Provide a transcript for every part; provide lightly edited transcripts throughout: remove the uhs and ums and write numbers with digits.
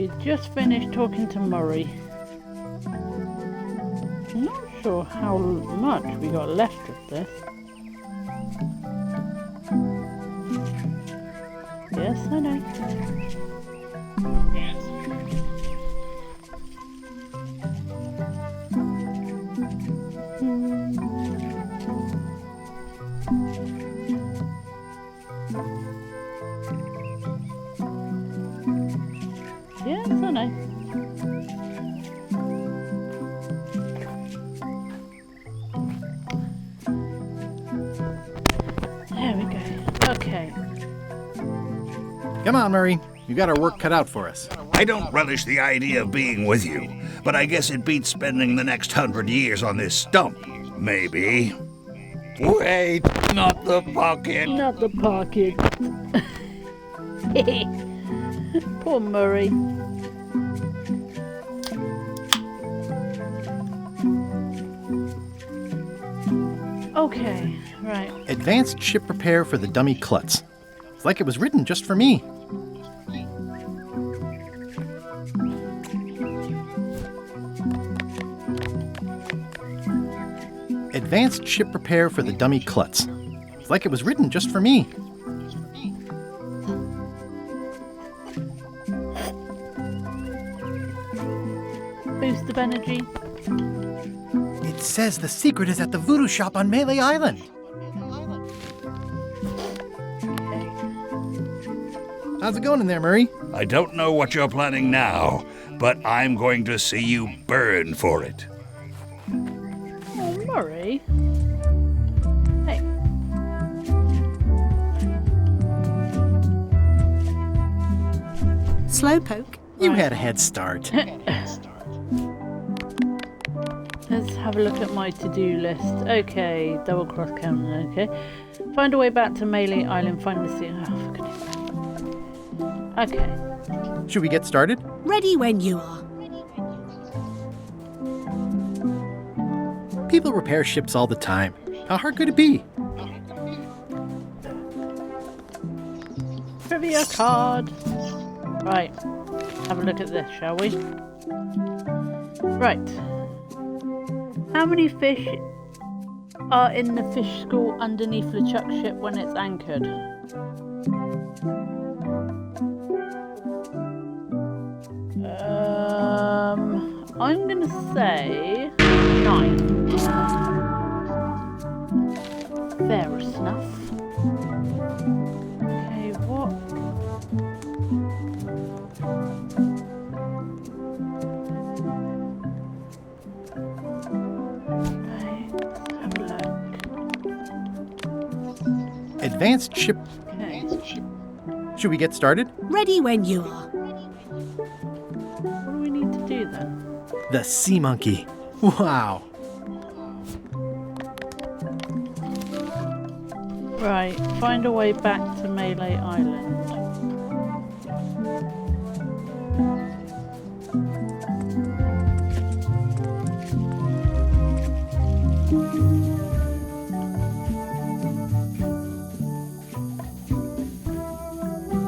We just finished talking to Murray. I'm not sure how much we got left of this. Yes, I know. Yes. Yes, I know. There we go. Okay. Come on, Murray. You got our work cut out for us. I don't relish the idea of being with you, but I guess it beats spending the next 100 years on this stump. Maybe. Wait, not the pocket. Not the pocket. Poor Murray. Okay, right. Advanced ship repair for the dummy klutz. It's like it was written just for me. Advanced ship repair for the dummy klutz. It's like it was written just for me. Boost of energy. It says the secret is at the voodoo shop on Melee Island. How's it going in there, Murray? I don't know what you're planning now, but I'm going to see you burn for it. Oh, Murray. Hey. Slowpoke. You had a head start. Let's have a look at my to-do list. Okay, double cross counter. Okay. Find a way back to Melee Island. Find the sea. Oh, for goodness sake. Okay. Should we get started? Ready when you are. People repair ships all the time. How hard could it be? Trivia card. Right. Have a look at this, shall we? Right. How many fish are in the fish school underneath the chuck ship when it's anchored? I'm gonna say 9. Fair enough. Okay, what? Right, let's have a look. Advanced ship. Okay. Should we get started? Ready when you are. What do we need to do then? The sea monkey. Wow. Right, find a way back to Melee Island.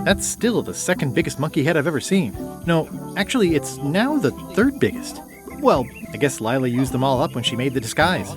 That's still the second biggest monkey head I've ever seen. No, actually, it's now the third biggest. Well, I guess Lila used them all up when she made the disguise.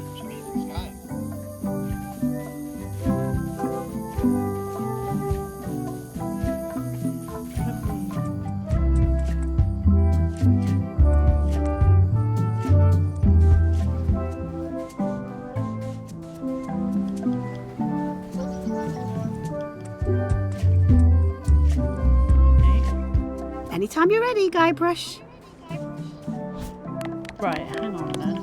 Anytime you're ready, Guybrush. Right, hang on then.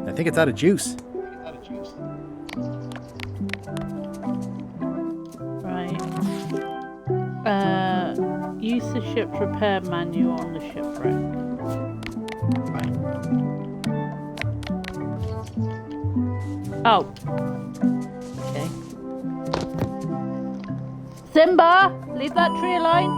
I think it's out of juice. Right. Use the ship's repair manual on the shipwreck. Right. Oh. Okay. Simba! Leave that tree alone!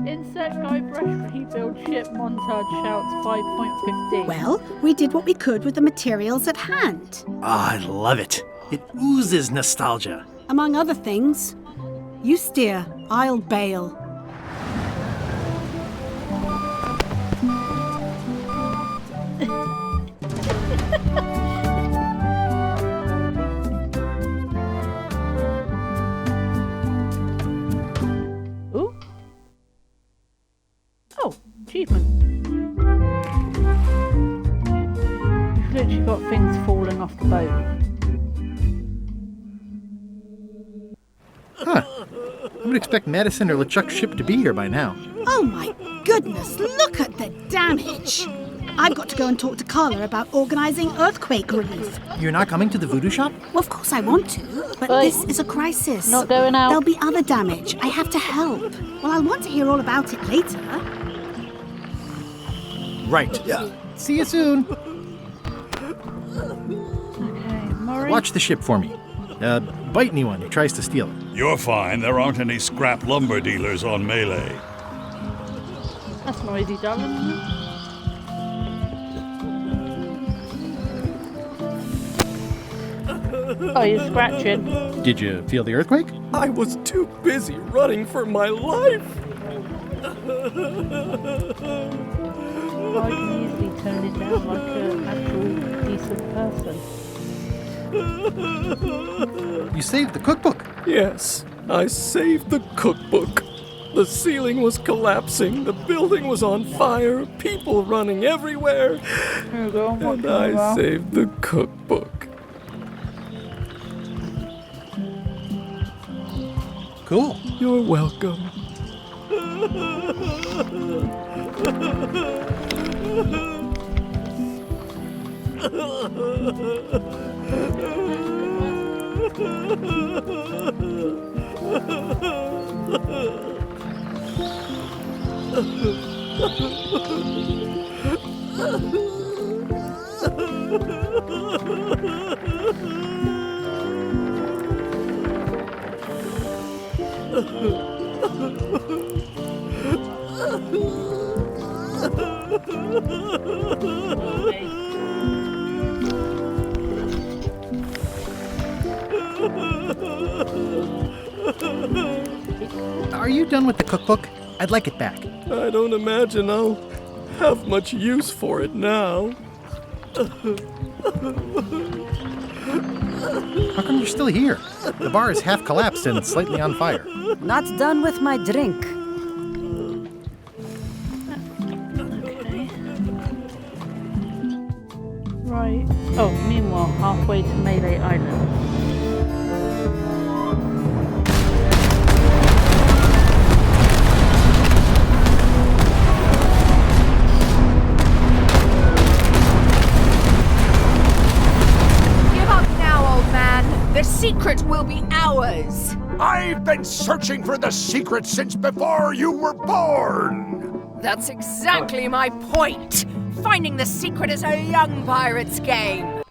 Insert Guybrush rebuild ship montage shouts 5.15. Well, we did what we could with the materials at hand. I love it. It oozes nostalgia. Among other things, you steer, I'll bail. Ooh. Oh, achievement. You've literally got things falling off the boat. Huh. I would expect Madison or LeChuck's ship to be here by now. Oh my goodness, look at the damage! I've got to go and talk to Carla about organising earthquake relief. You're not coming to the voodoo shop? Well, of course I want to, but Oi. this is a crisis. Not going out. There'll be other damage. I have to help. Well, I'll want to hear all about it later. Right. Yeah. See you soon. Okay, Maury. Watch the ship for me. Bite anyone who tries to steal it. You're fine. There aren't any scrap lumber dealers on Melee. That's noisy, darling. Oh, you're scratching. Did you feel the earthquake? I was too busy running for my life. I can easily turn it down like an actual decent person. You saved the cookbook. Yes, I saved the cookbook. The ceiling was collapsing, the building was on fire, people running everywhere, Here we go. and I saved the cookbook. Cool. You're welcome. Are you done with the cookbook? I'd like it back. I don't imagine I'll have much use for it now. How come you're still here? The bar is half collapsed and slightly on fire. Not done with my drink. Okay. Right. Oh, meanwhile, halfway to Melee Island. Give up now, old man. The secret will be ours. I've been searching for the secret since before you were born! That's exactly my point. Finding the secret is a young pirate's game.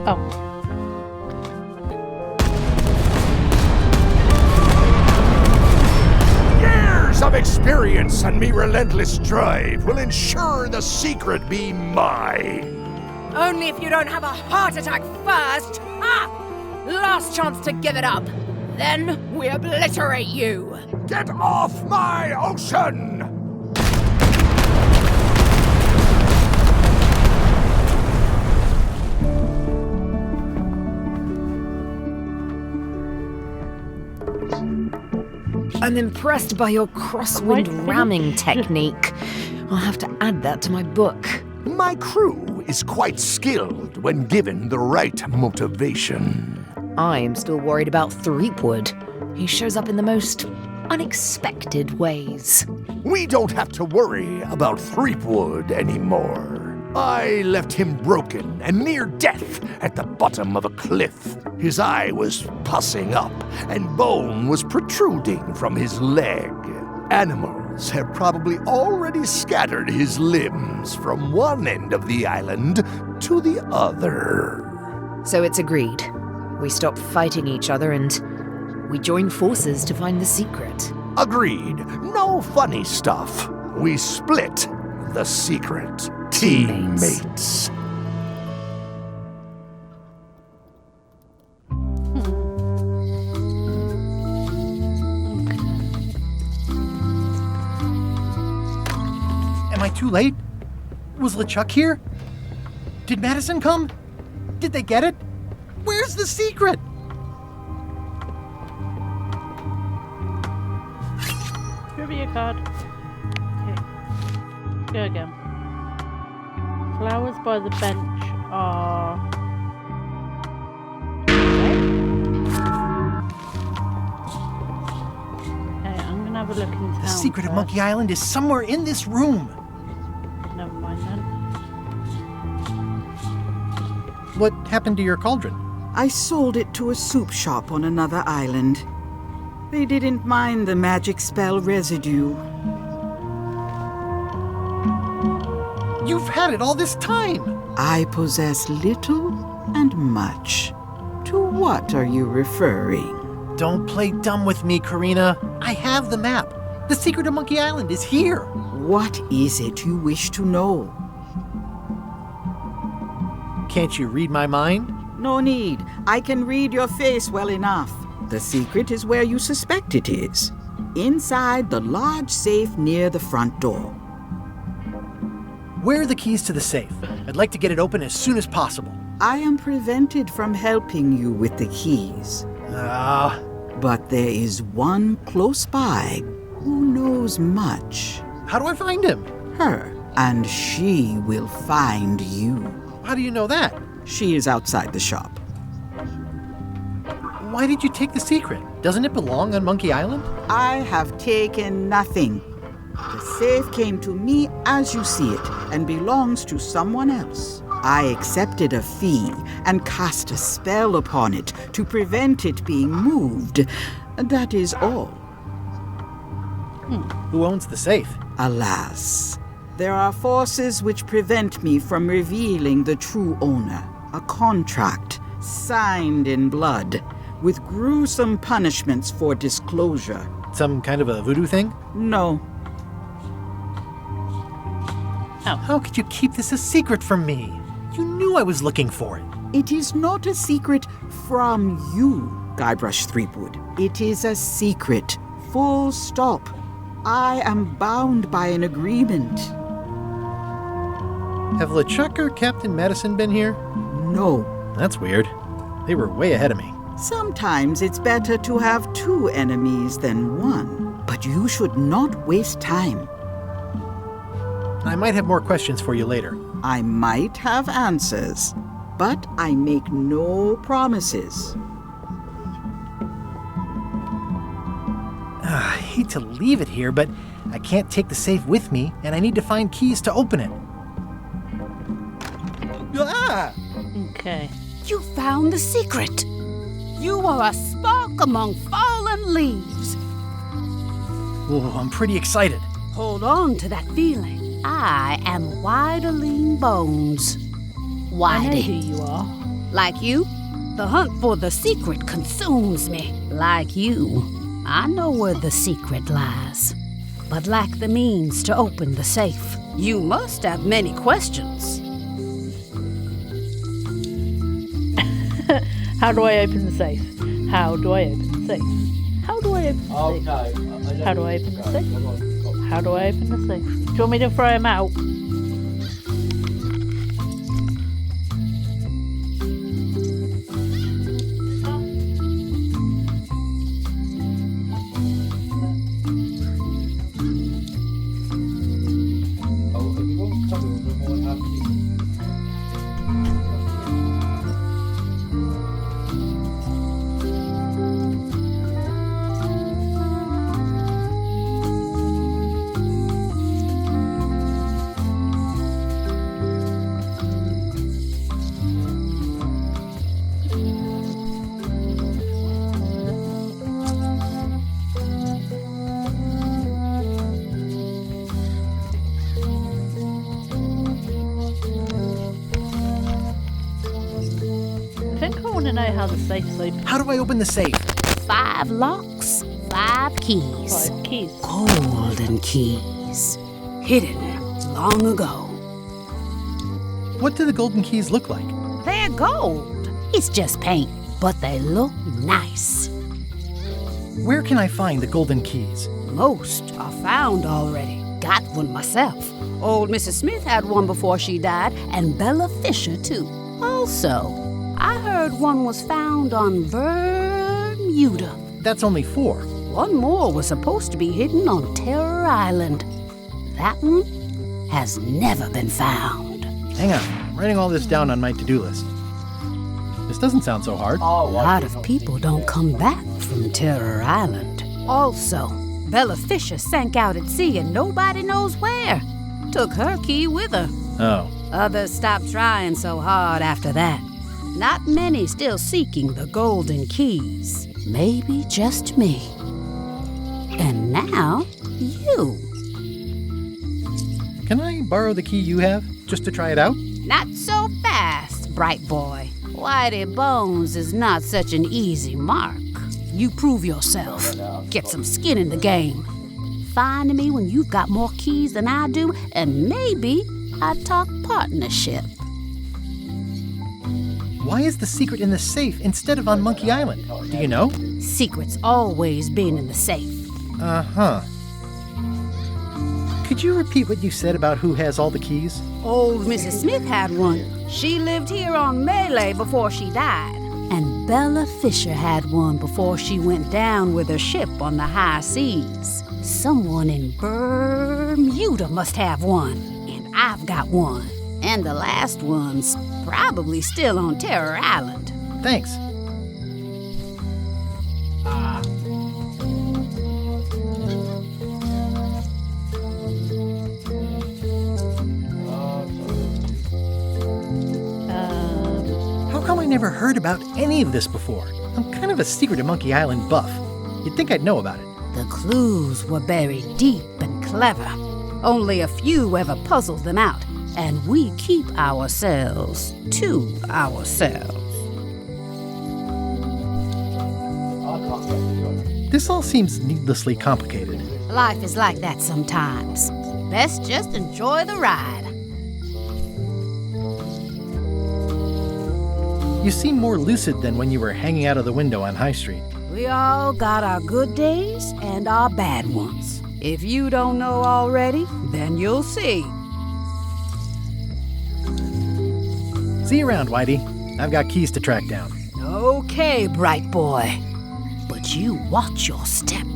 Oh. Years of experience and me relentless drive will ensure the secret be mine. Only if you don't have a heart attack first. Ha! Last chance to give it up. Then we obliterate you. Get off my ocean! I'm impressed by your crosswind ramming technique. I'll have to add that to my book. My crew is quite skilled when given the right motivation. I'm still worried about Threepwood. He shows up in the most unexpected ways. We don't have to worry about Threepwood anymore. I left him broken and near death at the bottom of a cliff. His eye was pussing up and bone was protruding from his leg. Animals Goblins have probably already scattered his limbs from one end of the island to the other. So it's agreed. We stop fighting each other and we join forces to find the secret. Agreed. No funny stuff. We split the secret. Teammates. Am I too late? Was LeChuck here? Did Madison come? Did they get it? Where's the secret? Trivia card. Okay. Go again. Flowers by the bench are... Okay, I'm gonna have a look in town. The secret of first. Monkey Island is somewhere in this room. Never mind then. What happened to your cauldron? I sold it to a soup shop on another island. They didn't mind the magic spell residue. You've had it all this time! I possess little and much. To what are you referring? Don't play dumb with me, Karina. I have the map. The secret of Monkey Island is here. What is it you wish to know? Can't you read my mind? No need. I can read your face well enough. The secret is where you suspect it is. Inside the large safe near the front door. Where are the keys to the safe? I'd like to get it open as soon as possible. I am prevented from helping you with the keys. But there is one close by who knows much. How do I find him? Her, and she will find you. How do you know that? She is outside the shop. Why did you take the secret? Doesn't it belong on Monkey Island? I have taken nothing. The safe came to me as you see it and belongs to someone else. I accepted a fee and cast a spell upon it to prevent it being moved. That is all. Who owns the safe? Alas, there are forces which prevent me from revealing the true owner. A contract signed in blood with gruesome punishments for disclosure. Some kind of a voodoo thing? No. How could you keep this a secret from me? You knew I was looking for it. It is not a secret from you, Guybrush Threepwood. It is a secret. Full stop. I am bound by an agreement. Have LeChuck or Captain Madison been here? No. That's weird. They were way ahead of me. Sometimes it's better to have two enemies than one. But you should not waste time. I might have more questions for you later. I might have answers, but I make no promises. I hate to leave it here, but I can't take the safe with me, and I need to find keys to open it. Ah! Okay. You found the secret. You are a spark among fallen leaves. Oh, I'm pretty excited. Hold on to that feeling. I am Whiterling Bones. I know who Whitey. you are. Like you, the hunt for the secret consumes me. Like you, I know where the secret lies, but lack the means to open the safe. You must have many questions. How do I open the safe? How do I open the safe? How do I open the safe? How do I open the safe? How do I open the safe? Do you want me to throw him out? how the safe's open. How do I open the safe? 5 locks, 5 keys. 5 keys. Golden keys. Hidden long ago. What do the golden keys look like? They're gold. It's just paint, but they look nice. Where can I find the golden keys? Most are found already. Got one myself. Old Mrs. Smith had one before she died, and Bella Fisher, too. Also, I heard one was found on Bermuda. That's only 4. One more was supposed to be hidden on Terror Island. That one has never been found. Hang on, I'm writing all this down on my to-do list. This doesn't sound so hard. A lot of people don't come back from Terror Island. Also, Bella Fisher sank out at sea and nobody knows where. Took her key with her. Oh. Others stopped trying so hard after that. Not many still seeking the golden keys. Maybe just me. And now, you. Can I borrow the key you have, just to try it out? Not so fast, bright boy. Whitey Bones is not such an easy mark. You prove yourself. Get some skin in the game. Find me when you've got more keys than I do, and maybe I'd talk partnership. Why is the secret in the safe instead of on Monkey Island? Do you know? Secret's always been in the safe. Uh-huh. Could you repeat what you said about who has all the keys? Old Mrs. Smith had one. She lived here on Malay before she died. And Bella Fisher had one before she went down with her ship on the high seas. Someone in Bermuda must have one. And I've got one. And the last one's probably still on Terror Island. Thanks. How come I never heard about any of this before? I'm kind of a secret of Monkey Island buff. You'd think I'd know about it. The clues were buried deep and clever. Only a few ever puzzled them out. And we keep ourselves to ourselves. This all seems needlessly complicated. Life is like that sometimes. Best just enjoy the ride. You seem more lucid than when you were hanging out of the window on High Street. We all got our good days and our bad ones. If you don't know already, then you'll see. See you around, Whitey. I've got keys to track down. Okay, bright boy. But you watch your step.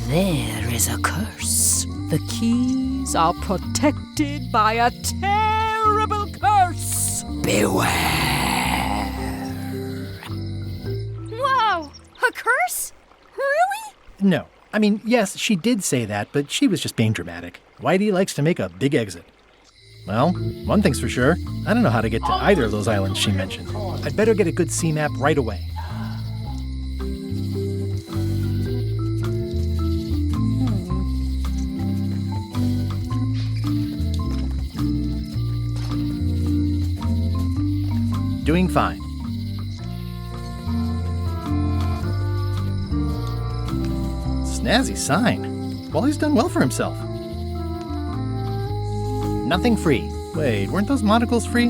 There is a curse. The keys are protected by a terrible curse. Beware. Whoa! A curse? Really? No. I mean, yes, she did say that, but she was just being dramatic. Whitey likes to make a big exit. Well, one thing's for sure. I don't know how to get to either of those islands she mentioned. I'd better get a good sea map right away. Doing fine. Snazzy sign. Wally's done well for himself. Nothing free. Wait, weren't those monocles free?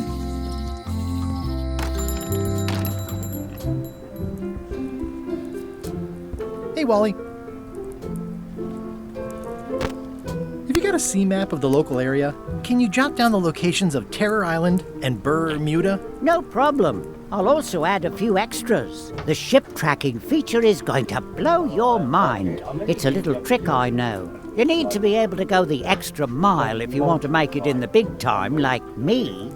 Hey, Wally. Have you got a sea map of the local area? Can you jot down the locations of Terror Island and Bermuda? No problem. I'll also add a few extras. The ship tracking feature is going to blow your mind. It's a little trick, I know. You need to be able to go the extra mile if you want to make it in the big time, like me.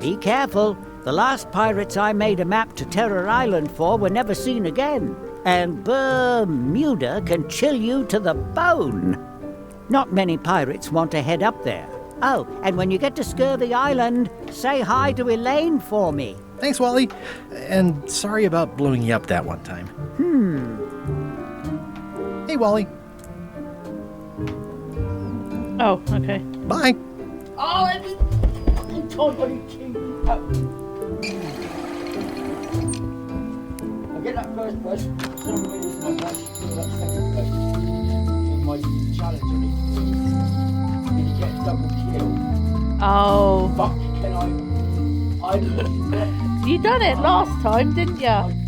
Be careful. The last pirates I made a map to Terror Island for were never seen again. And Bermuda can chill you to the bone. Not many pirates want to head up there. Oh, and when you get to Scurvy Island, say hi to Elaine for me. Thanks, Wally. And sorry about blowing you up that one time. Hey, Wally. Oh, okay. Bye. Oh, get that first person, 7 minutes and I managed to do that second person. In my challenge, I mean, you get a double kill. Oh. Fuck, can I You done it last time, didn't you?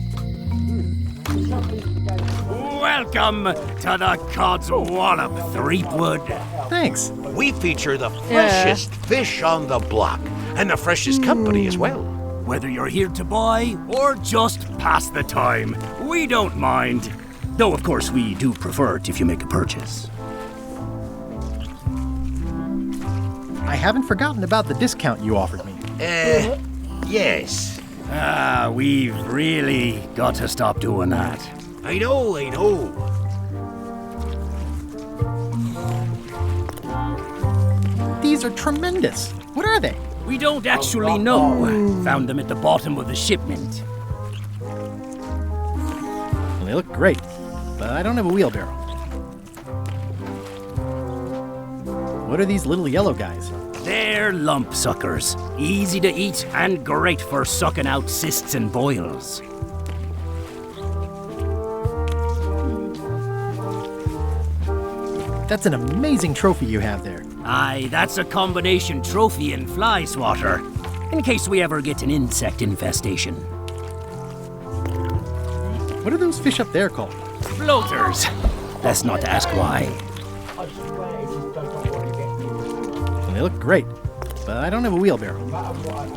Welcome to the Cod's Wallop, Threepwood. Thanks. We feature the freshest fish on the block, and the freshest company as well. Whether you're here to buy or just pass the time, we don't mind. Though, of course, we do prefer it if you make a purchase. I haven't forgotten about the discount you offered me. Yes. We've really got to stop doing that. I know. These are tremendous. What are they? We don't actually know. Found them at the bottom of the shipment. Well, they look great, but I don't have a wheelbarrow. What are these little yellow guys? They're lump suckers. Easy to eat and great for sucking out cysts and boils. That's an amazing trophy you have there. Aye, that's a combination trophy and fly swatter, in case we ever get an insect infestation. What are those fish up there called? Floaters. Best not to ask why. I swear it just does not want to get me. Well, they look great, but I don't have a wheelbarrow. No matter what,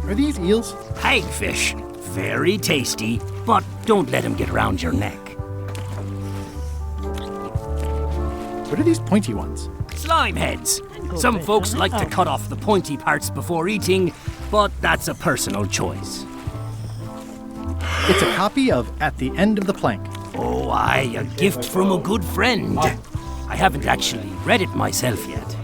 Are these eels? Hagfish. Very tasty, but don't let them get round your neck. What are these pointy ones? Slime heads. Some folks like to cut off the pointy parts before eating, but that's a personal choice. It's a copy of At the End of the Plank. Oh, aye, a gift from a good friend. I haven't actually read it myself yet.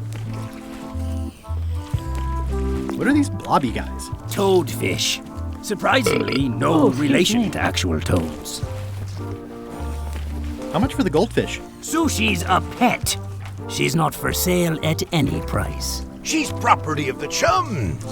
What are these blobby guys? Toadfish. Surprisingly, no relation to actual toads. How much for the goldfish? Sushi's a pet. She's not for sale at any price. She's property of the chums.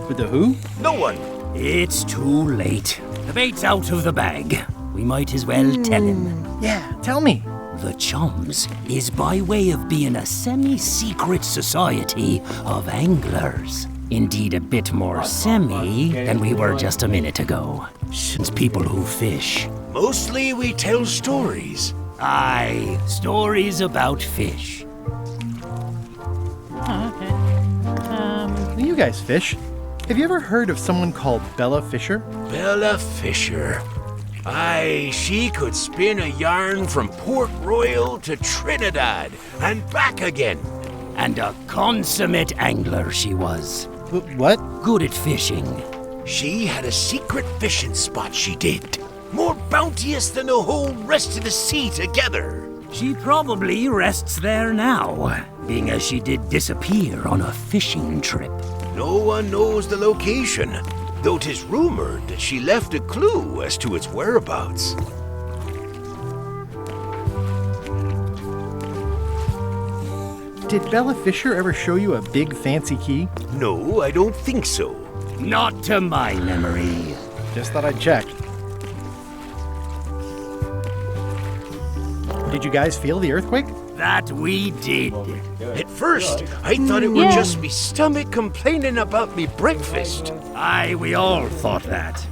With the who? No one. It's too late. The bait's out of the bag. We might as well tell him. Yeah, tell me. The Chums is by way of being a semi-secret society of anglers. Indeed, a bit more semi than we were just a minute ago. Since people who fish. Mostly we tell stories. Aye, stories about fish. Oh, okay. You guys fish. Have you ever heard of someone called Bella Fisher? Bella Fisher. Aye, she could spin a yarn from Port Royal to Trinidad and back again. And a consummate angler she was. What? Good at fishing. She had a secret fishing spot, she did. More bounteous than the whole rest of the sea together. She probably rests there now, being as she did disappear on a fishing trip. No one knows the location, though 'tis rumored that she left a clue as to its whereabouts. Did Bella Fisher ever show you a big fancy key? No, I don't think so. Not to my memory. Just thought I'd check. Did you guys feel the earthquake? That we did. At first, I thought it would just be stomach complaining about me breakfast. Aye, we all thought that.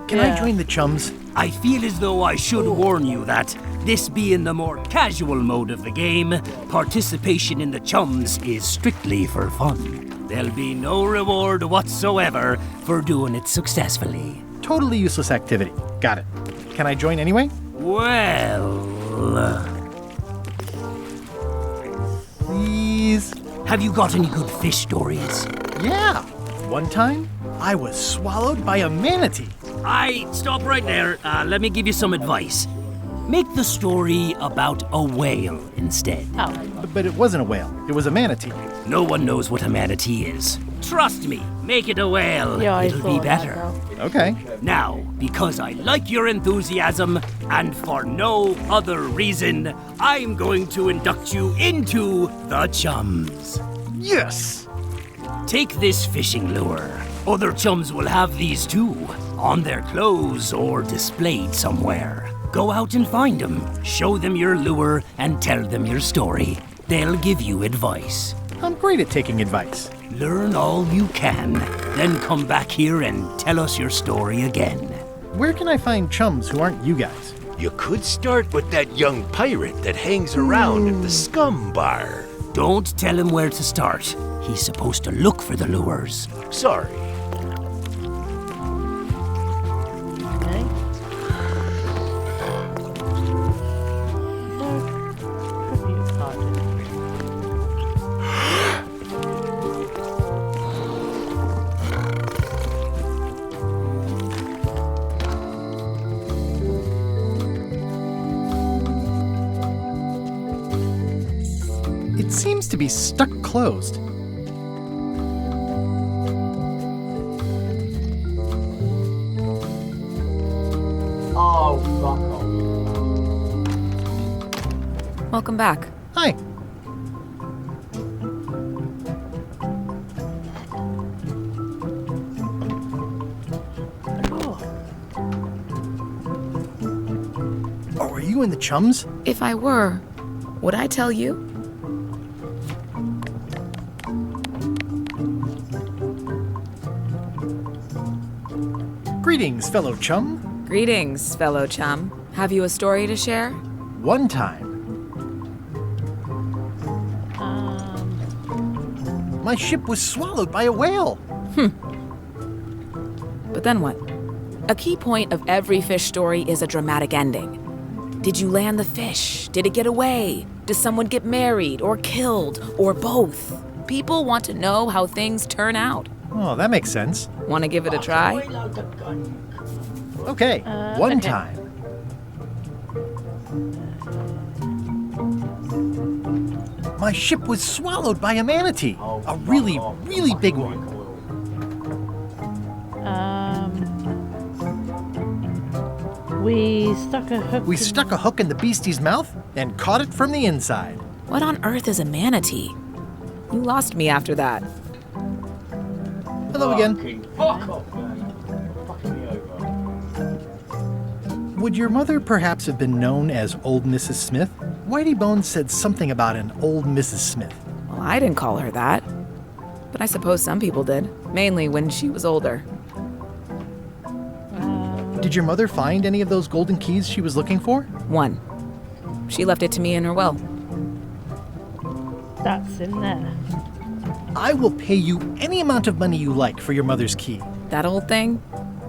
Can I join the chums? I feel as though I should warn you that, this being the more casual mode of the game, participation in the chums is strictly for fun. There'll be no reward whatsoever for doing it successfully. Totally useless activity. Got it. Can I join anyway? Well... Please? Have you got any good fish stories? Yeah. One time, I was swallowed by a manatee. Stop right there. Let me give you some advice. Make the story about a whale instead. But it wasn't a whale. It was a manatee. No one knows what a manatee is. Trust me, make it a whale. Yeah, I It'll be thought that, better. though. Okay. Now, because I like your enthusiasm, and for no other reason, I'm going to induct you into the Chums. Yes! Take this fishing lure. Other chums will have these too, on their clothes or displayed somewhere. Go out and find them, show them your lure, and tell them your story. They'll give you advice. I'm great at taking advice. Learn all you can, then come back here and tell us your story again. Where can I find chums who aren't you guys? You could start with that young pirate that hangs around at the Scum Bar. Don't tell him where to start. He's supposed to look for the lures. Sorry. Okay. Tribute card. It seems to be stuck closed. Oh, fuck off. Welcome back. Hi. Oh, are you in the chums? If I were, would I tell you? Greetings, fellow chum. Greetings, fellow chum. Have you a story to share? One time, my ship was swallowed by a whale. But then what? A key point of every fish story is a dramatic ending. Did you land the fish? Did it get away? Does someone get married or killed or both? People want to know how things turn out. Oh, that makes sense. Want to give it a try? Okay, one okay. time. My ship was swallowed by a manatee. A really, really big one. We stuck a hook. We stuck a hook in the beastie's mouth and caught it from the inside. What on earth is a manatee? You lost me after that. Hello again. Fuck off, man. You're fucking me over. Would your mother perhaps have been known as Old Mrs. Smith? Whitey Bones said something about an old Mrs. Smith. Well, I didn't call her that. But I suppose some people did, mainly when she was older. Did your mother find any of those golden keys she was looking for? One. She left it to me in her will. That's in there. I will pay you any amount of money you like for your mother's key. That old thing?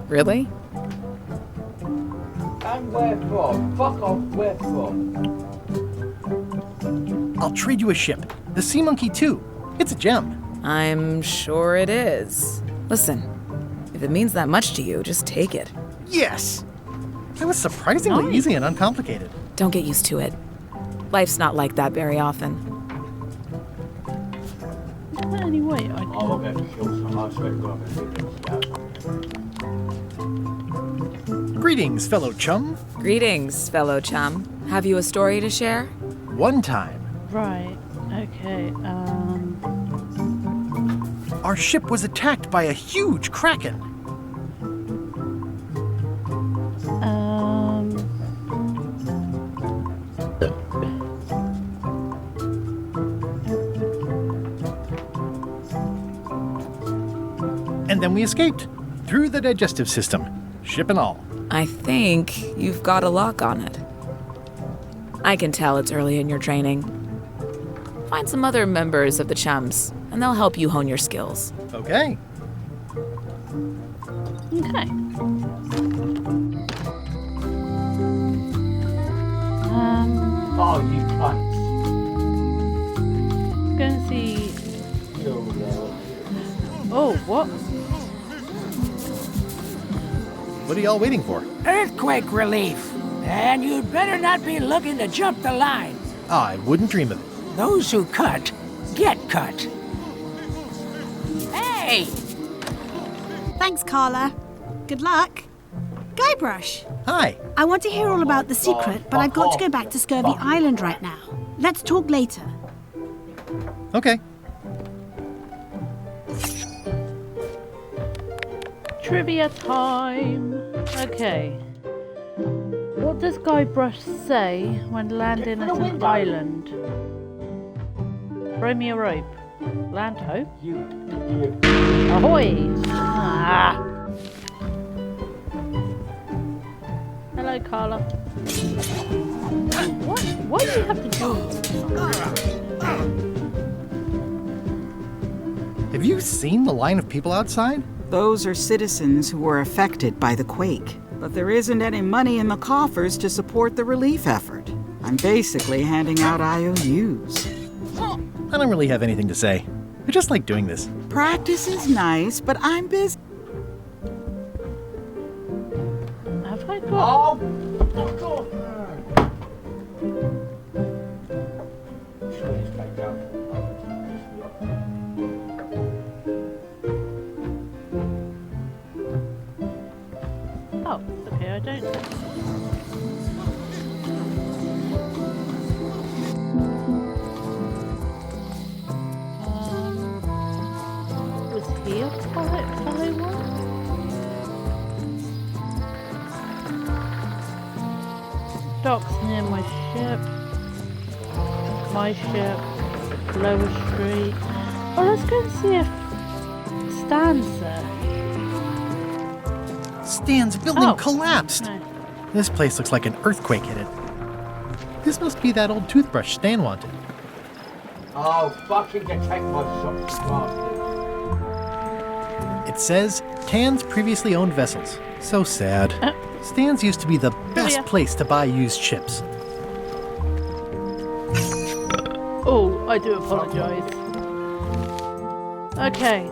Really? And where from? Fuck off, where from? I'll trade you a ship. The Sea Monkey 2. It's a gem. I'm sure it is. Listen, if it means that much to you, just take it. Yes! It was surprisingly easy and uncomplicated. Don't get used to it. Life's not like that very often. Anyway, Oh, I'm going to kill some. I swear to God, I'm going to do this. Greetings, fellow chum. Greetings, fellow chum. Have you a story to share? One time, right. Okay. our ship was attacked by a huge kraken. And then we escaped through the digestive system, ship and all. I think you've got a lock on it. I can tell it's early in your training. Find some other members of the chums, and they'll help you hone your skills. Okay. Okay. Oh, you cunts. Gonna see. Kill Oh, what? What are y'all waiting for? Earthquake relief. And you'd better not be looking to jump the line. I wouldn't dream of it. Those who cut, get cut. Hey, way! Thanks, Carla. Good luck. Guybrush, Hi. I want to hear all about the secret, but I've got to go back to Scurvy Island right now. Let's talk later. Okay. Trivia time. Okay. What does Guybrush say when landing at an island? Throw me a rope. Land ho. Ahoy! Ah. Hello, Carla. What? Why do you have to do? Have you seen the line of people outside? Those are citizens who were affected by the quake. But there isn't any money in the coffers to support the relief effort. I'm basically handing out IOUs. I don't really have anything to say. I just like doing this. Practice is nice, but I'm busy. Have I got... Oh, it's okay, I don't. Was he a follow one? Docks near my ship. My ship. Lower Street. Oh, let's go and see if Stan's there. Stan's building Oh. collapsed. No. This place looks like an earthquake hit it. This must be that old toothbrush Stan wanted. Oh, fucking take my socks, bastard. It says, Tan's previously owned vessels. So sad. Stan's used to be the best place to buy used ships. Oh, I do apologise. Okay.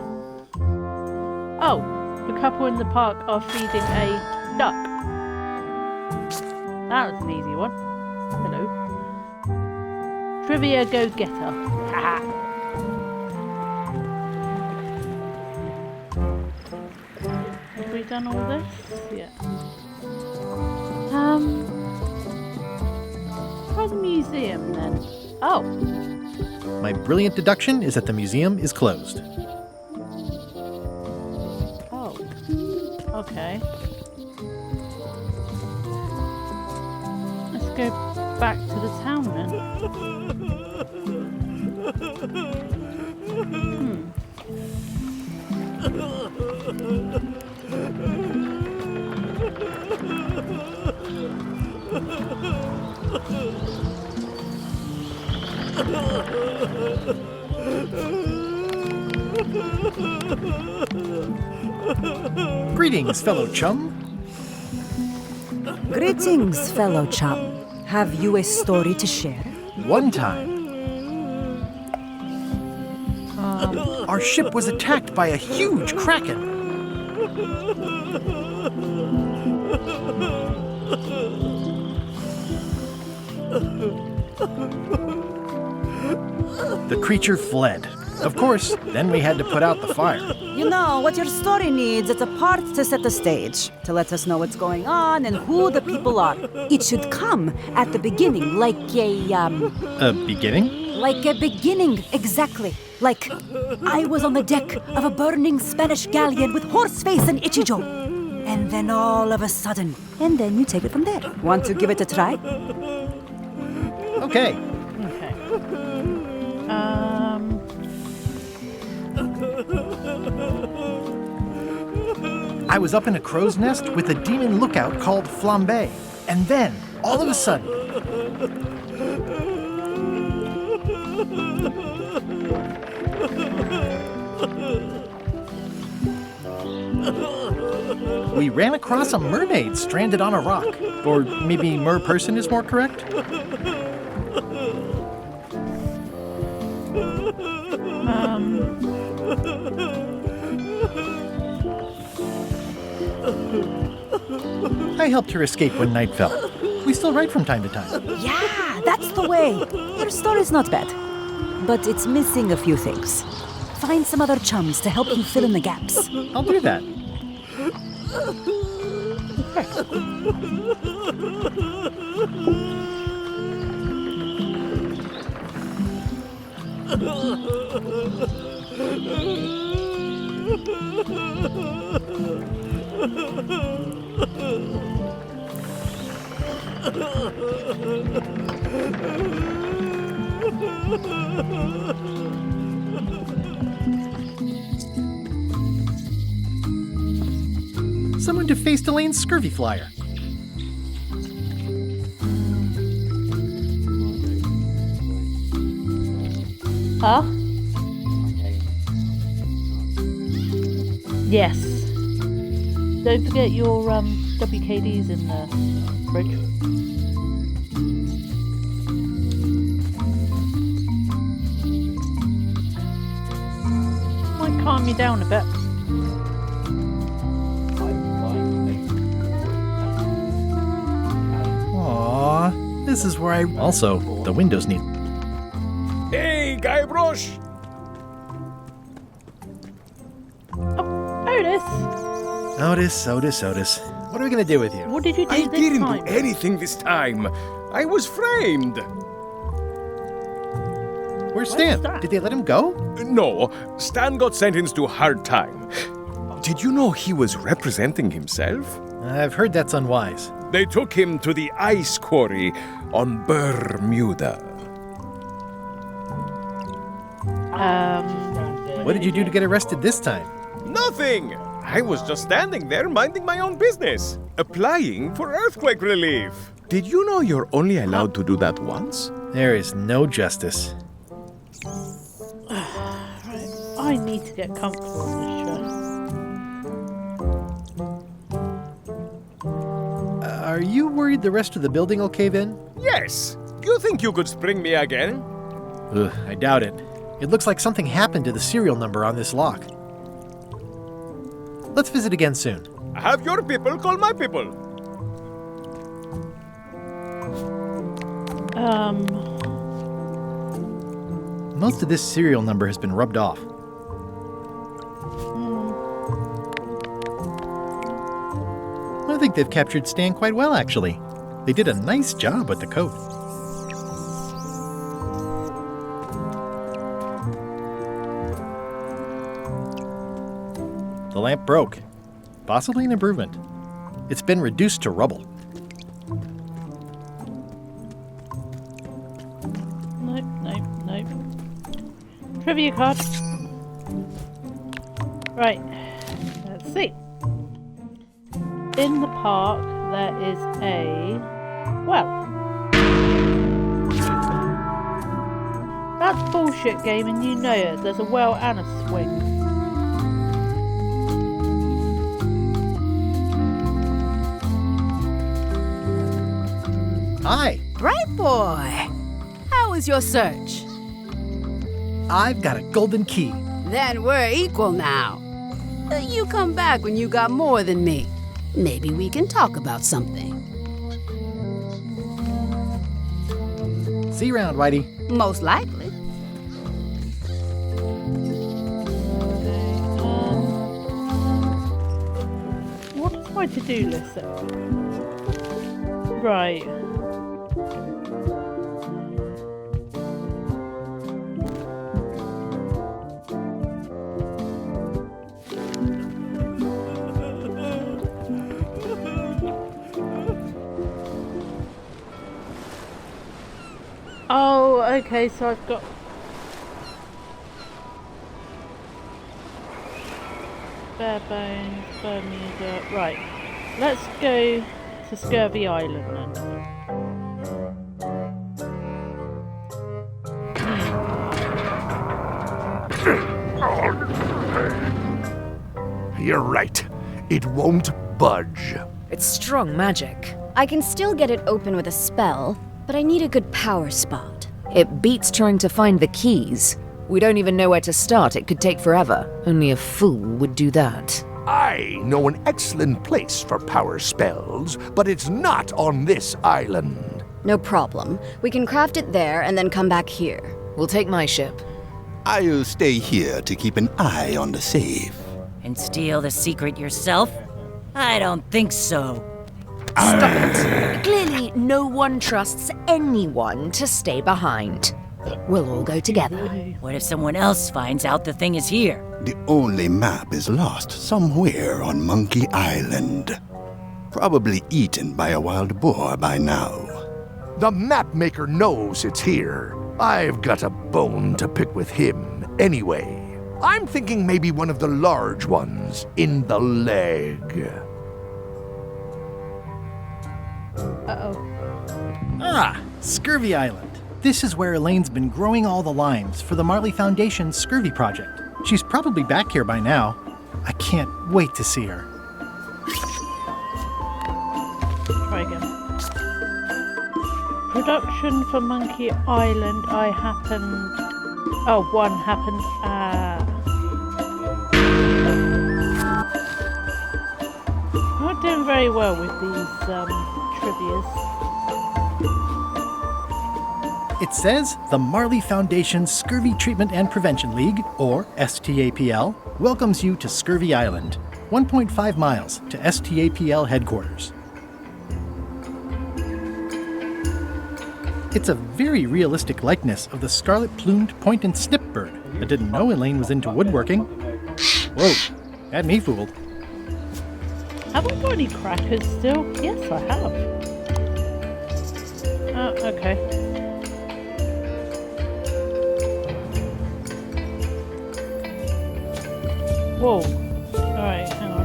Oh, the couple in the park are feeding a duck. That was an easy one. Hello. Trivia go-getter. Haha. Have we done all this? Yeah. Try the museum then. Oh. My brilliant deduction is that the museum is closed. Oh. Okay. Let's go back to the town then. Greetings, fellow chum. Greetings, fellow chum. Have you a story to share? One time, our ship was attacked by a huge kraken. The creature fled. Of course, then we had to put out the fire. You know, what your story needs is a part to set the stage, to let us know what's going on and who the people are. It should come at the beginning, like A beginning? Like a beginning, exactly. Like, I was on the deck of a burning Spanish galleon with Horseface and Ichijo. And then all of a sudden, and then you take it from there. Want to give it a try? Okay. Okay. I was up in a crow's nest with a demon lookout called Flambe. And then, all of a sudden... we ran across a mermaid stranded on a rock. Or maybe merperson is more correct? I helped her escape when night fell. We still write from time to time. Yeah, that's the way. Your story's not bad. But it's missing a few things. Find some other chums to help you fill in the gaps. I'll do that. Someone defaced Elaine's scurvy flyer. Huh? Yes. Don't forget your WKDs in the fridge. Might calm you down a bit. Aww, this is where I... Also, the windows need... Hey, Guybrush! Otis. What are we gonna do with you? What did you do I this didn't time? do anything this time. I was framed. Where's Stan? Did they let him go? No, Stan got sentenced to hard time. Did you know he was representing himself? I've heard that's unwise. They took him to the ice quarry on Bermuda. What did you do to get arrested this time? Nothing! I was just standing there minding my own business, applying for earthquake relief. Did you know you're only allowed to do that once? There is no justice. Right. I need to get comfortable in this show. Are you worried the rest of the building will cave in? Yes! You think you could spring me again? Ugh, I doubt it. It looks like something happened to the serial number on this lock. Let's visit again soon. Have your people call my people. Most of this serial number has been rubbed off. I think they've captured Stan quite well, actually. They did a nice job with the coat. The lamp broke. Possibly an improvement. It's been reduced to rubble. Nope. Trivia card. Right. Let's see. In the park, there is a well. That's bullshit, game, and you know it. There's a well and a swing. Hi. Bright boy. How was your search? I've got a golden key. Then we're equal now. You come back when you got more than me. Maybe we can talk about something. See you around, Whitey. Most likely. What is my to-do list say? Right. Oh, okay, so I've got... Bare bones, Bermuda... Right, let's go to Scurvy Island then. You're right. It won't budge. It's strong magic. I can still get it open with a spell, but I need a good power spot. It beats trying to find the keys. We don't even know where to start. It could take forever. Only a fool would do that. I know an excellent place for power spells, but it's not on this island. No problem. We can craft it there and then come back here. We'll take my ship. I'll stay here to keep an eye on the safe. And steal the secret yourself? I don't think so. Stop it. Clearly, no one trusts anyone to stay behind. We'll all go together. What if someone else finds out the thing is here? The only map is lost somewhere on Monkey Island. Probably eaten by a wild boar by now. The map maker knows it's here. I've got a bone to pick with him anyway. I'm thinking maybe one of the large ones in the leg. Uh-oh. Ah, Scurvy Island. This is where Elaine's been growing all the limes for the Marley Foundation's Scurvy project. She's probably back here by now. I can't wait to see her. Try again. Production for Monkey Island. One happened. I'm not doing very well with these trivias. It says the Marley Foundation's Scurvy Treatment and Prevention League, or STAPL, welcomes you to Scurvy Island, 1.5 miles to STAPL headquarters. It's a very realistic likeness of the scarlet-plumed point and snip bird. I didn't know Elaine was into woodworking. Whoa, had me fooled. Have I got any crackers still? Yes, I have. Oh, okay. Whoa. Alright, hang on.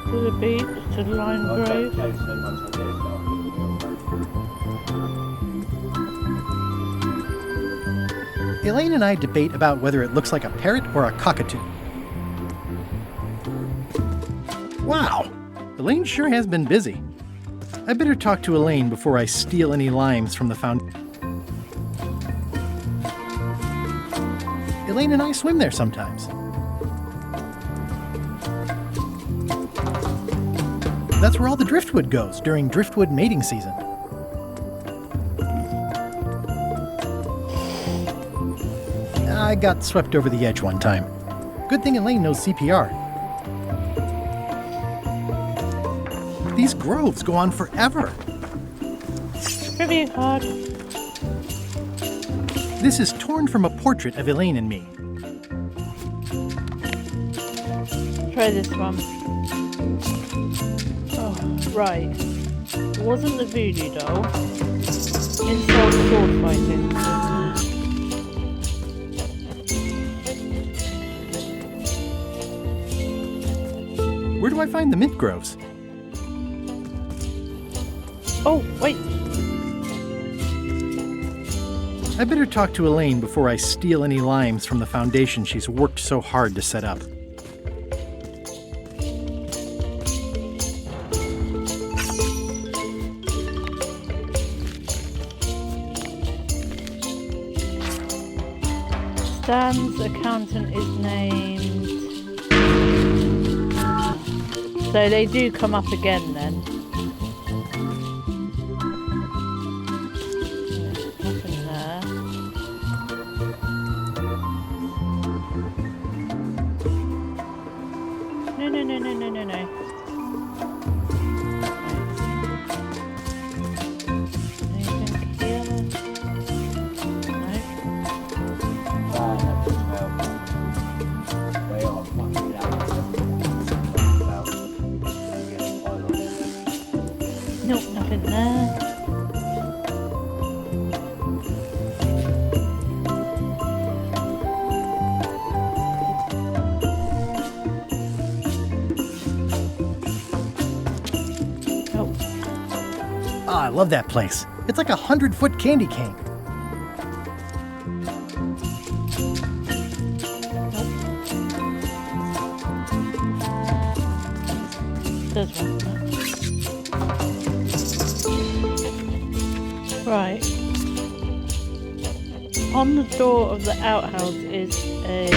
To the beach, to the Lion Grove. Elaine and I debate about whether it looks like a parrot or a cockatoo. Wow, Elaine sure has been busy. I better talk to Elaine before I steal any limes from the fountain. Elaine and I swim there sometimes. That's where all the driftwood goes during driftwood mating season. I got swept over the edge one time. Good thing Elaine knows CPR. These groves go on forever. Trivia card. This is torn from a portrait of Elaine and me. Try this one. Oh, right. It wasn't the voodoo doll. Insult sword fighting. Where do I find the mint groves? Oh, wait. I better talk to Elaine before I steal any limes from the foundation she's worked so hard to set up. Stan's accountant is named... So they do come up again then. Nothing there. No. Anything here? No. Nope, nothing there. Oh, I love that place. It's like a 100-foot candy cane. There's one. Right. On the door of the outhouse is a...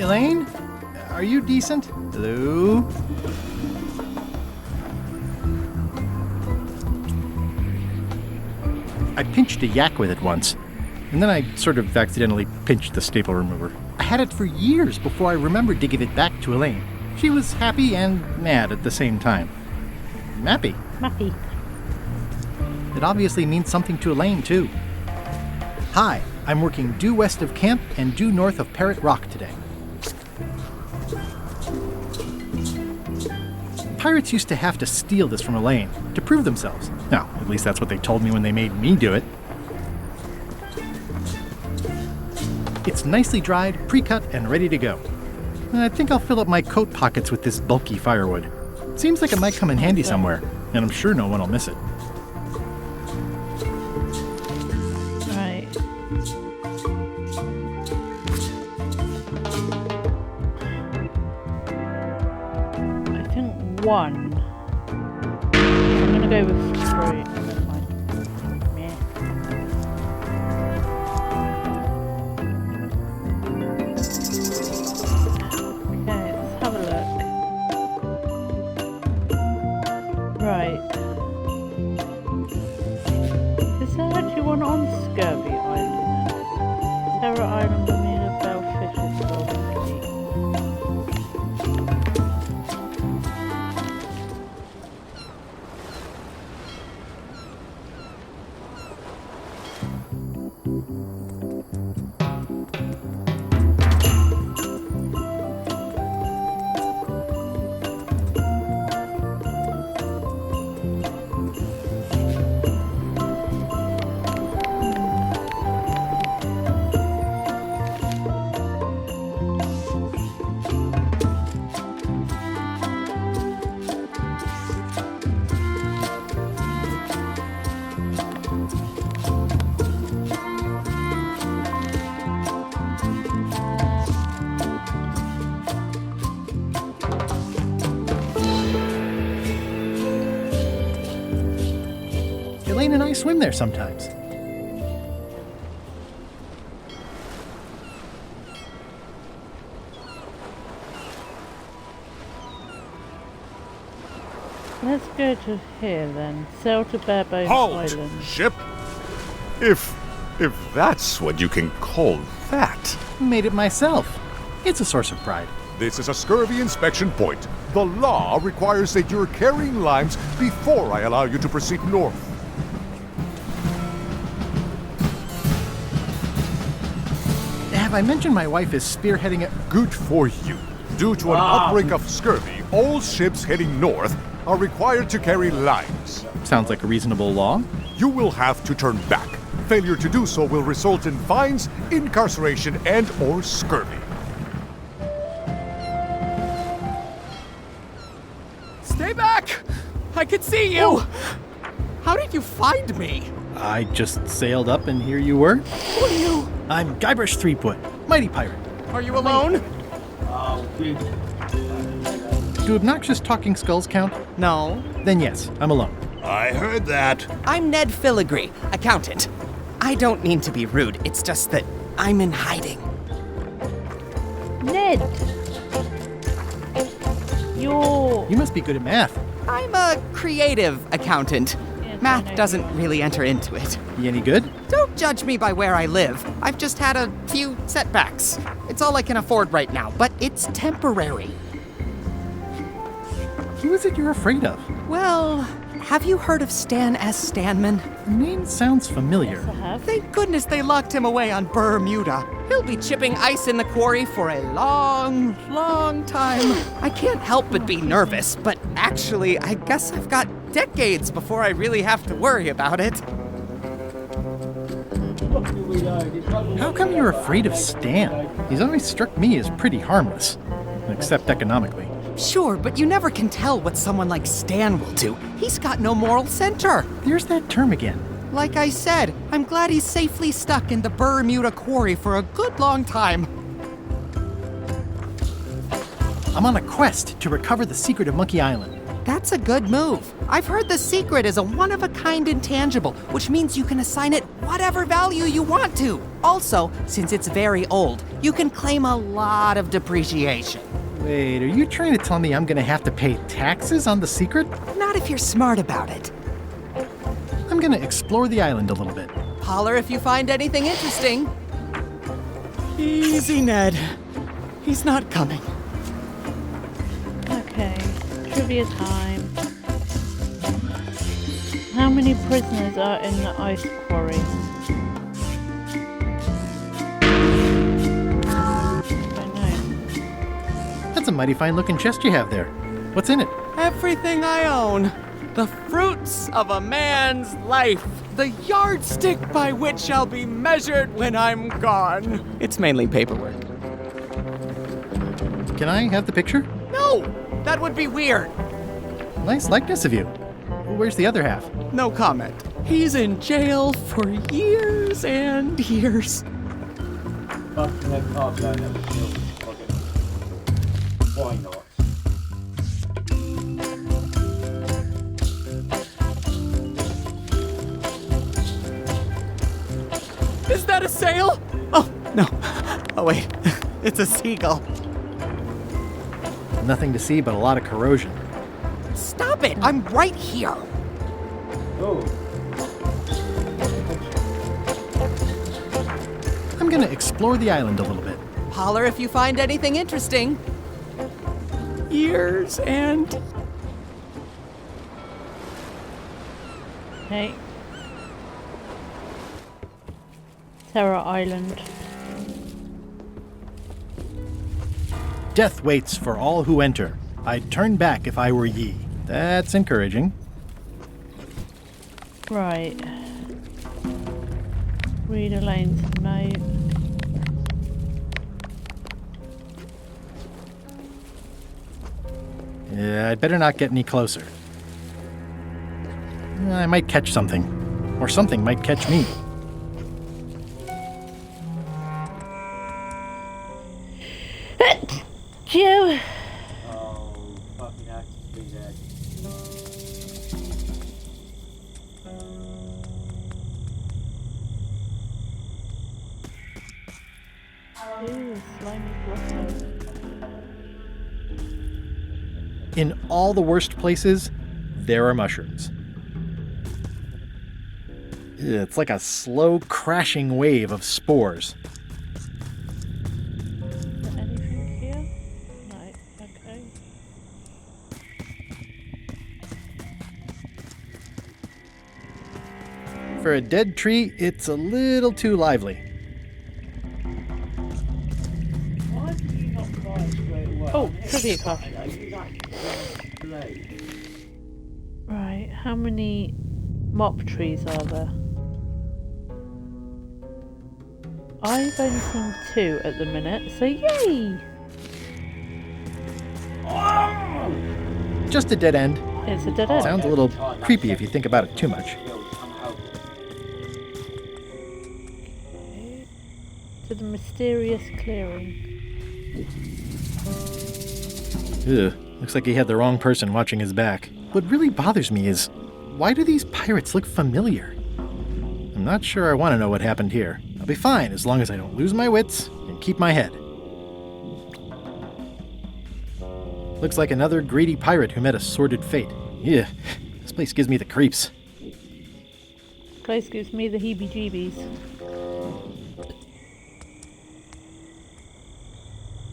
Elaine? Are you decent? Hello? I pinched a yak with it once, and then I sort of accidentally pinched the staple remover. I had it for years before I remembered to give it back to Elaine. She was happy and mad at the same time. Mappy. Mappy. It obviously means something to Elaine, too. Hi, I'm working due west of camp and due north of Parrot Rock today. Pirates used to have to steal this from Elaine to prove themselves. No, at least that's what they told me when they made me do it. It's nicely dried, pre-cut, and ready to go. I think I'll fill up my coat pockets with this bulky firewood. Seems like it might come in handy somewhere, and I'm sure no one will miss it. Right. I think one. I'm gonna go with 3. Never mind. Meh. Okay, let's have a look. Right. Is there actually one on Scurvy Island? Terror Island, Bermuda, Bellfish, Golden Key. Elaine and I swim there sometimes. Let's go to here then. Sail to Barebones Halt, Island. ship! If that's what you can call that. Made it myself. It's a source of pride. This is a scurvy inspection point. The law requires that you're carrying limes before I allow you to proceed north. Have I mentioned my wife is spearheading it? Good for you. Due to an outbreak of scurvy, all ships heading north are required to carry limes. Sounds like a reasonable law. You will have to turn back. Failure to do so will result in fines, incarceration, and/or scurvy. Stay back! I can see you! How did you find me? I just sailed up and here you were. Who are you? I'm Guybrush Threepwood, mighty pirate. Are you alone? Do obnoxious talking skulls count? No. Then yes, I'm alone. I heard that. I'm Ned Filigree, accountant. I don't mean to be rude, it's just that I'm in hiding. Ned! You must be good at math. I'm a creative accountant. Math doesn't really enter into it. You any good? Don't judge me by where I live. I've just had a few setbacks. It's all I can afford right now, but it's temporary. Who is it you're afraid of? Well, have you heard of Stan S. Stanman? The name sounds familiar. Thank goodness they locked him away on Bermuda. He'll be chipping ice in the quarry for a long, long time. I can't help but be nervous, but actually, I guess I've got decades before I really have to worry about it. How come you're afraid of Stan? He's always struck me as pretty harmless, except economically. Sure, but you never can tell what someone like Stan will do. He's got no moral center. There's that term again. Like I said, I'm glad he's safely stuck in the Bermuda quarry for a good long time. I'm on a quest to recover the secret of Monkey Island. That's a good move. I've heard the secret is a one-of-a-kind intangible, which means you can assign it whatever value you want to. Also, since it's very old, you can claim a lot of depreciation. Wait, are you trying to tell me I'm gonna have to pay taxes on the secret? Not if you're smart about it. I'm gonna explore the island a little bit. Holler if you find anything interesting. Easy, Ned. He's not coming. Okay, trivia time. How many prisoners are in the ice quarry? That's a mighty fine looking chest you have there. What's in it? Everything I own. The fruits of a man's life. The yardstick by which I'll be measured when I'm gone. It's mainly paperwork. Can I have the picture? No! That would be weird. Nice likeness of you. Where's the other half? No comment. He's in jail for years and years. Why not? Is that a sail? Oh, no. Oh, wait. It's a seagull. Nothing to see but a lot of corrosion. Stop it! I'm right here. Oh. I'm gonna explore the island a little bit. Holler if you find anything interesting. Years and... Okay. Terror Island. Death waits for all who enter. I'd turn back if I were ye. That's encouraging. Right. Read Elaine's note. Yeah, I'd better not get any closer. I might catch something. Or something might catch me. Joe! Oh, fucking have to be dead. Ew, slimy blossom. In all the worst places, there are mushrooms. It's like a slow crashing wave of spores. Anything here? No, okay. For a dead tree, it's a little too lively. Why did you not buy straight away? Oh, trivia question. Right, how many mop trees are there? I've only seen 2 at the minute, so yay! Just a dead end. It's a dead end. Sounds a little creepy if you think about it too much. To the mysterious clearing. Ugh, looks like he had the wrong person watching his back. What really bothers me is, why do these pirates look familiar? I'm not sure I want to know what happened here. I'll be fine as long as I don't lose my wits and keep my head. Looks like another greedy pirate who met a sordid fate. Yeah, this place gives me the creeps. This place gives me the heebie-jeebies.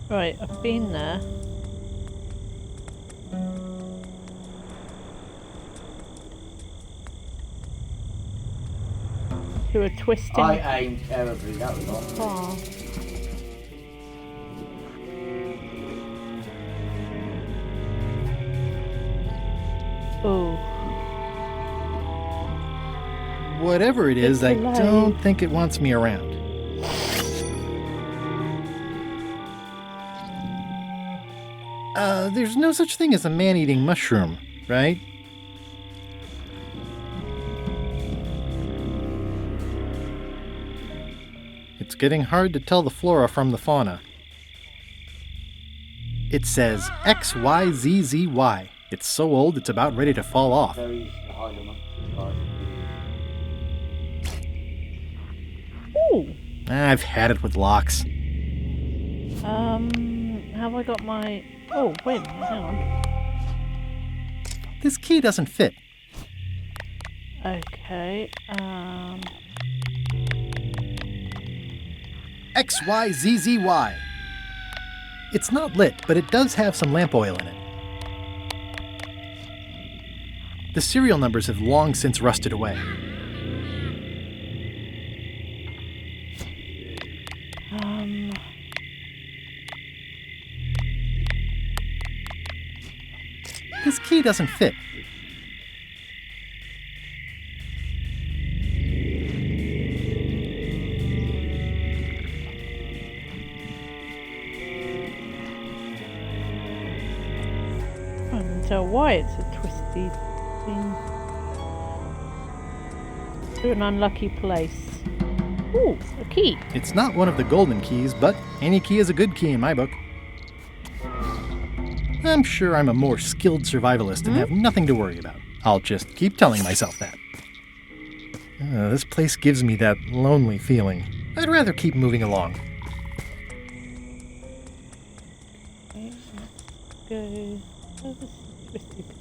Right, I've been there. Through a twisting I aimed terribly, that was all. path. Oh. Whatever it is, I It's alive. don't think it wants me around. There's no such thing as a man-eating mushroom, right? It's getting hard to tell the flora from the fauna. It says XYZZY. It's so old it's about ready to fall off. Ooh. I've had it with locks. Have I got my... Oh, wait a minute, hang on. This key doesn't fit. Okay, XYZZY. It's not lit, but it does have some lamp oil in it. The serial numbers have long since rusted away. This key doesn't fit. I don't tell why it's a twisty thing. To an unlucky place. Ooh, a key. It's not one of the golden keys, but any key is a good key in my book. I'm sure I'm a more skilled survivalist and have nothing to worry about. I'll just keep telling myself that. This place gives me that lonely feeling. I'd rather keep moving along. Okay, let's go. Oh, this is a twisty place.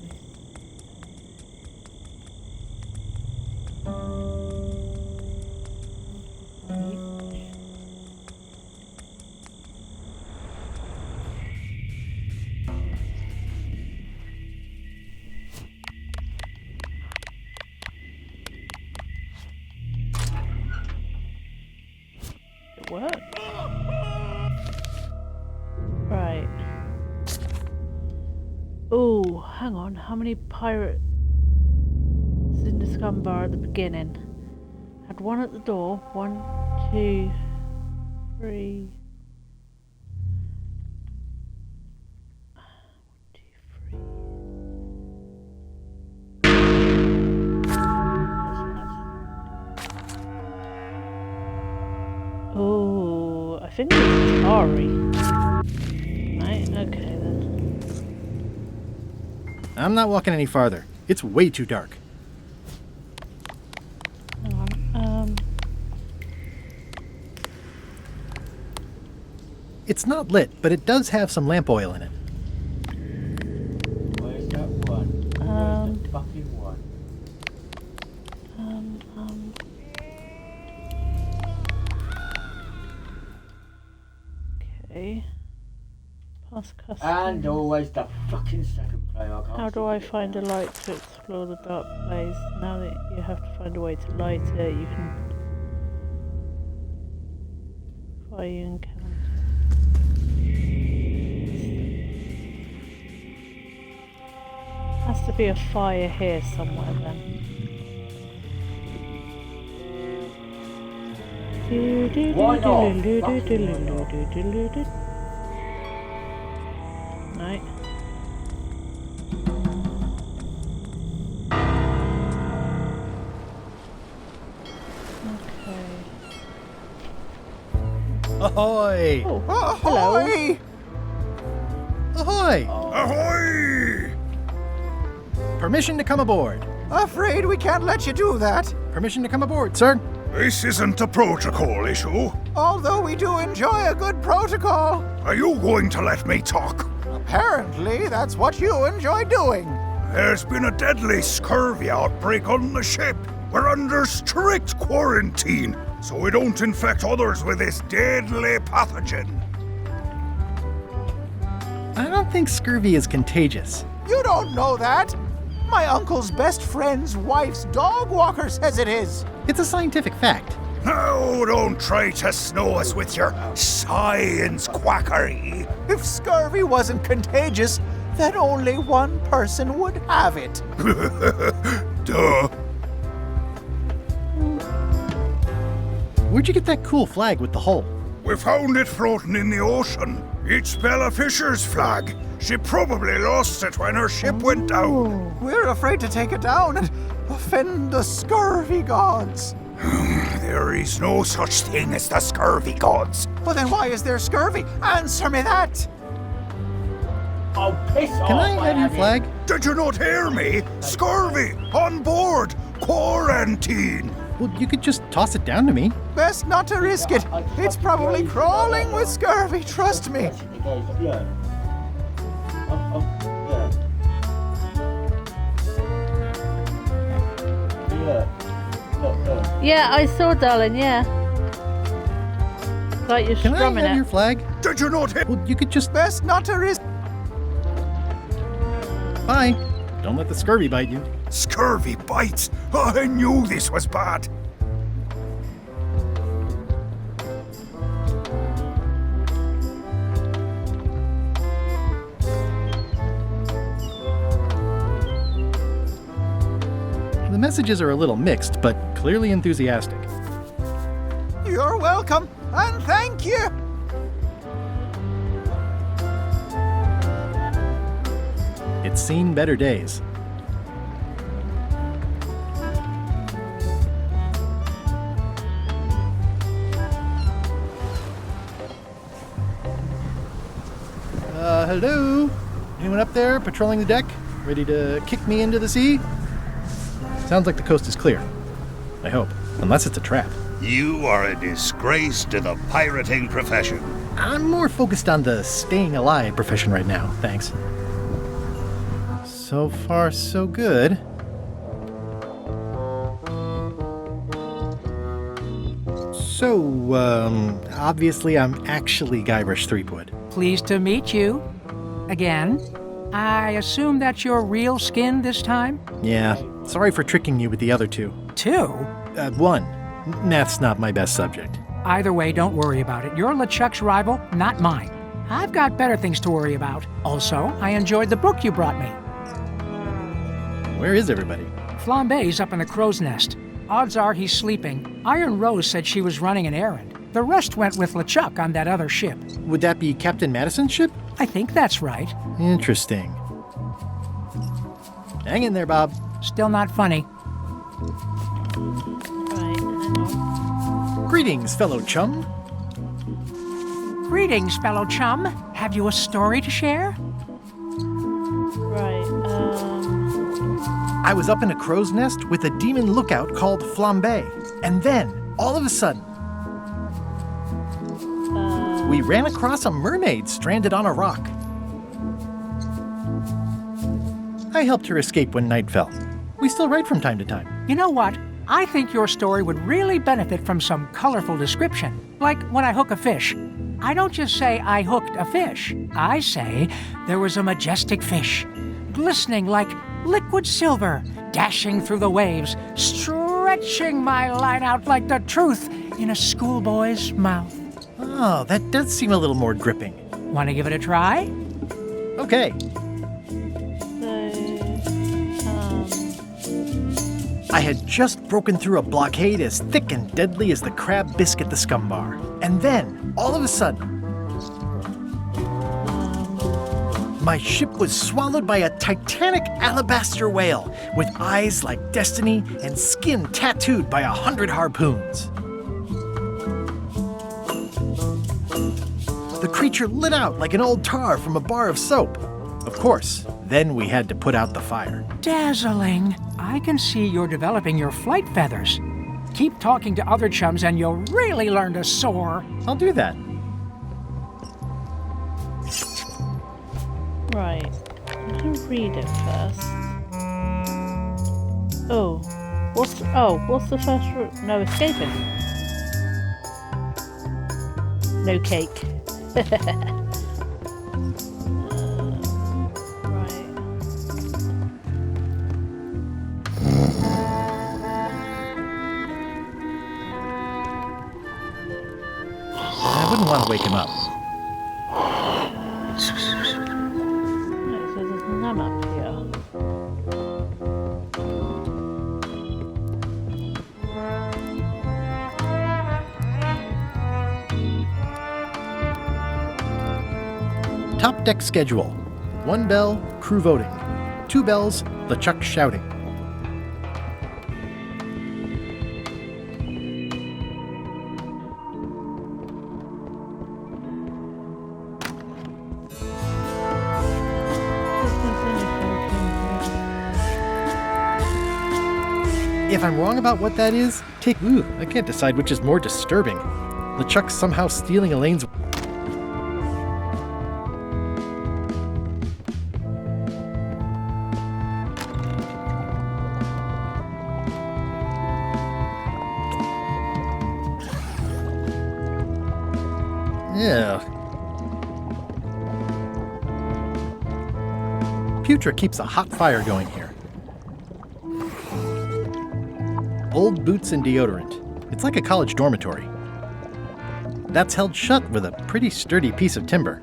Work. Right. Oh, hang on. How many pirates in the scum bar at the beginning? Had one at the door. 1, 2, 3. 1, 2, 3. Oh, I think it's Ari. Right, okay then. I'm not walking any farther. It's way too dark. Hang on, It's not lit, but it does have some lamp oil in it. Where's that one? Where's the fucking one? Okay. Past customers. And always the fucking second player. I can't How do seem I to get find a that. light to explore the dark place? Now that you have to find a way to light it, you can fire you encounter. Has to be a fire here somewhere then. Why not? Right. Ahoy! Oh, Ahoy! Ahoy! Ahoy! Permission to come aboard. Afraid we can't let you do that. Permission to come aboard, sir. This isn't a protocol issue. Although we do enjoy a good protocol. Are you going to let me talk? Apparently, that's what you enjoy doing. There's been a deadly scurvy outbreak on the ship. We're under strict quarantine, so we don't infect others with this deadly pathogen. I don't think scurvy is contagious. You don't know that. My uncle's best friend's wife's dog walker says it is. It's a scientific fact. No, don't try to snow us with your science quackery. If scurvy wasn't contagious, then only one person would have it. Duh. Where'd you get that cool flag with the hole? We found it floating in the ocean. It's Bella Fisher's flag. She probably lost it when her ship went down. We're afraid to take it down and offend the scurvy gods. There is no such thing as the scurvy gods. Well, then why is there scurvy? Answer me that! Oh, piss off. Can I have your flag? Did you not hear me? Scurvy! On board! Quarantine! Well, you could just toss it down to me. Best not to risk it. It's probably crawling with scurvy, trust me. Yeah. Yeah, I saw, darling, yeah. Like you're Can I strumming have it. your flag? Did you not hear? Well, you could just... Best not to risk... Bye. Don't let the scurvy bite you. Scurvy bites! I knew this was bad! The messages are a little mixed, but clearly enthusiastic. You're welcome, and thank you. It's seen better days. Hello? Anyone up there patrolling the deck? Ready to kick me into the sea? Sounds like the coast is clear. I hope. Unless it's a trap. You are a disgrace to the pirating profession. I'm more focused on the staying alive profession right now, thanks. So far, so good. So, obviously I'm actually Guybrush Threepwood. Pleased to meet you. Again. I assume that's your real skin this time? Yeah, sorry for tricking you with the other two. Two? One. Math's not my best subject. Either way, don't worry about it. You're LeChuck's rival, not mine. I've got better things to worry about. Also, I enjoyed the book you brought me. Where is everybody? Flambe's up in the crow's nest. Odds are he's sleeping. Iron Rose said she was running an errand. The rest went with LeChuck on that other ship. Would that be Captain Madison's ship? I think that's right. Interesting. Hang in there, Bob. Still not funny. Greetings, fellow chum. Greetings, fellow chum. Have you a story to share? Right, I was up in a crow's nest with a demon lookout called Flambe. And then, all of a sudden, we ran across a mermaid stranded on a rock. I helped her escape when night fell. We still write from time to time. You know what? I think your story would really benefit from some colorful description. Like when I hook a fish. I don't just say I hooked a fish. I say there was a majestic fish, glistening like liquid silver, dashing through the waves, stretching my line out like the truth in a schoolboy's mouth. Oh, that does seem a little more gripping. Want to give it a try? Okay. I had just broken through a blockade as thick and deadly as the crab biscuit the scum bar. And then, all of a sudden, my ship was swallowed by a titanic alabaster whale with eyes like destiny and skin tattooed by 100 harpoons. The creature lit out like an old tar from a bar of soap. Of course, then we had to put out the fire. Dazzling. I can see you're developing your flight feathers. Keep talking to other chums and you'll really learn to soar. I'll do that. right. Let me read it first. Oh. What's the first route? No escaping. No cake. I wouldn't want to wake him up. Right, so there's none up here. Top deck schedule. 1 bell, crew voting. 2 bells, LeChuck shouting. If I'm wrong about what that is, I can't decide which is more disturbing. LeChuck somehow stealing Elaine's... Yeah. Putra keeps a hot fire going here. Old boots and deodorant. It's like a college dormitory. That's held shut with a pretty sturdy piece of timber.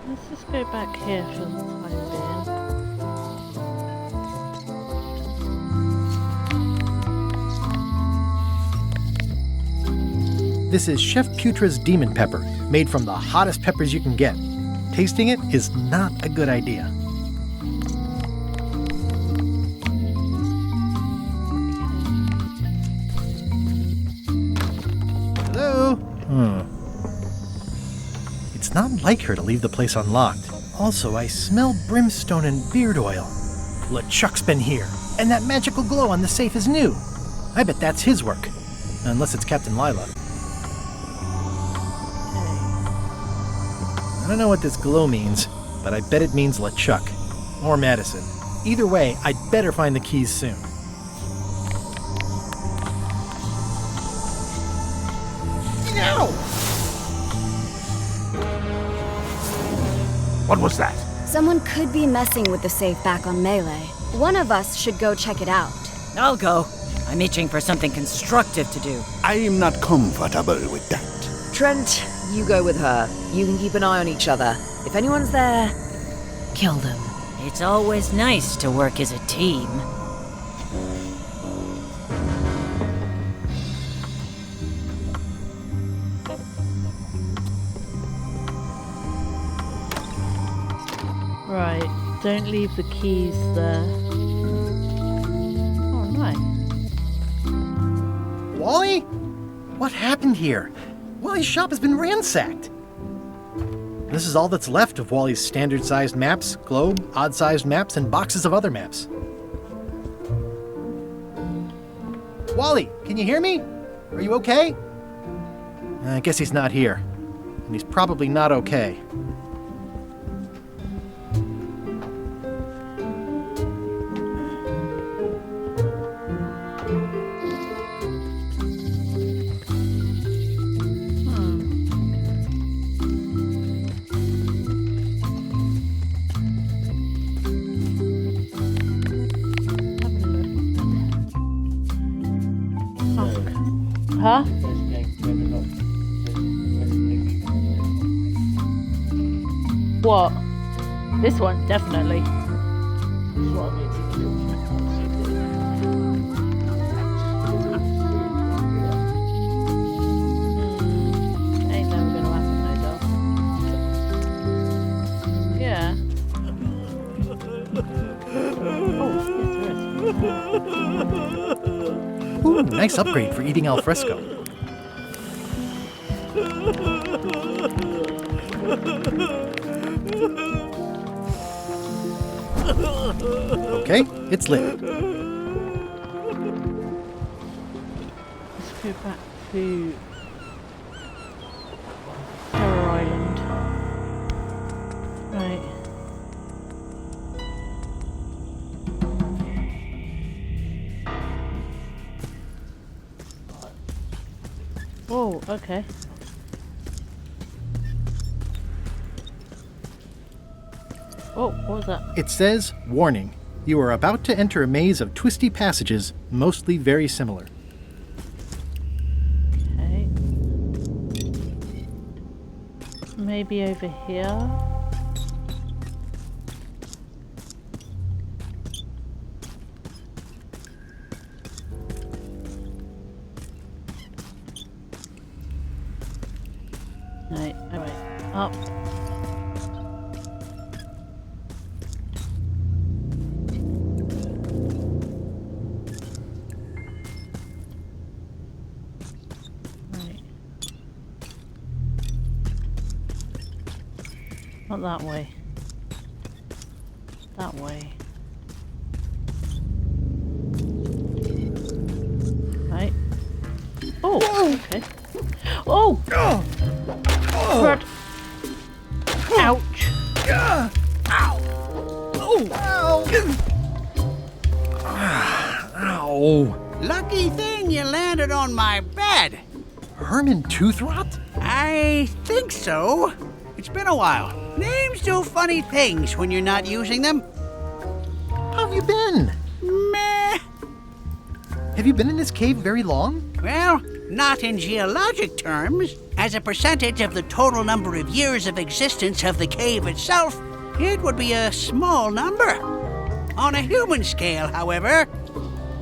Let's just go back here for the time being. This is Chef Putra's Demon Pepper, made from the hottest peppers you can get. Tasting it is not a good idea. Hello? It's not like her to leave the place unlocked. Also, I smell brimstone and beard oil. LeChuck's been here, and that magical glow on the safe is new. I bet that's his work. Unless it's Captain Lila. I don't know what this glow means, but I bet it means LeChuck. Or Madison. Either way, I'd better find the keys soon. Ow! What was that? Someone could be messing with the safe back on Melee. One of us should go check it out. I'll go. I'm itching for something constructive to do. I am not comfortable with that. Trent, you go with her. You can keep an eye on each other. If anyone's there, kill them. It's always nice to work as a team. Right, don't leave the keys there. Oh, nice. Wally? What happened here? Wally's shop has been ransacked. This is all that's left of Wally's standard-sized maps, globe, odd-sized maps, and boxes of other maps. Wally, can you hear me? Are you okay? I guess he's not here. And he's probably not okay. Huh? What? This one, definitely. Ain't never gonna happen, no doubt. Yeah. Oh, yes, Ooh, nice upgrade for eating al fresco. Okay, it's lit. Let's go back to Terror Island. Right. Oh, okay. Oh, what was that? It says, warning, you are about to enter a maze of twisty passages, mostly very similar. Okay. Maybe over here? Right, alright, up. Right. Not that way. That way. Right. Oh, okay. Oh! Crud. Ouch. Ow. Lucky thing you landed on my bed. Herman Toothrot? I think so. It's been a while. Names do funny things when you're not using them. How have you been? Meh. Have you been in this cave very long? Well, not in geologic terms. As a percentage of the total number of years of existence of the cave itself, it would be a small number. On a human scale, however,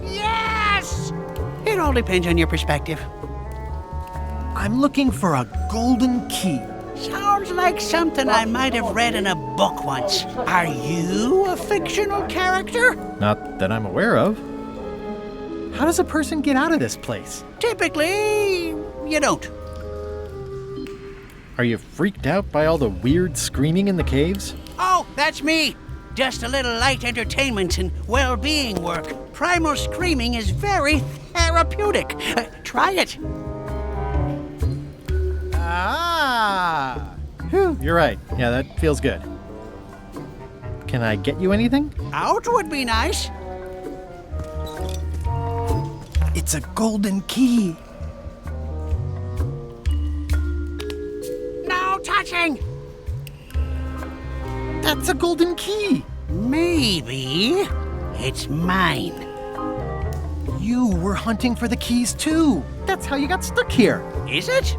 yes! It all depends on your perspective. I'm looking for a golden key. Sounds like something I might have read in a book once. Are you a fictional character? Not that I'm aware of. How does a person get out of this place? Typically, you don't. Are you freaked out by all the weird screaming in the caves? Oh, that's me. Just a little light entertainment and well-being work. Primal screaming is very therapeutic. Try it. Ah! Whew, you're right. Yeah, that feels good. Can I get you anything? Out would be nice. It's a golden key. No touching! That's a golden key. Maybe it's mine. You were hunting for the keys too. That's how you got stuck here. Is it?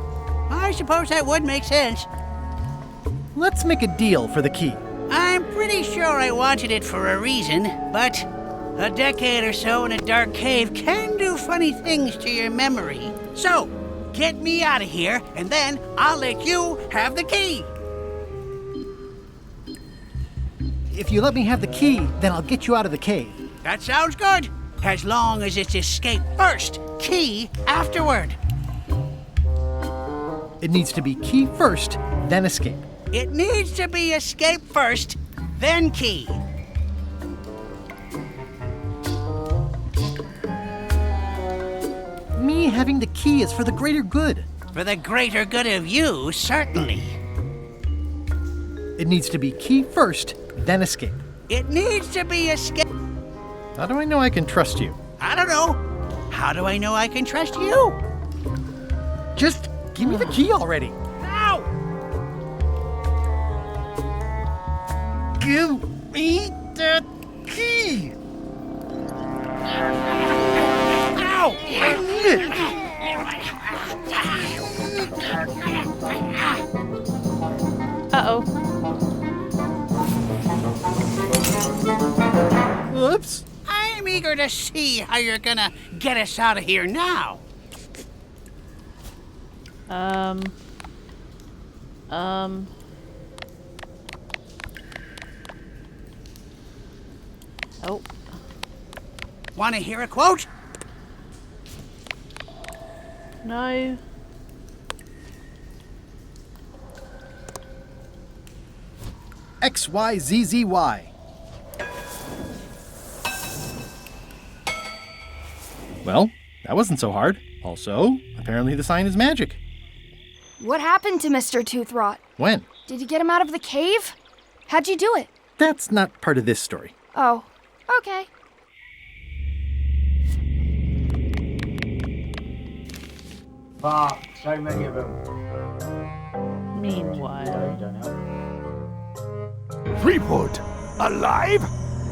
I suppose that would make sense. Let's make a deal for the key. I'm pretty sure I wanted it for a reason, but a decade or so in a dark cave can do funny things to your memory. So, get me out of here, and then I'll let you have the key. If you let me have the key, then I'll get you out of the cave. That sounds good. As long as it's escape first, key afterward. It needs to be key first, then escape. It needs to be escape first, then key. Me having the key is for the greater good. For the greater good of you, certainly. It needs to be key first, then escape. It needs to be escape. How do I know I can trust you? I don't know. How do I know I can trust you? Just give me the key already. Ow! Give me the key. Ow! Uh-oh. Whoops. I'm eager to see how you're gonna get us out of here now. Oh. Want to hear a quote? No. XYZZY. Well, that wasn't so hard. Also, apparently the sign is magic. What happened to Mr. Toothrot? When? Did you get him out of the cave? How'd you do it? That's not part of this story. Oh, okay. Fuck, so many of them. Meanwhile. Threepwood, alive?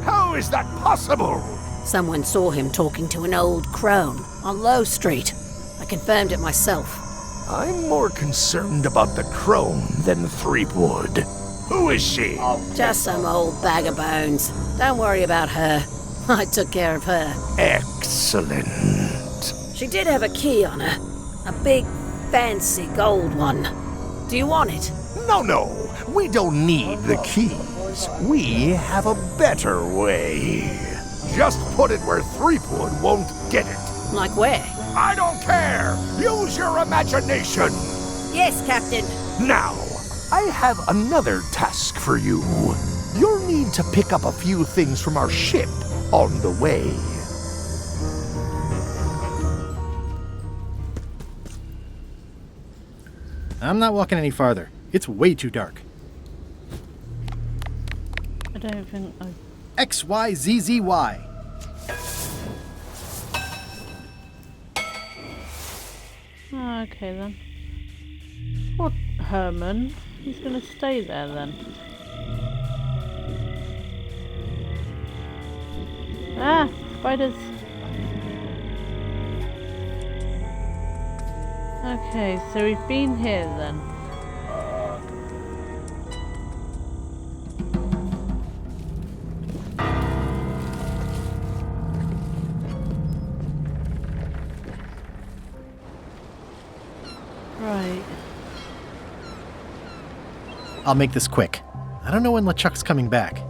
How is that possible? Someone saw him talking to an old crone on Low Street. I confirmed it myself. I'm more concerned about the crone than Threepwood. Who is she? Just some old bag of bones. Don't worry about her. I took care of her. Excellent. She did have a key on her. A big, fancy gold one. Do you want it? No. We don't need the keys. We have a better way. Just put it where Threepwood won't get it. Like where? I don't care. Use your imagination. Yes, Captain. Now, I have another task for you. You'll need to pick up a few things from our ship on the way. I'm not walking any farther. It's way too dark. I don't think I... XYZZY. Okay then. What, Herman? He's gonna stay there then. Ah! Spiders! Okay, so we've been here then. Right. I'll make this quick. I don't know when LeChuck's coming back.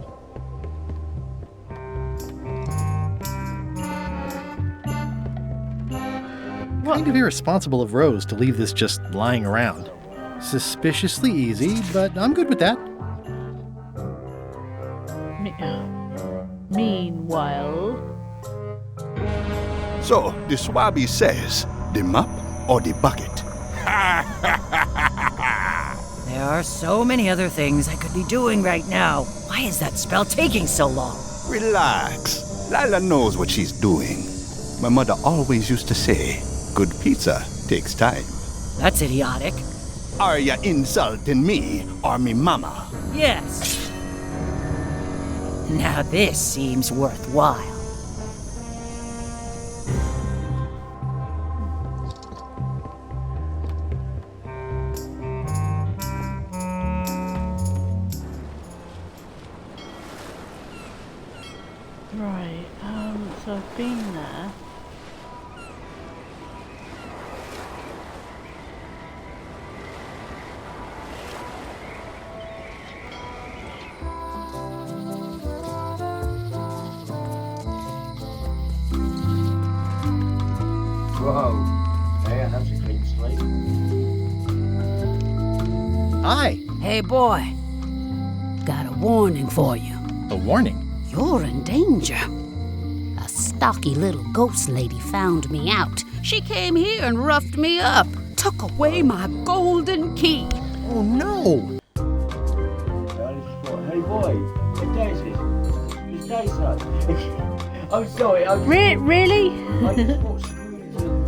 Kind of irresponsible of Rose to leave this just lying around. Suspiciously easy, but I'm good with that. Meanwhile... So, the Swabby says, the mop or the bucket? There are so many other things I could be doing right now. Why is that spell taking so long? Relax. Lila knows what she's doing. My mother always used to say, good pizza takes time. That's idiotic. Are ya insulting me or me mama? Yes. Now this seems worthwhile. Right, so I've been there. Whoa. Yeah, that's a clean slate. Hi. Hey, boy. Got a warning for you. A warning? You're in danger. A stocky little ghost lady found me out. She came here and roughed me up. Took away my golden key. Oh, no. Hey, boy. Hey, Daisy. It's Daisy. I'm sorry. Really? I just bought screws and,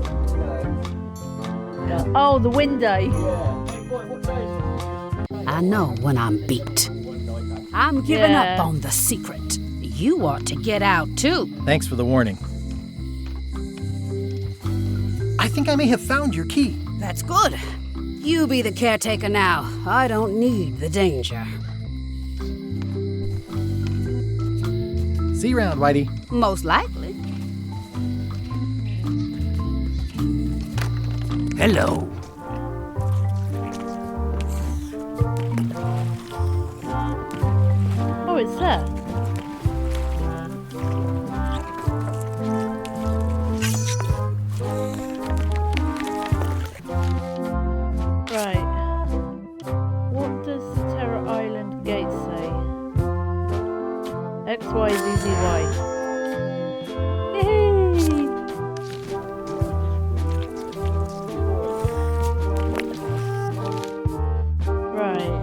Oh, the window. Yeah. Hey, boy, what day is it? I know when I'm beat. I'm giving Yeah. up on the secret. You ought to get out, too. Thanks for the warning. I think I may have found your key. That's good. You be the caretaker now. I don't need the danger. See you around, Whitey. Most likely. Hello. Oh, it's there. Right. What does Terror Island Gate say? XYZZY. Yay! Right.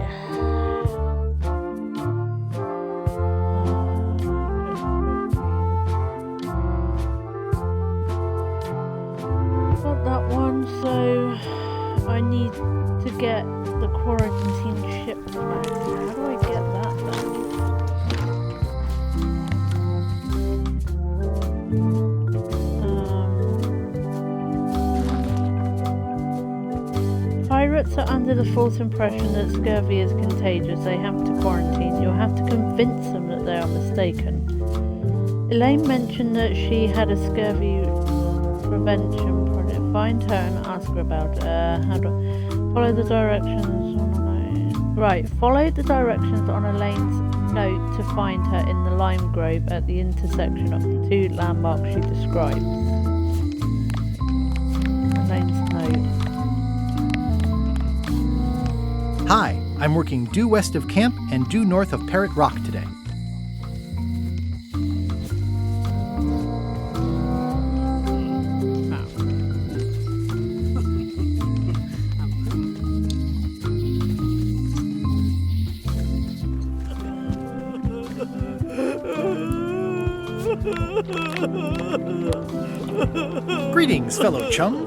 Pirates are under the false impression that scurvy is contagious. They have to quarantine. You'll have to convince them that they are mistaken. Elaine mentioned that she had a scurvy prevention project. Find her and ask her about it. How do I follow the directions on Elaine? Right, follow the directions on Elaine's note to find her in the lime grove at the intersection of the two landmarks she describes. Elaine's note. Hi, I'm working due west of camp and due north of Parrot Rock today. Greetings, fellow chum.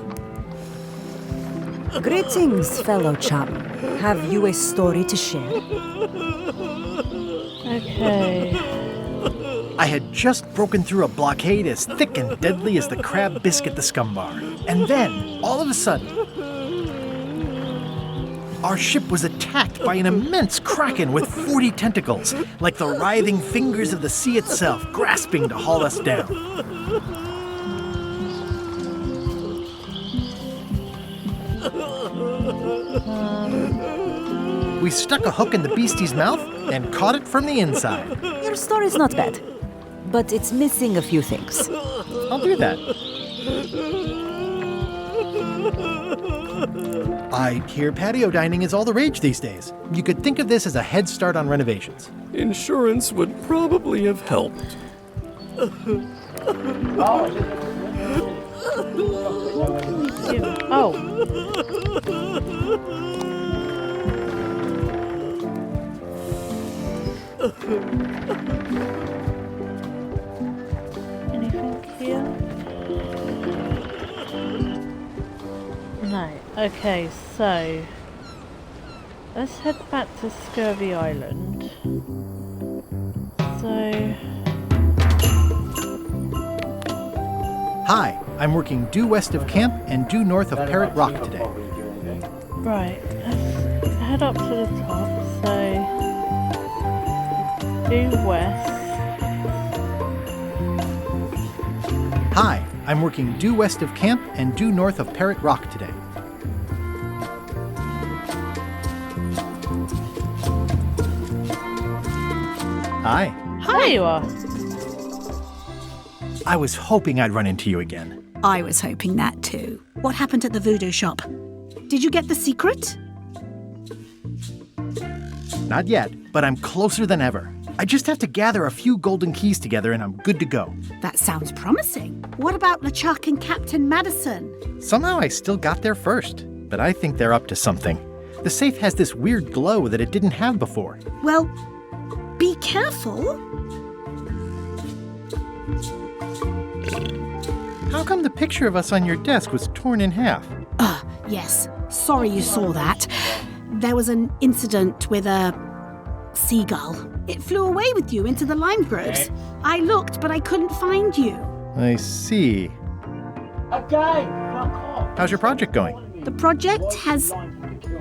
Greetings, fellow chum. Have you a story to share? Okay. I had just broken through a blockade as thick and deadly as the crab biscuit the scum bar. And then, all of a sudden, our ship was attacked by an immense kraken with 40 tentacles, like the writhing fingers of the sea itself, grasping to haul us down. We stuck a hook in the beastie's mouth and caught it from the inside. Your story's not bad, but it's missing a few things. I'll do that. I hear patio dining is all the rage these days. You could think of this as a head start on renovations. Insurance would probably have helped. Anything here? No. Okay, so let's head back to Scurvy Island. So Hi, I'm working due west of camp and due north of Parrot Rock today. right, let's head up to the top. So due west. Hi, I'm working due west of camp and due north of Parrot Rock today. Hi. There you are. I was hoping I'd run into you again. I was hoping that too. What happened at the voodoo shop? Did you get the secret? Not yet, but I'm closer than ever. I just have to gather a few golden keys together and I'm good to go. That sounds promising. What about LeChuck and Captain Madison? Somehow I still got there first, but I think they're up to something. The safe has this weird glow that it didn't have before. Well, be careful. How come the picture of us on your desk was torn in half? Yes. Sorry you saw that. There was an incident with a seagull. It flew away with you into the lime groves. I looked, but I couldn't find you. I see. How's your project going? The project has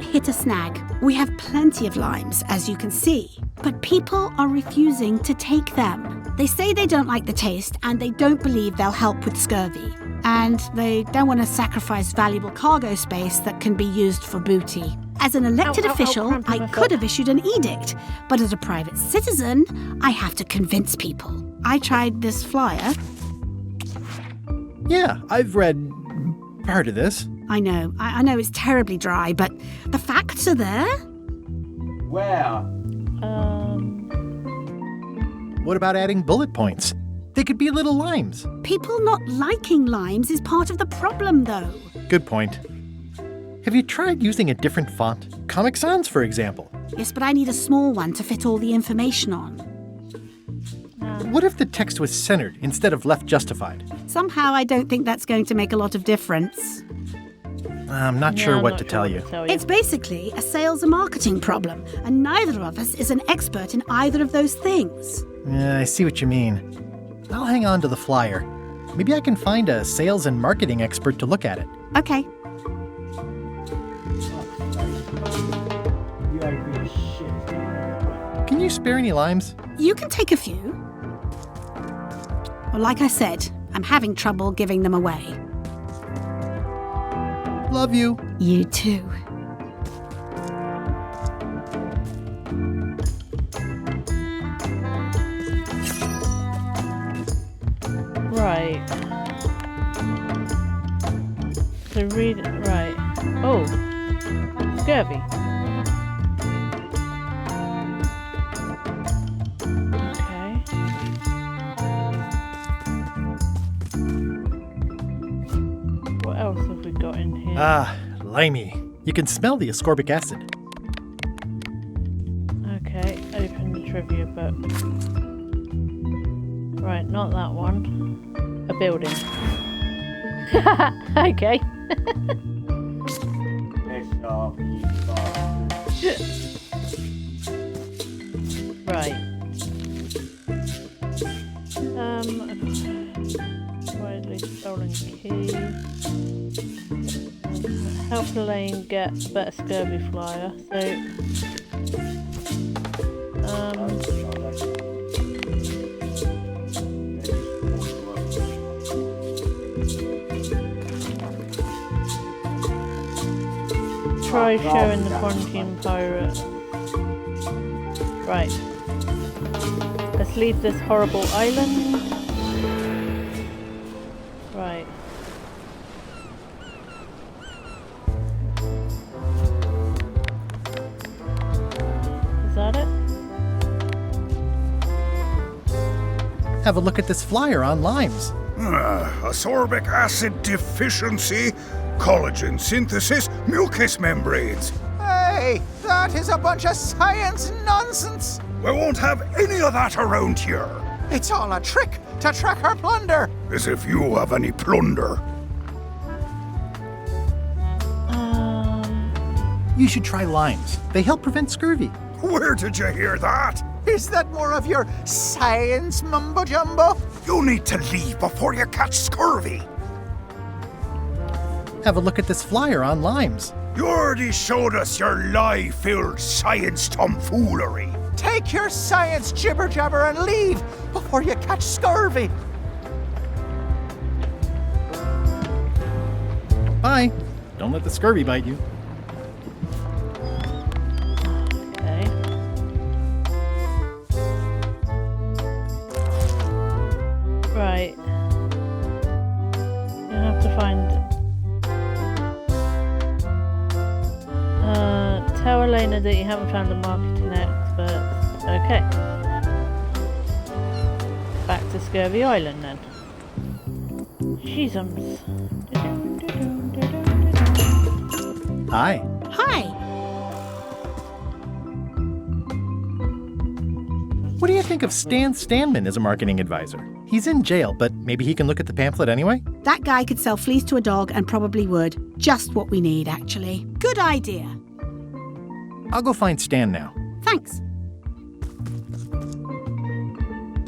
hit a snag. We have plenty of limes, as you can see, but people are refusing to take them. They say they don't like the taste, and they don't believe they'll help with scurvy. And they don't want to sacrifice valuable cargo space that can be used for booty. As an elected official, I could have issued an edict, but as a private citizen, I have to convince people. I tried this flyer. Yeah, I've read part of this. I know it's terribly dry, but the facts are there. Where? What about adding bullet points? They could be little limes. People not liking limes is part of the problem, though. Good point. Have you tried using a different font? Comic Sans, for example. Yes, but I need a small one to fit all the information on. What if the text was centered instead of left justified? Somehow I don't think that's going to make a lot of difference. I'm not sure what to tell you. It's basically a sales and marketing problem, and neither of us is an expert in either of those things. Yeah, I see what you mean. I'll hang on to the flyer. Maybe I can find a sales and marketing expert to look at it. Okay. Can you spare any limes? You can take a few. Well, like I said, I'm having trouble giving them away. Love you. You too. Right. So read it. Right. Oh. Scurvy. Okay. What else have we got in here? Ah, limey. You can smell the ascorbic acid. Okay, open the trivia book. Right, not that one. A building. Okay. Right. Widely stolen key. Help Elaine get better scurvy flyer. Try showing the quarantine pirate. Right. Let's leave this horrible island. Right. Is that it? Have a look at this flyer on limes. Ascorbic acid deficiency, collagen synthesis, mucous membranes. Hey, that is a bunch of science nonsense. We won't have any of that around here. It's all a trick to track our plunder. As if you have any plunder. You should try limes. They help prevent scurvy. Where did you hear that? Is that more of your science mumbo-jumbo? You need to leave before you catch scurvy. Have a look at this flyer on limes. You already showed us your lie-filled science tomfoolery. Take your science jibber-jabber and leave before you catch scurvy. Bye. Don't let the scurvy bite you. Okay. Right. You have to find. Tell Elena that you haven't found a marketing expert. Okay. Back to Scurvy Island then. Jeezums. Hi. Hi. What do you think of Stan Stanman as a marketing advisor? He's in jail, but maybe he can look at the pamphlet anyway? That guy could sell fleece to a dog and probably would. Just what we need, actually. Good idea. I'll go find Stan now. Thanks.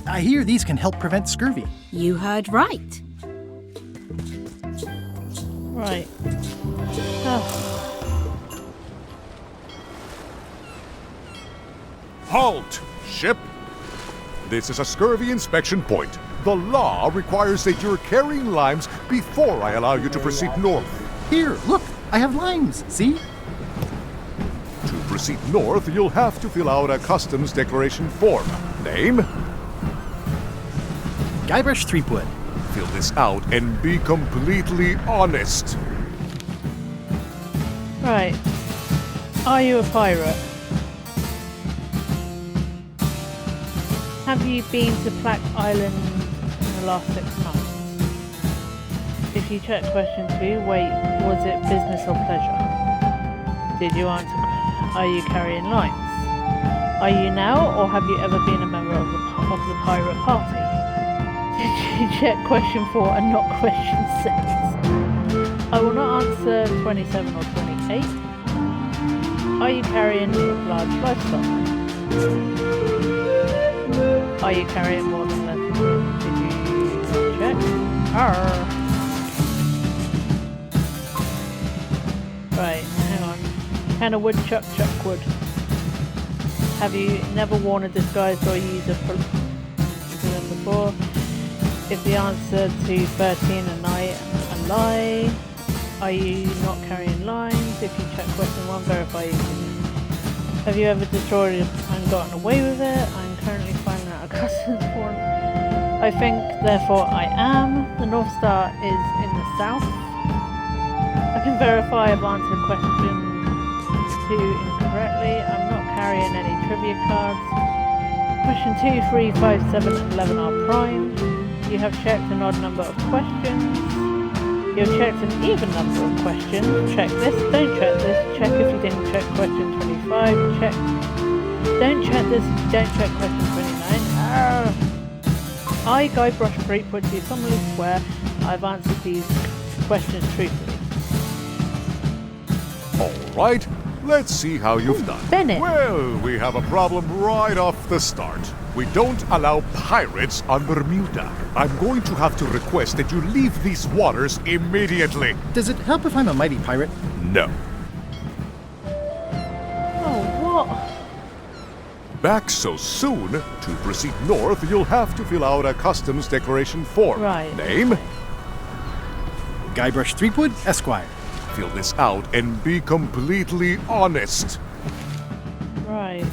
I hear these can help prevent scurvy. You heard right. Right. Oh. Halt! Ship! This is a scurvy inspection point. The law requires that you're carrying limes before I allow you to proceed north. Here, look, I have limes, see? To proceed north, you'll have to fill out a customs declaration form. Name? Guybrush Threepwood. Fill this out and be completely honest. Right. Are you a pirate? Have you been to Plaque Island in the last 6 months? If you check question 2, wait, was it business or pleasure? Did you answer, are you carrying limes? Are you now, or have you ever been a member of the pirate party? Did you check question 4 and not question 6? I will not answer 27 or 28. Are you carrying large livestock? Are you carrying more than that? Did you check? Arr. Right, hang on. Can a woodchuck chuck wood? Have you never worn a disguise or used a them before? If the answer to 13 a lie, are you not carrying lines? If you check question 1, verify you can. Have you ever destroyed and gotten away with it? I'm currently finding out a customs form. I think, therefore I am. The North Star is in the south. I can verify I've answered question 2 incorrectly. I'm not carrying any trivia cards. Question 2, 3, 5, 7 and 11 are primed. You have checked an odd number of questions. You have checked an even number of questions. Check this, don't check this. Check if you didn't check question 25. Check. Don't check this if you don't check question 29. Arr. I, Guybrush Threepwood, do solemnly swear I've answered these questions truthfully. Alright, let's see how you've done. Bennett. Well, we have a problem right off the start. We don't allow pirates on Bermuda. I'm going to have to request that you leave these waters immediately. Does it help if I'm a mighty pirate? No. Oh, what? Back so soon? To proceed north, you'll have to fill out a customs declaration form. Right. Name? Guybrush Threepwood, Esquire. Fill this out and be completely honest. Right.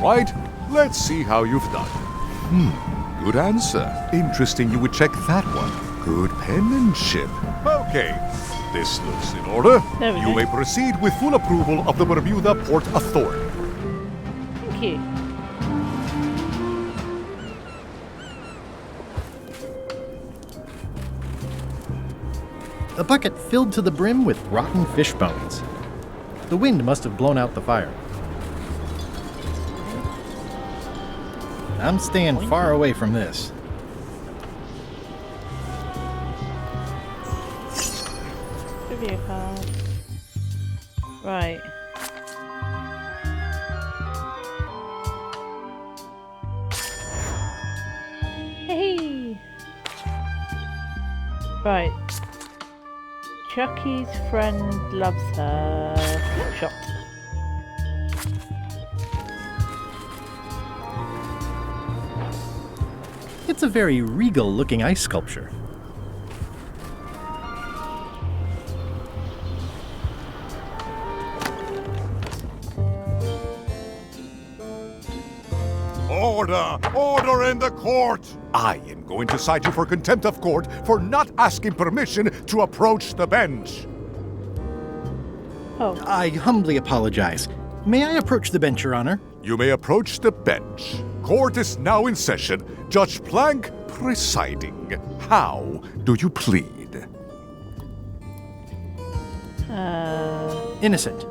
Right, let's see how you've done. Good answer. Interesting you would check that one. Good penmanship. Okay, this looks in order. You may proceed with full approval of the Bermuda Port Authority. Thank you. A bucket filled to the brim with rotten fish bones. The wind must have blown out the fire. I'm staying far away from this. Trivia card. Right. Hey. Right. Chucky's friend loves her. Shot. It's a very regal-looking ice sculpture. Order! Order in the court! I am going to cite you for contempt of court for not asking permission to approach the bench. Oh. I humbly apologize. May I approach the bench, Your Honor? You may approach the bench. Court is now in session. Judge Plank presiding. How do you plead? Innocent.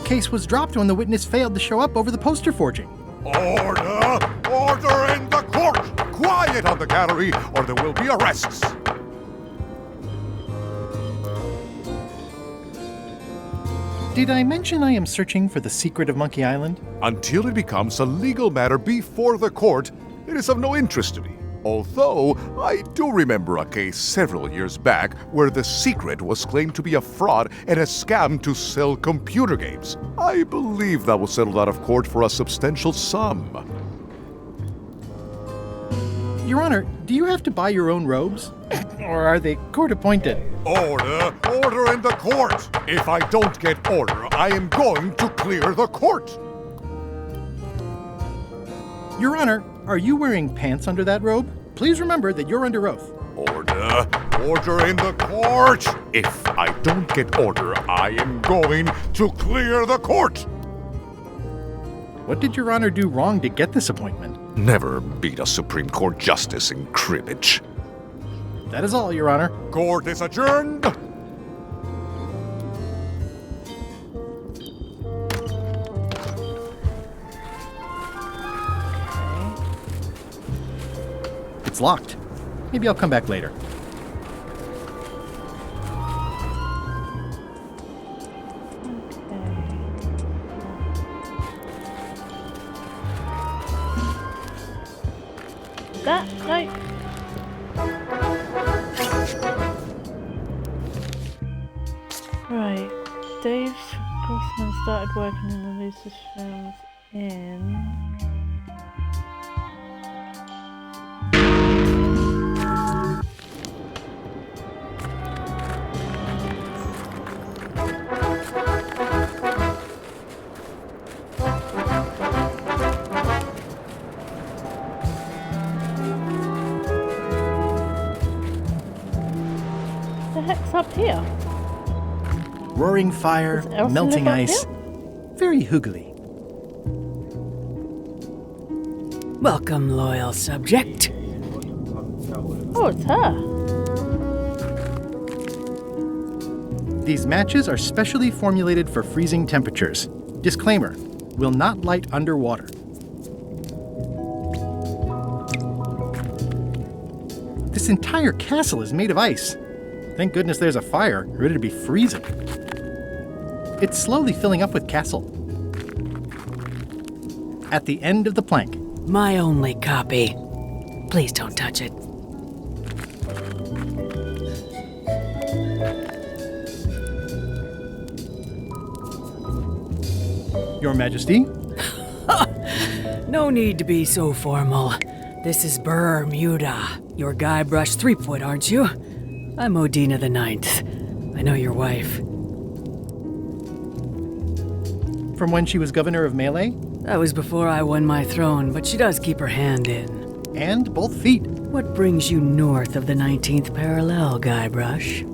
Case was dropped when the witness failed to show up over the poster forging. Order! Order in the court! Quiet on the gallery or there will be arrests. Did I mention I am searching for the secret of Monkey Island? Until it becomes a legal matter before the court, it is of no interest to me. Although, I do remember a case several years back where the secret was claimed to be a fraud and a scam to sell computer games. I believe that was settled out of court for a substantial sum. Your Honor, do you have to buy your own robes? Or are they court-appointed? Order! Order in the court! If I don't get order, I am going to clear the court! Your Honor, are you wearing pants under that robe? Please remember that you're under oath. Order! Order in the court! If I don't get order, I am going to clear the court! What did Your Honor do wrong to get this appointment? Never beat a Supreme Court justice in cribbage. That is all, Your Honor. Court is adjourned! It's locked. Maybe I'll come back later. That, like... Right. Dave Grossman started working in the Lucis films in... The heck's up here? Roaring fire, melting ice. Very hoogly. Welcome, loyal subject. Oh, it's her. These matches are specially formulated for freezing temperatures. Disclaimer, will not light underwater. This entire castle is made of ice. Thank goodness there's a fire, ready to be freezing. It's slowly filling up with castle. At the end of the plank. My only copy. Please don't touch it. Your Majesty? No need to be so formal. This is Bermuda. Your Guybrush Threepwood, aren't you? I'm Odina the Ninth. I know your wife. From when she was governor of Melee? That was before I won my throne, but she does keep her hand in. And both feet. What brings you north of the 19th parallel, Guybrush?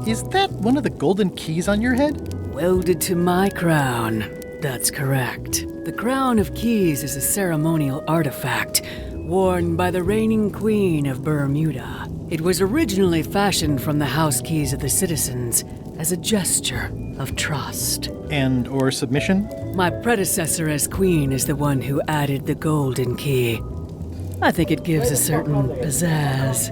Is that one of the golden keys on your head? Welded to my crown. That's correct. The Crown of Keys is a ceremonial artifact worn by the reigning queen of Bermuda. It was originally fashioned from the house keys of the citizens as a gesture of trust. And or submission? My predecessor as queen is the one who added the golden key. I think it gives a certain pizzazz.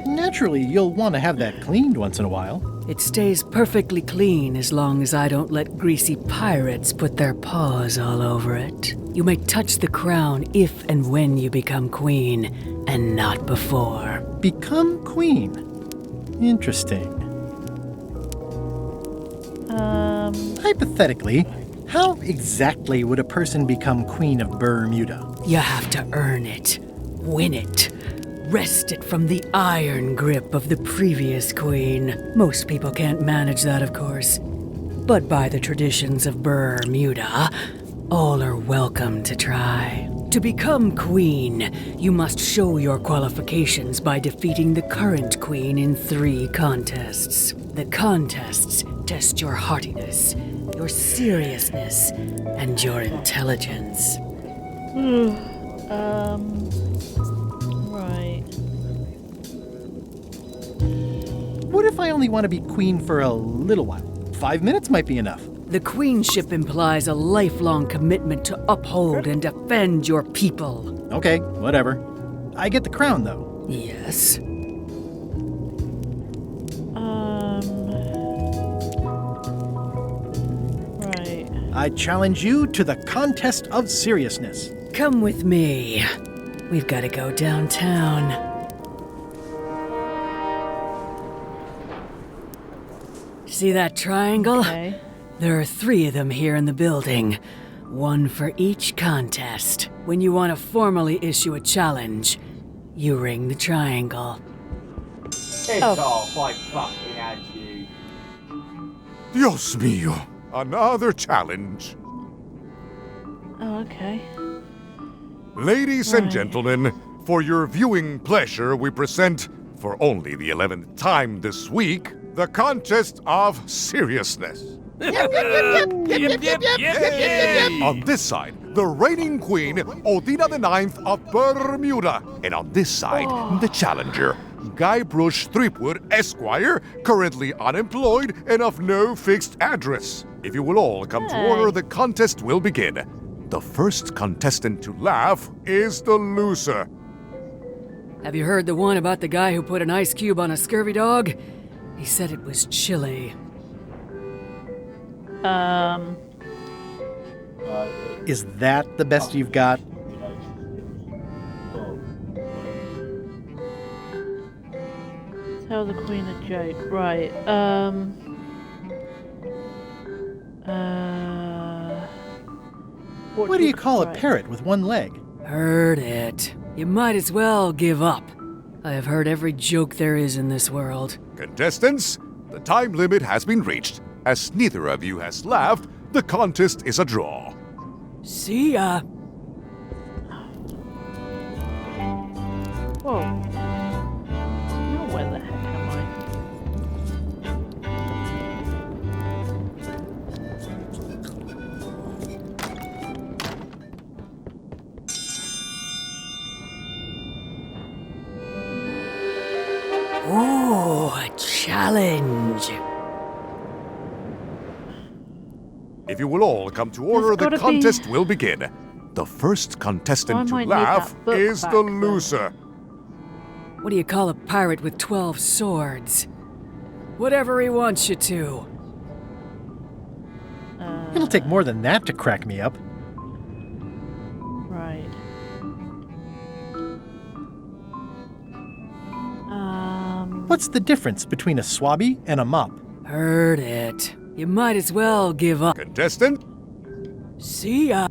Naturally, you'll want to have that cleaned once in a while. It stays perfectly clean as long as I don't let greasy pirates put their paws all over it. You may touch the crown if and when you become queen, and not before. Become queen? Interesting. Hypothetically, how exactly would a person become queen of Bermuda? You have to earn it, win it, wrest it from the iron grip of the previous queen. Most people can't manage that, of course. But by the traditions of Bermuda, all are welcome to try. To become queen, you must show your qualifications by defeating the current queen in 3 contests. The contests test your heartiness, your seriousness, and your intelligence. Right. What if I only want to be queen for a little while? 5 minutes might be enough. The queenship implies a lifelong commitment to uphold and defend your people. Okay, whatever. I get the crown, though. Yes. Right. I challenge you to the contest of seriousness. Come with me. We've got to go downtown. See that triangle? Okay. There are 3 of them here in the building. 1 for each contest. When you want to formally issue a challenge, you ring the triangle. It's off, I fucking had you. Dios mío. Another challenge. Oh, okay. Ladies and gentlemen, for your viewing pleasure, we present, for only the 11th time this week, the contest of seriousness. On this side, the reigning queen, Odina IX of Bermuda. And on this side, the challenger, Guybrush Threepwood, Esquire, currently unemployed and of no fixed address. If you will all come to order, the contest will begin. The first contestant to laugh is the loser. Have you heard the one about the guy who put an ice cube on a scurvy dog? He said it was chilly. Is that the best you've got? Tell the queen a joke. Right. What do you call a parrot with one leg? Heard it. You might as well give up. I have heard every joke there is in this world. Contestants, the time limit has been reached. As neither of you has laughed, the contest is a draw. See ya. Whoa. Now where the heck am I? Ooh, a challenge. If you will all come to order, the contest will begin. The first contestant to laugh is the loser. What do you call a pirate with 12 swords? Whatever he wants you to. It'll take more than that to crack me up. Right. What's the difference between a swabby and a mop? Heard it. You might as well give up. Contestant? See ya.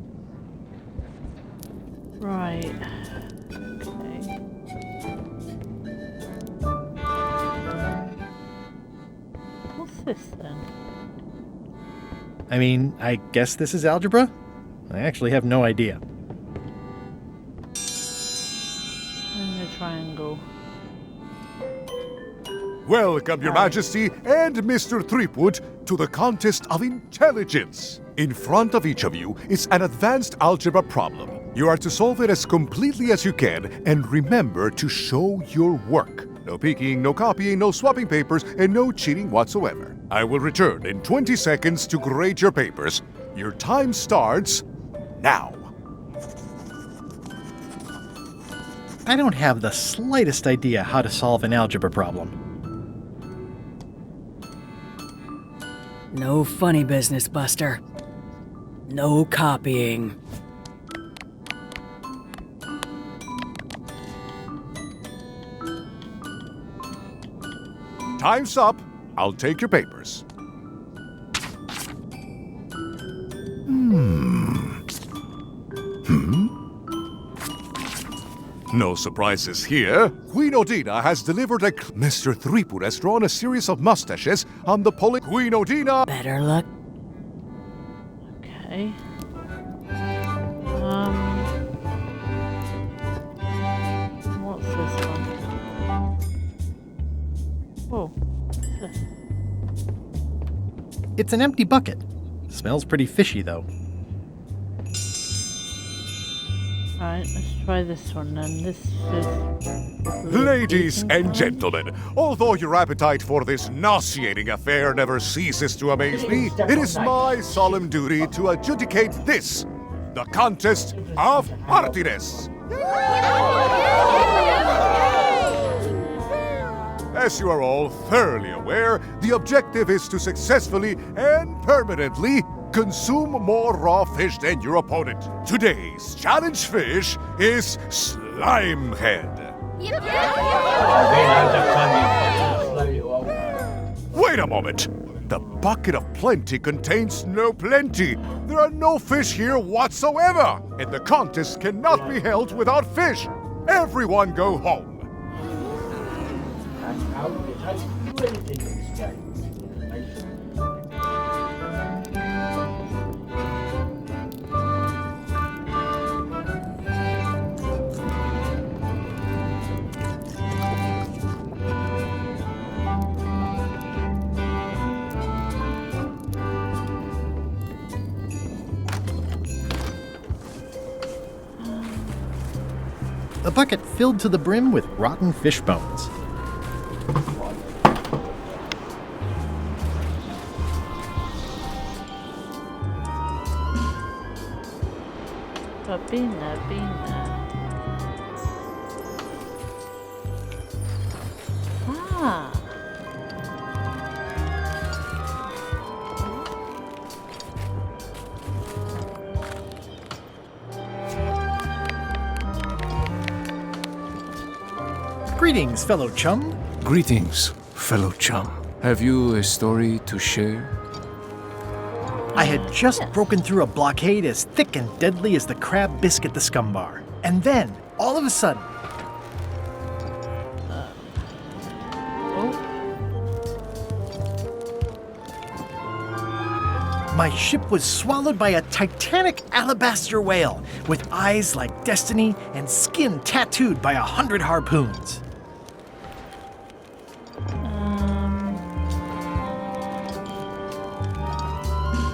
Right. Okay. What's this then? I mean, I guess this is algebra? I actually have no idea. And the triangle. Welcome, Your Majesty and Mr. Threepwood, to the contest of intelligence. In front of each of you is an advanced algebra problem. You are to solve it as completely as you can, and remember to show your work. No peeking, no copying, no swapping papers, and no cheating whatsoever. I will return in 20 seconds to grade your papers. Your time starts now. I don't have the slightest idea how to solve an algebra problem. No funny business, Buster. No copying. Time's up. I'll take your papers. No surprises here. Queen Odina has delivered a... Mr. Threepwood has drawn a series of mustaches on the Queen Odina... Better luck. Okay. What's this one? Whoa. What's this? It's an empty bucket. Smells pretty fishy, though. Right, let's try this one then. This is... Ladies and gentlemen, although your appetite for this nauseating affair never ceases to amaze me, it is my solemn duty to adjudicate this, the contest of heartiness. As you are all thoroughly aware, the objective is to successfully and permanently consume more raw fish than your opponent. Today's challenge fish is Slimehead. Wait a moment! The bucket of plenty contains no plenty. There are no fish here whatsoever, and the contest cannot be held without fish. Everyone go home. A bucket filled to the brim with rotten fish bones. I've been there, Ah. Greetings, fellow chum. Greetings, fellow chum. Have you a story to share? I had just broken through a blockade as thick and deadly as the crab biscuit the scumbar. And then, all of a sudden... My ship was swallowed by a titanic alabaster whale with eyes like destiny and skin tattooed by 100 harpoons.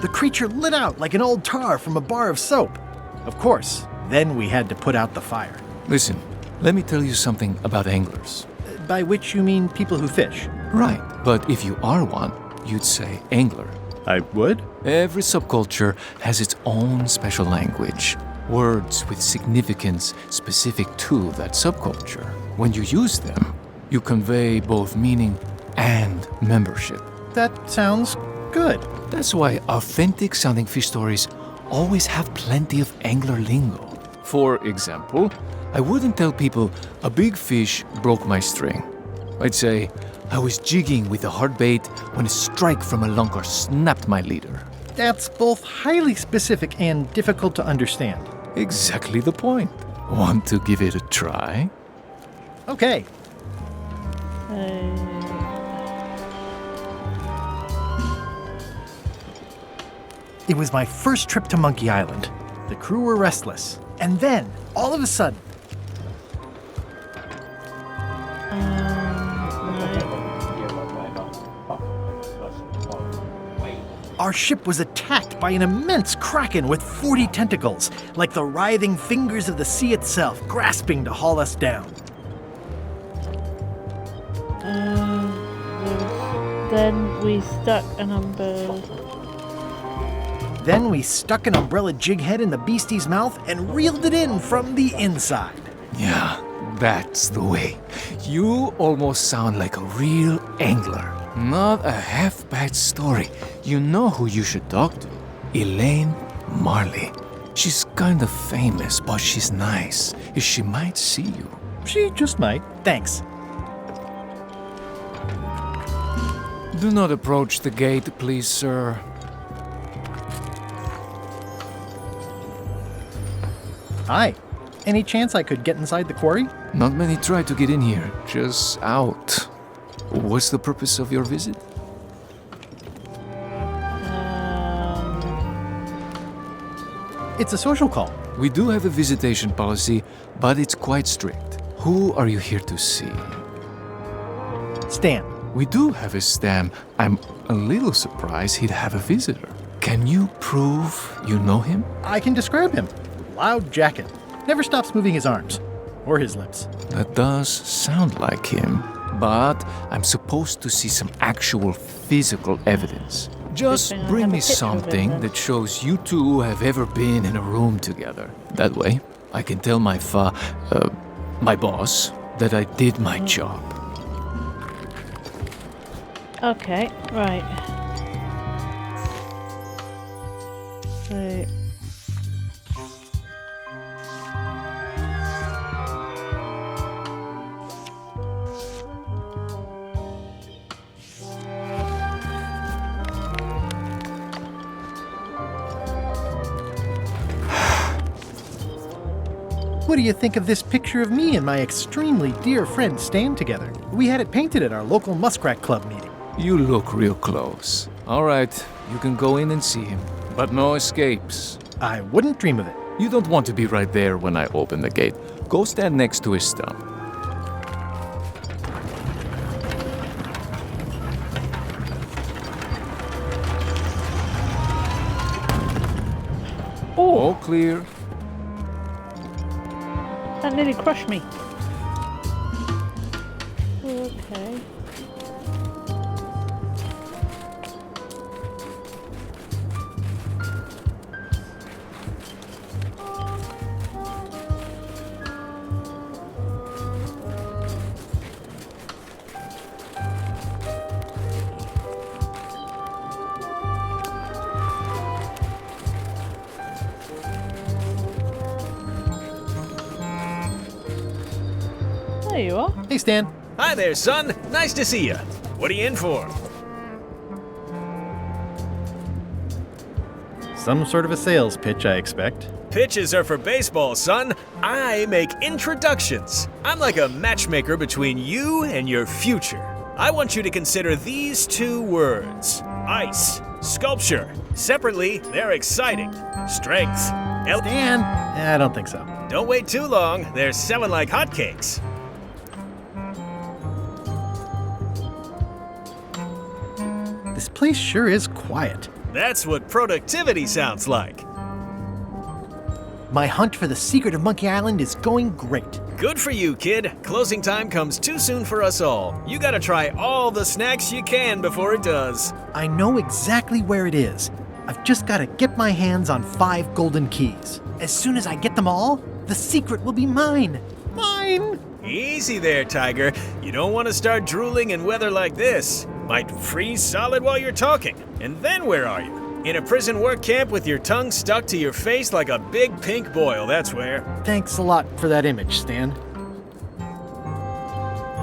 The creature lit out like an old tar from a bar of soap. Of course, then we had to put out the fire. Listen, let me tell you something about anglers. By which you mean people who fish? Right, but if you are one, you'd say angler. I would? Every subculture has its own special language. Words with significance specific to that subculture. When you use them, you convey both meaning and membership. That sounds good. That's why authentic sounding fish stories always have plenty of angler lingo. For example, I wouldn't tell people a big fish broke my string. I'd say I was jigging with a hard bait when a strike from a lunker snapped my leader. That's both highly specific and difficult to understand. Exactly the point. Want to give it a try? Okay. It was my first trip to Monkey Island. The crew were restless. And then, all of a sudden... Our ship was attacked by an immense kraken with 40 tentacles, like the writhing fingers of the sea itself, grasping to haul us down. Then we stuck an umbrella. Then we stuck an umbrella jig head in the beastie's mouth and reeled it in from the inside. Yeah, that's the way. You almost sound like a real angler. Not a half-bad story. You know who you should talk to. Elaine Marley. She's kind of famous, but she's nice. She might see you. She just might. Thanks. Do not approach the gate, please, sir. Hi. Any chance I could get inside the quarry? Not many try to get in here, just out. What's the purpose of your visit? It's a social call. We do have a visitation policy, but it's quite strict. Who are you here to see? Stan. We do have a Stan. I'm a little surprised he'd have a visitor. Can you prove you know him? I can describe him. Loud jacket. Never stops moving his arms. Or his lips. That does sound like him. But I'm supposed to see some actual physical evidence. Just thing I bring have a me picture of him something then. that shows you two have ever been in a room together. That way, I can tell my boss that I did my job. Okay, right. So... What do you think of this picture of me and my extremely dear friend Stan together? We had it painted at our local Muskrat Club meeting. You look real close. All right, you can go in and see him. But no escapes. I wouldn't dream of it. You don't want to be right there when I open the gate. Go stand next to his stump. All clear. That nearly crushed me. Okay. There you are. Hey, Stan. Hi there, son. Nice to see you. What are you in for? Some sort of a sales pitch, I expect. Pitches are for baseball, son. I make introductions. I'm like a matchmaker between you and your future. I want you to consider these two words. Ice, sculpture. Separately, they're exciting. Strength. Stan? I don't think so. Don't wait too long. They're selling like hotcakes. This place sure is quiet. That's what productivity sounds like. My hunt for the secret of Monkey Island is going great. Good for you, kid. Closing time comes too soon for us all. You gotta try all the snacks you can before it does. I know exactly where it is. I've just got to get my hands on 5 golden keys. As soon as I get them all, the secret will be mine. Mine! Easy there, Tiger. You don't want to start drooling in weather like this. Might freeze solid while you're talking. And then where are you? In a prison work camp with your tongue stuck to your face like a big pink boil, that's where. Thanks a lot for that image, Stan.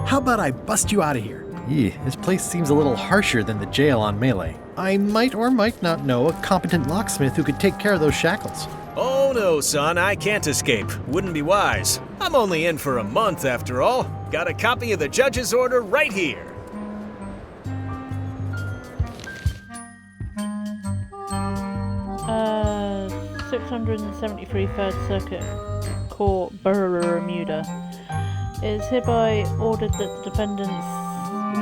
How about I bust you out of here? This place seems a little harsher than the jail on Melee. I might or might not know a competent locksmith who could take care of those shackles. Oh no, son, I can't escape. Wouldn't be wise. I'm only in for a month after all. Got a copy of the judge's order right here. Uh, 673 Third Circuit Court, Bermuda. It is hereby ordered that the defendants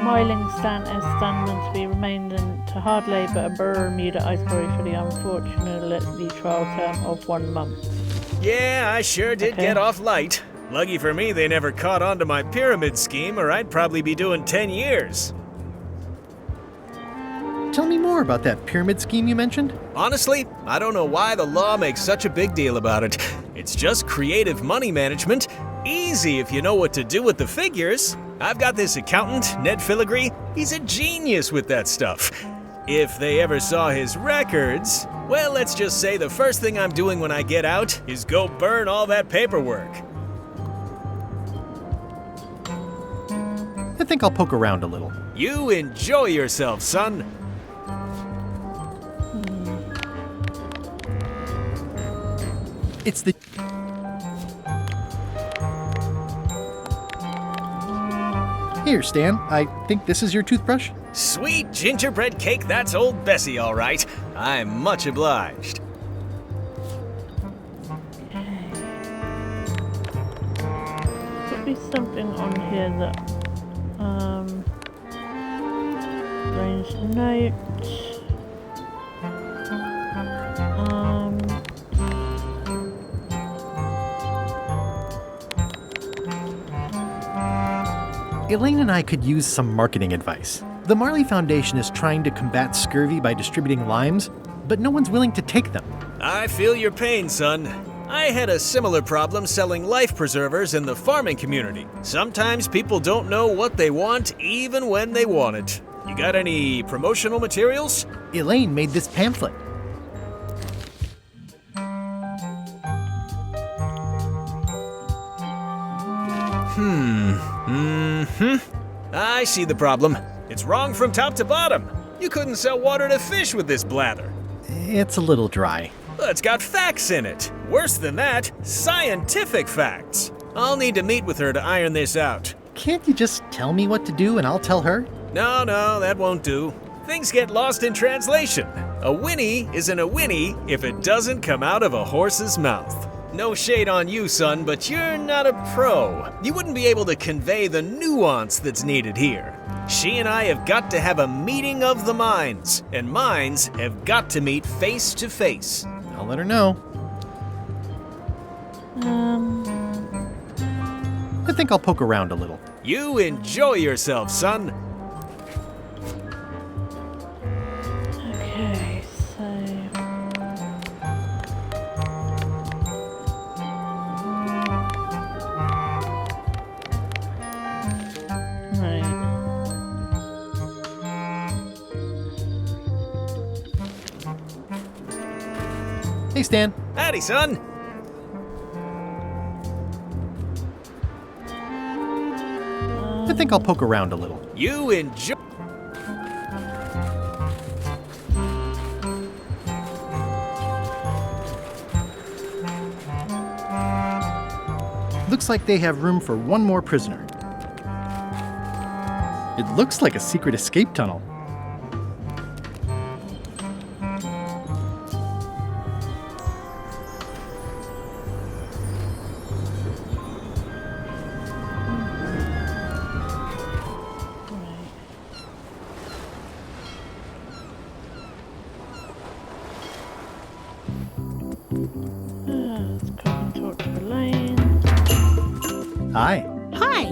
Myling Stan S. Stanman to be remained to hard labour at Bermuda Ice Quarry for the unfortunately trial term of 1 month. Yeah, I sure did get off light. Lucky for me they never caught on to my pyramid scheme, or I'd probably be doing 10 years. Tell me more about that pyramid scheme you mentioned. Honestly, I don't know why the law makes such a big deal about it. It's just creative money management. Easy if you know what to do with the figures. I've got this accountant, Ned Filigree. He's a genius with that stuff. If they ever saw his records, well, let's just say the first thing I'm doing when I get out is go burn all that paperwork. I think I'll poke around a little. You enjoy yourself, son. It's the... Here, Stan. I think this is your toothbrush. Sweet gingerbread cake, that's old Bessie, all right. I'm much obliged. Could be something on here that, arranged note. Elaine and I could use some marketing advice. The Marley Foundation is trying to combat scurvy by distributing limes, but no one's willing to take them. I feel your pain, son. I had a similar problem selling life preservers in the farming community. Sometimes people don't know what they want even when they want it. You got any promotional materials? Elaine made this pamphlet. I see the problem. It's wrong from top to bottom. You couldn't sell water to fish with this blather. It's a little dry. It's got facts in it. Worse than that, scientific facts. I'll need to meet with her to iron this out. Can't you just tell me what to do and I'll tell her? No, that won't do. Things get lost in translation. A whinny isn't a whinny if it doesn't come out of a horse's mouth. No shade on you, son, but you're not a pro. You wouldn't be able to convey the nuance that's needed here. She and I have got to have a meeting of the minds, and minds have got to meet face to face. I'll let her know. I think I'll poke around a little. You enjoy yourself, son. Okay, so... Hey, Stan. Howdy, son. I think I'll poke around a little. You enjoy... Looks like they have room for one more prisoner. It looks like a secret escape tunnel. Let's go and talk to Elaine. Hi. Hi.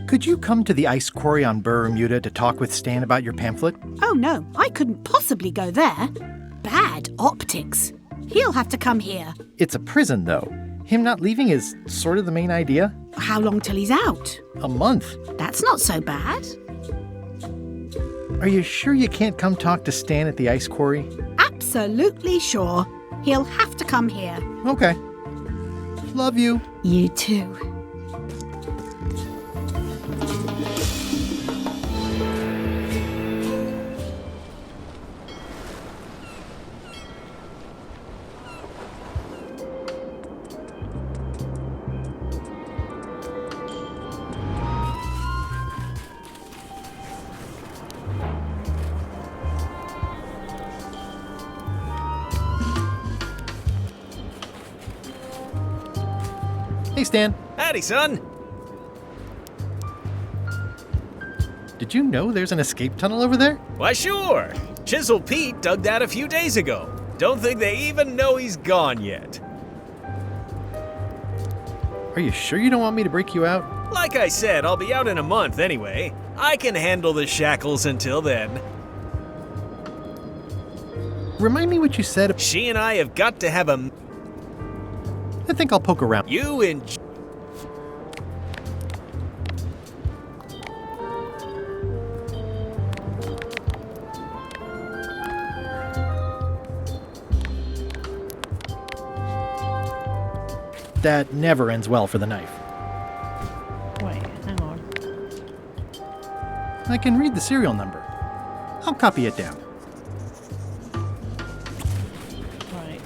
Could you come to the ice quarry on Bermuda to talk with Stan about your pamphlet? Oh no, I couldn't possibly go there. Bad optics. He'll have to come here. It's a prison, though. Him not leaving is sort of the main idea. How long till he's out? A month. That's not so bad. Are you sure you can't come talk to Stan at the ice quarry? Absolutely sure. He'll have to come here. Okay. Love you. You too. Hey, Stan. Howdy, son. Did you know there's an escape tunnel over there? Why, sure. Chisel Pete dug that a few days ago. Don't think they even know he's gone yet. Are you sure you don't want me to break you out? Like I said, I'll be out in a month anyway. I can handle the shackles until then. Remind me what you said. She and I have got to have a... I think I'll poke around. You enjoy... That never ends well for the knife. Wait, hang on. I can read the serial number. I'll copy it down. Right.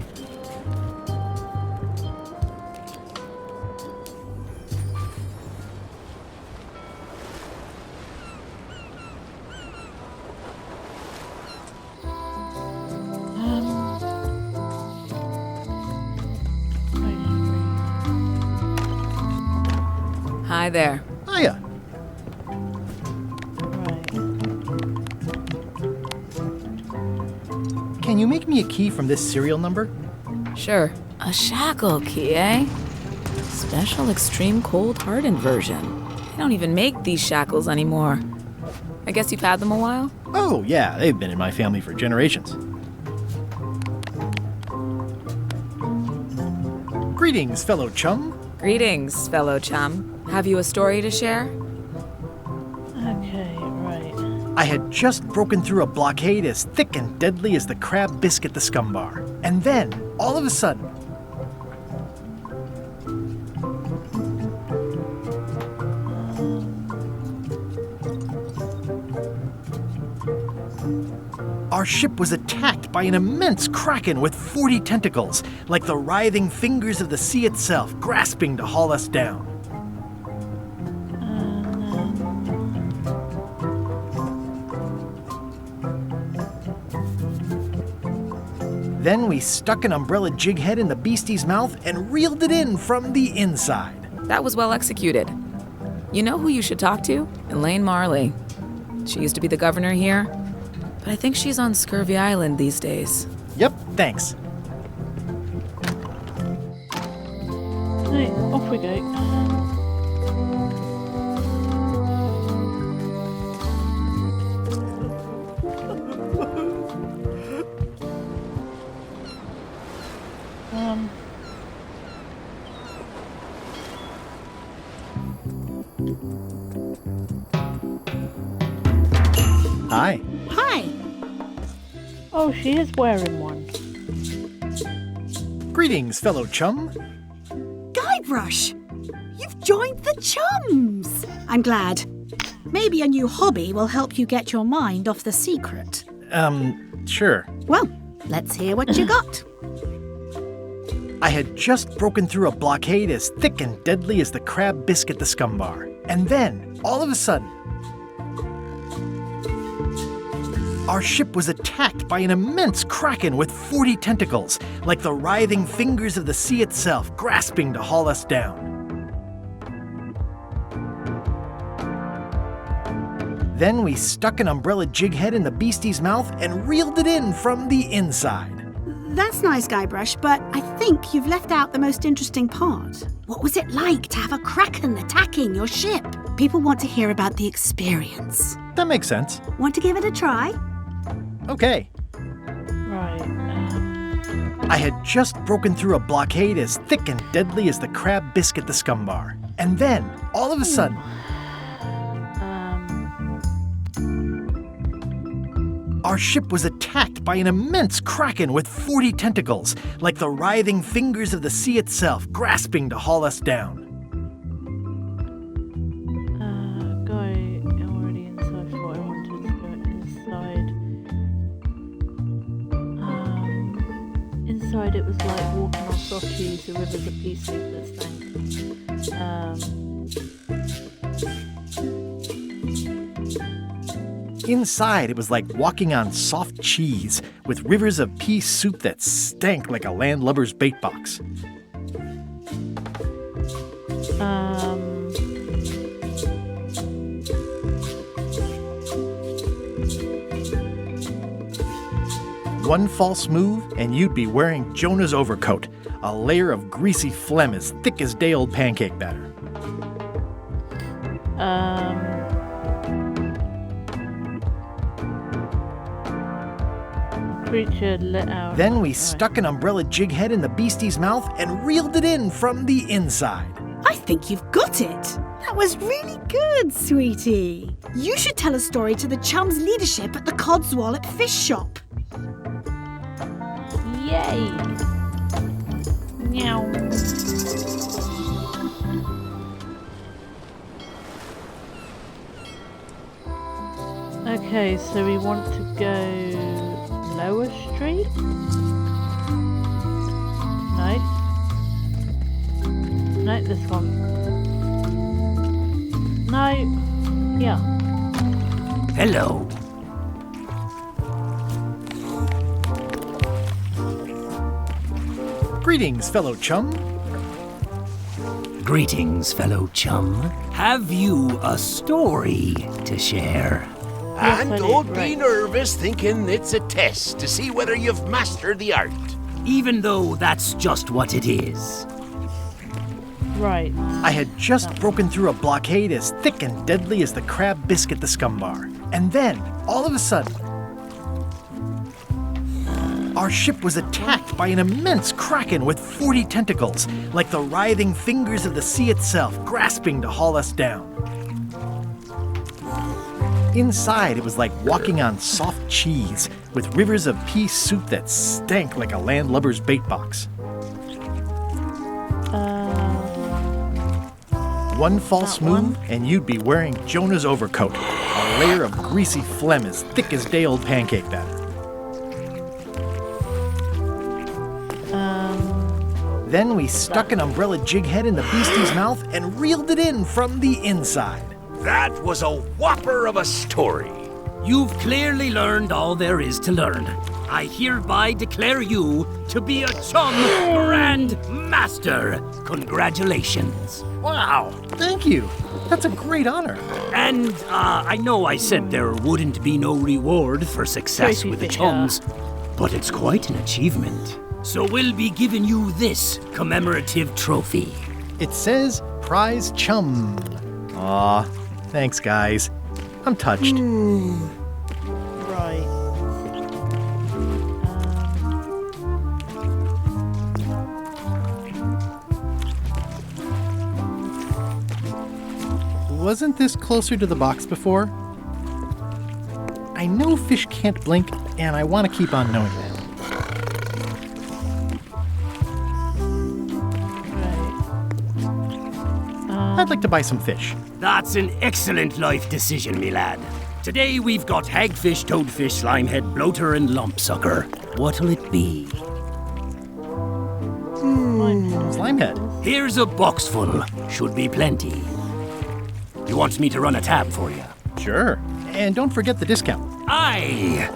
Hi there. Hiya. Can you make me a key from this serial number? Sure. A shackle key, eh? Special extreme cold hardened version. They don't even make these shackles anymore. I guess you've had them a while? Oh, yeah, they've been in my family for generations. Greetings, fellow chum. Greetings, fellow chum. Have you a story to share? Okay, right. I had just broken through a blockade as thick and deadly as the crab biscuit the scum bar. And then, all of a sudden, our ship was attacked by an immense kraken with 40 tentacles, like the writhing fingers of the sea itself, grasping to haul us down. Then we stuck an umbrella jig head in the beastie's mouth and reeled it in from the inside. That was well executed. You know who you should talk to? Elaine Marley. She used to be the governor here, but I think she's on Scurvy Island these days. Yep, thanks. Right, off we go. Hi. Hi. Oh, she is wearing one. Greetings, fellow chum. Guybrush, you've joined the chums. I'm glad. Maybe a new hobby will help you get your mind off the secret. Sure. Well, let's hear what you got. I had just broken through a blockade as thick and deadly as the crab biscuit the scum bar. And then, all of a sudden, our ship was attacked by an immense kraken with 40 tentacles, like the writhing fingers of the sea itself, grasping to haul us down. Then we stuck an umbrella jig head in the beastie's mouth and reeled it in from the inside. That's nice, Guybrush, but I think you've left out the most interesting part. What was it like to have a kraken attacking your ship? People want to hear about the experience. That makes sense. Want to give it a try? Okay. Right. I had just broken through a blockade as thick and deadly as the crab biscuit the scum bar. And then, all of a sudden, our ship was attacked by an immense kraken with 40 tentacles, like the writhing fingers of the sea itself, grasping to haul us down. Guy already inside what I wanted to go inside. Inside it was like walking on soft cheese, the rivers of peace that stank. Inside, it was like walking on soft cheese with rivers of pea soup that stank like a landlubber's bait box. One false move, and you'd be wearing Jonah's overcoat, a layer of greasy phlegm as thick as day-old pancake batter. Creature let out. Then we stuck an umbrella jig head in the beastie's mouth and reeled it in from the inside. I think you've got it. That was really good, sweetie. You should tell a story to the chums' leadership at the Codswallop Fish Shop. Yay! Meow. Okay, so we want to go Lower Street? No. No, this one. No. Yeah. Hello. Greetings, fellow chum. Greetings, fellow chum. Have you a story to share? And don't be nervous thinking it's a test to see whether you've mastered the art. Even though that's just what it is. Right. I had just broken through a blockade as thick and deadly as the crab biscuit the scum bar. And then, all of a sudden, our ship was attacked by an immense kraken with 40 tentacles, like the writhing fingers of the sea itself, grasping to haul us down. Inside, it was like walking on soft cheese, with rivers of pea soup that stank like a landlubber's bait box. One false move, and you'd be wearing Jonah's overcoat, a layer of greasy phlegm as thick as day-old pancake batter. Then we stuck an umbrella jig head in the beastie's mouth and reeled it in from the inside. That was a whopper of a story. You've clearly learned all there is to learn. I hereby declare you to be a Chum Grand Master. Congratulations. Wow, thank you. That's a great honor. And I know I said there wouldn't be no reward for success with the Chums, but it's quite an achievement. So we'll be giving you this commemorative trophy. It says Prize Chum. Aw, thanks, guys. I'm touched. Right. Wasn't this closer to the box before? I know fish can't blink, and I want to keep on knowing that. I'd like to buy some fish. That's an excellent life decision, me lad. Today we've got hagfish, toadfish, slimehead, bloater, and lumpsucker. What'll it be? Slimehead. Here's a box full. Should be plenty. You want me to run a tab for you? Sure. And don't forget the discount. Aye.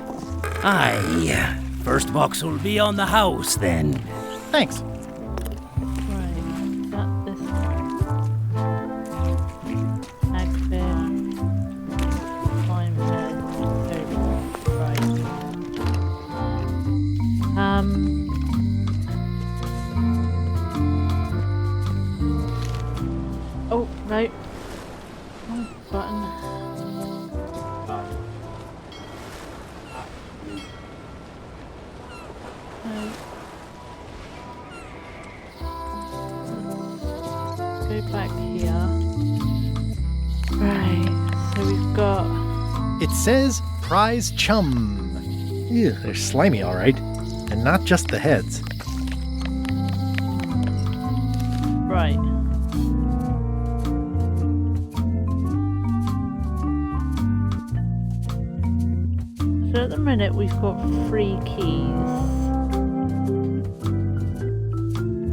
First box will be on the house then. Thanks. Oh, no. Wrong button. No. Go back here. Right, so we've got... It says Prize Chum. Ew, they're slimy, all right. And not just the heads. Right. So at the minute we've got 3 keys.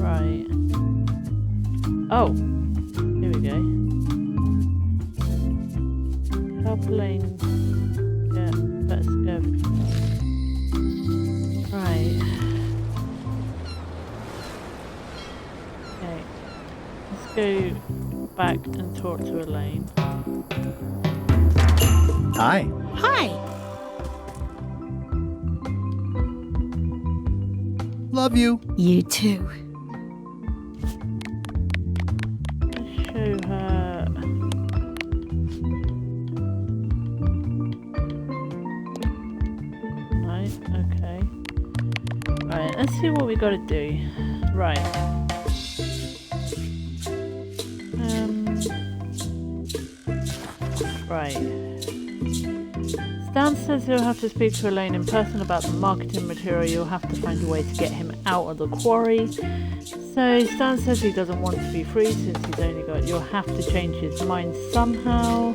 Right. Oh, here we go. Coupling. Yeah, let's go. Right. Okay. Let's go back and talk to Elaine. Hi. Hi. Love you. You too. Let's show her. Right, okay. Right, let's see what we gotta do. Right. Right. Stan says he'll have to speak to Elaine in person about the marketing material. You'll have to find a way to get him out of the quarry. So Stan says he doesn't want to be free since he's only got... You'll have to change his mind somehow.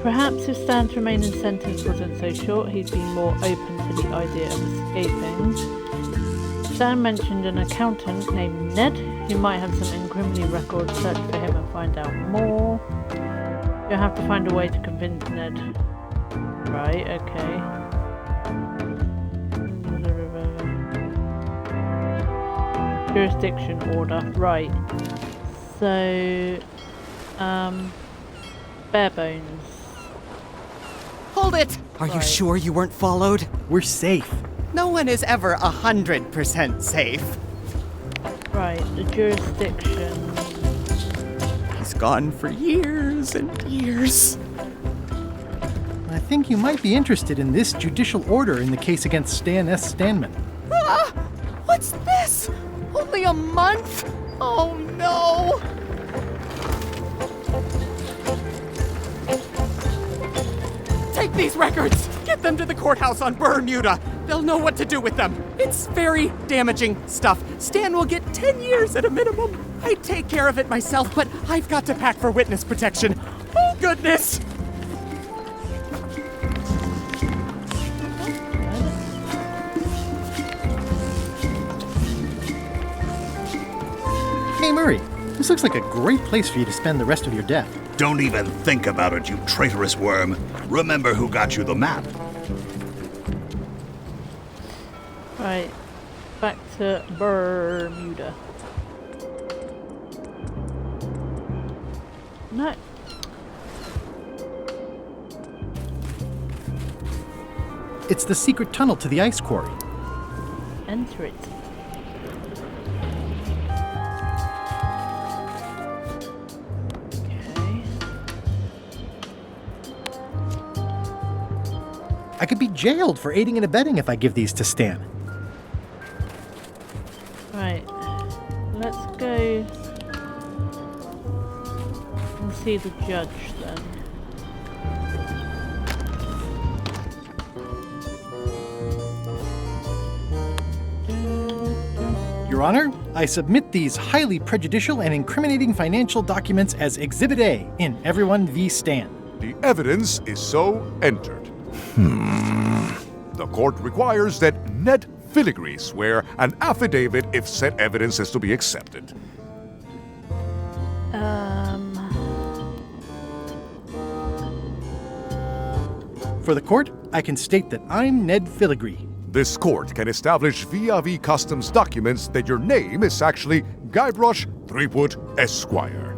Perhaps if Stan's remaining sentence wasn't so short, he'd be more open to the idea of escaping. Stan mentioned an accountant named Ned who might have some incriminating records. Search for him and find out more. You'll have to find a way to convince Ned. Right, okay. Jurisdiction order. Right. So, bare bones. Hold it! Are you sure you weren't followed? We're safe. No one is ever 100% safe. Right. The jurisdiction. He's gone for years and years. I think you might be interested in this judicial order in the case against Stan S. Stanman. Ah! What's this? Only a month? Oh no! Take these records! Get them to the courthouse on Bermuda! They'll know what to do with them. It's very damaging stuff. Stan will get 10 years at a minimum. I'd take care of it myself, but I've got to pack for witness protection. Oh, goodness! Hey, Murray, this looks like a great place for you to spend the rest of your death. Don't even think about it, you traitorous worm. Remember who got you the map. Right, back to Bermuda. No. It's the secret tunnel to the ice quarry. Enter it. Okay. I could be jailed for aiding and abetting if I give these to Stan. Right. Let's go and see the judge then. Your Honor, I submit these highly prejudicial and incriminating financial documents as Exhibit A in Everyone v. Stan. The evidence is so entered. The court requires that Ned Filigree swear an affidavit if said evidence is to be accepted. For the court, I can state that I'm Ned Filigree. This court can establish via customs documents that your name is actually Guybrush Threepwood Esquire.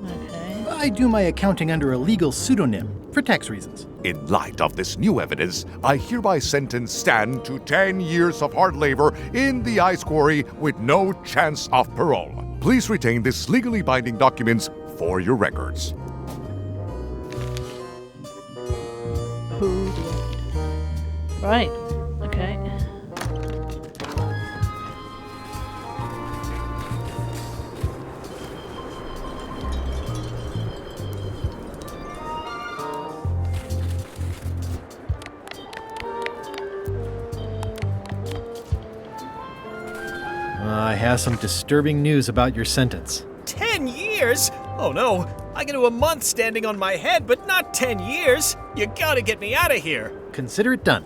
Okay. I do my accounting under a legal pseudonym for tax reasons. In light of this new evidence, I hereby sentence Stan to 10 years of hard labor in the ice quarry with no chance of parole. Please retain this legally binding documents for your records. Right, okay. I have some disturbing news about your sentence. 10 years? Oh no, I can do a month standing on my head, but not 10 years. You gotta get me out of here. Consider it done.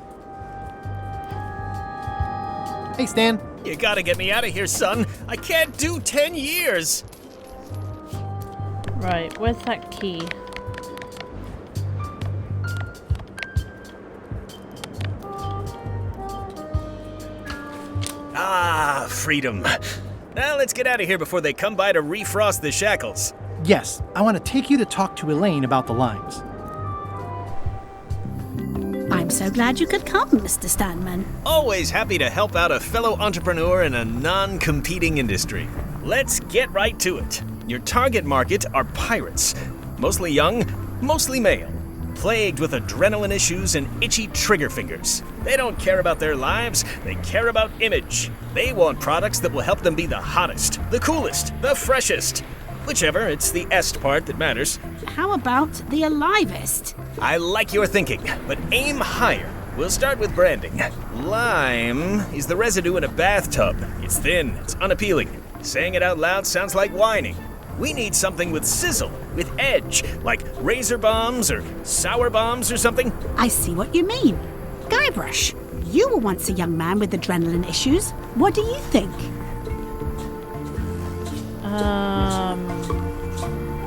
Hey, Stan. You gotta get me out of here, son. I can't do 10 years. Right, where's that key? Ah, freedom. Now let's get out of here before they come by to refrost the shackles. Yes, I want to take you to talk to Elaine about the limes. I'm so glad you could come, Mr. Stanman. Always happy to help out a fellow entrepreneur in a non-competing industry. Let's get right to it. Your target market are pirates. Mostly young, mostly male. Plagued with adrenaline issues and itchy trigger fingers. They don't care about their lives, they care about image. They want products that will help them be the hottest, the coolest, the freshest. Whichever, it's the est part that matters. How about the alivest? I like your thinking, but aim higher. We'll start with branding. Lime is the residue in a bathtub. It's thin, it's unappealing. Saying it out loud sounds like whining. We need something with sizzle, with edge, like razor bombs or sour bombs or something. I see what you mean. Guybrush, you were once a young man with adrenaline issues. What do you think?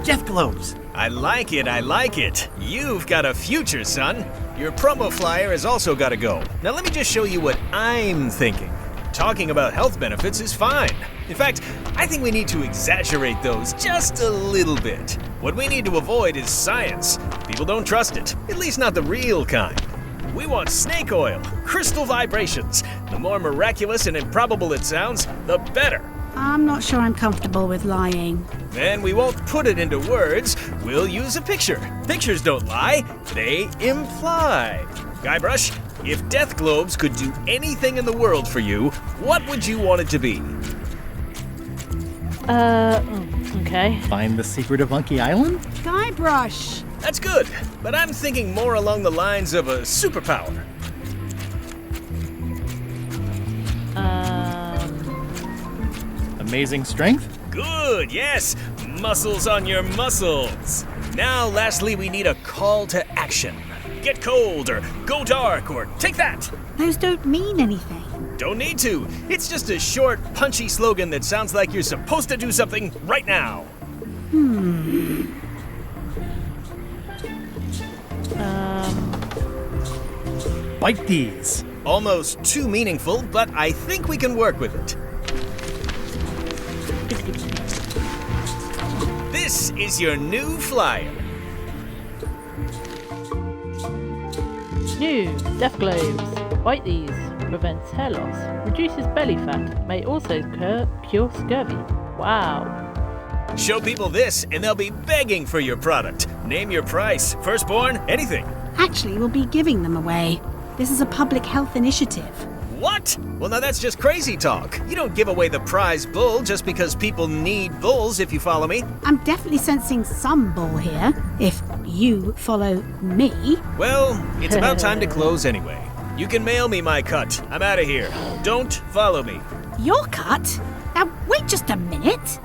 Death globes. I like it, I like it. You've got a future, son. Your promo flyer has also got to go. Now let me just show you what I'm thinking. Talking about health benefits is fine. In fact, I think we need to exaggerate those just a little bit. What we need to avoid is science. People don't trust it, at least not the real kind. We want snake oil, crystal vibrations. The more miraculous and improbable it sounds, the better. I'm not sure I'm comfortable with lying. Then we won't put it into words. We'll use a picture. Pictures don't lie, they imply. Guybrush, if death globes could do anything in the world for you, what would you want it to be? Okay. Find the secret of Monkey Island? Guybrush! That's good, but I'm thinking more along the lines of a superpower. Amazing strength? Good, yes. Muscles on your muscles. Now, lastly, we need a call to action. Get cold, or go dark, or take that. Those don't mean anything. Don't need to. It's just a short, punchy slogan that sounds like you're supposed to do something right now. Bite these. Almost too meaningful, but I think we can work with it. This is your new flyer. New death globes. Bite these. Prevents hair loss. Reduces belly fat. May also cure scurvy. Wow. Show people this, and they'll be begging for your product. Name your price. Firstborn, anything. Actually, we'll be giving them away. This is a public health initiative. What? Well, now that's just crazy talk. You don't give away the prize bull just because people need bulls, if you follow me. I'm definitely sensing some bull here, if you follow me. Well, it's about time to close anyway. You can mail me my cut. I'm out of here. Don't follow me. Your cut? Now, wait just a minute.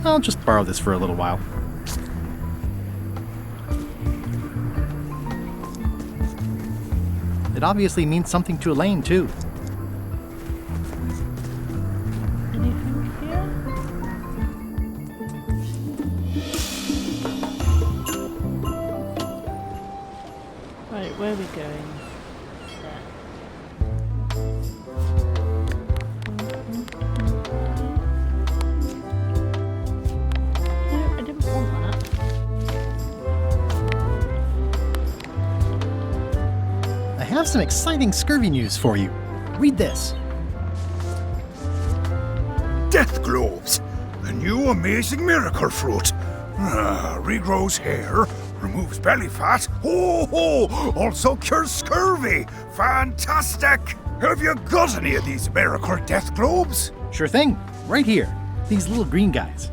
I'll just borrow this for a little while. It obviously means something to Elaine, too. Anything here? Right, where are we going? No, I didn't want that. I have some exciting scurvy news for you. Read this. Death globes, the new amazing miracle fruit. Regrows hair, removes belly fat. Also cures scurvy. Fantastic! Have you got any of these miracle death globes? Sure thing. Right here. These little green guys.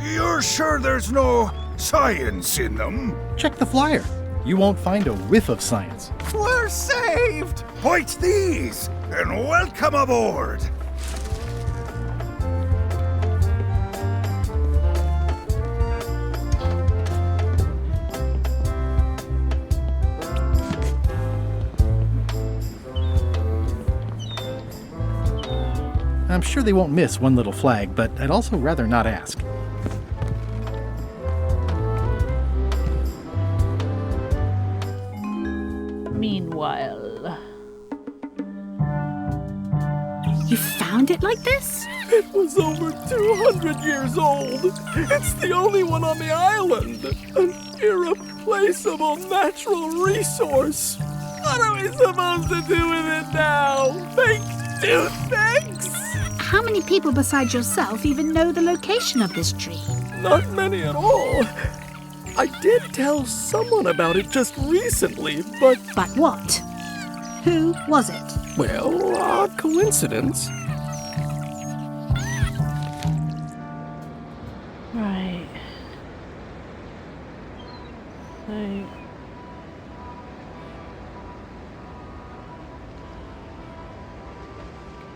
You're sure there's no science in them? Check the flyer. You won't find a whiff of science. We're saved! Bite these, and welcome aboard! I'm sure they won't miss one little flag, but I'd also rather not ask. Meanwhile... You found it like this? It was over 200 years old. It's the only one on the island. An irreplaceable natural resource. What are we supposed to do with it now? Make toothpicks? How many people besides yourself even know the location of this tree? Not many at all. I did tell someone about it just recently, but... But what? Who was it? Well, odd coincidence. Right. So...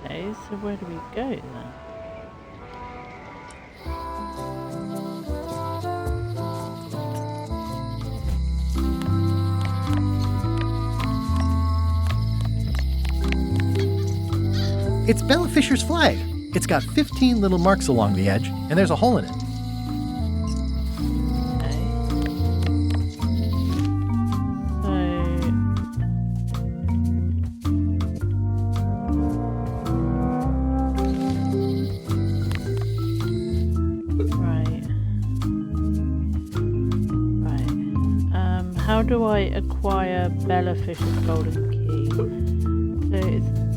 Okay, so where do we go then? It's Bella Fisher's flag. It's got 15 little marks along the edge, and there's a hole in it. how do I acquire Bellafish's golden key? So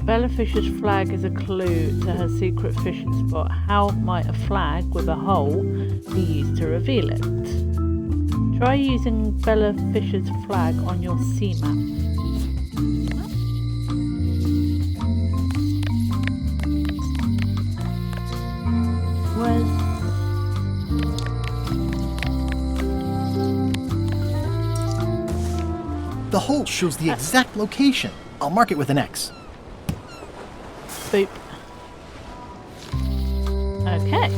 Bellafish's flag is a clue to her secret fishing spot. How might a flag with a hole be used to reveal it? Try using Bellafish's flag on your sea map. The hole shows the exact location. I'll mark it with an X. Boop. Okay.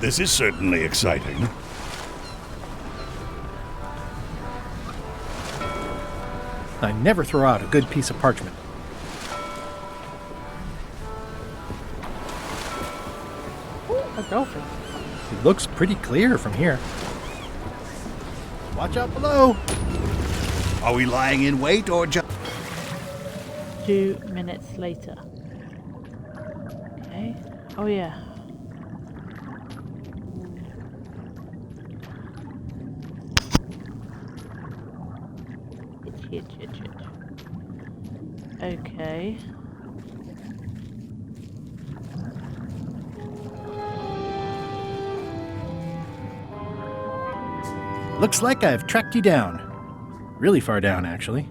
This is certainly exciting. I never throw out a good piece of parchment. A dolphin. It looks pretty clear from here. Watch out below. Are we lying in wait or just... 2 minutes later. Okay. Oh yeah. Hitch. Okay. Looks like I've tracked you down. Really far down, actually.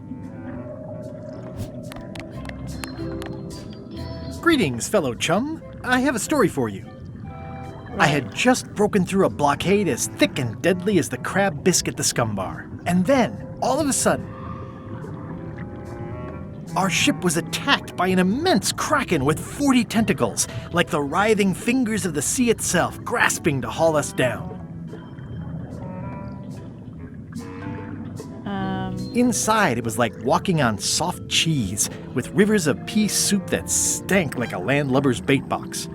Greetings, fellow chum. I have a story for you. I had just broken through a blockade as thick and deadly as the crab biscuit the scumbar. And then, all of a sudden, our ship was attacked by an immense kraken with 40 tentacles, like the writhing fingers of the sea itself, grasping to haul us down. Inside, it was like walking on soft cheese, with rivers of pea soup that stank like a landlubber's bait box.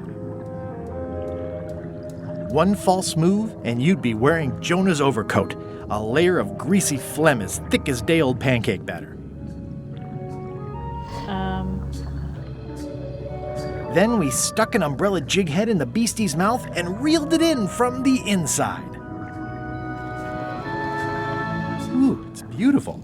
One false move, and you'd be wearing Jonah's overcoat, a layer of greasy phlegm as thick as day-old pancake batter. Then we stuck an umbrella jig head in the beastie's mouth and reeled it in from the inside. Ooh, it's beautiful.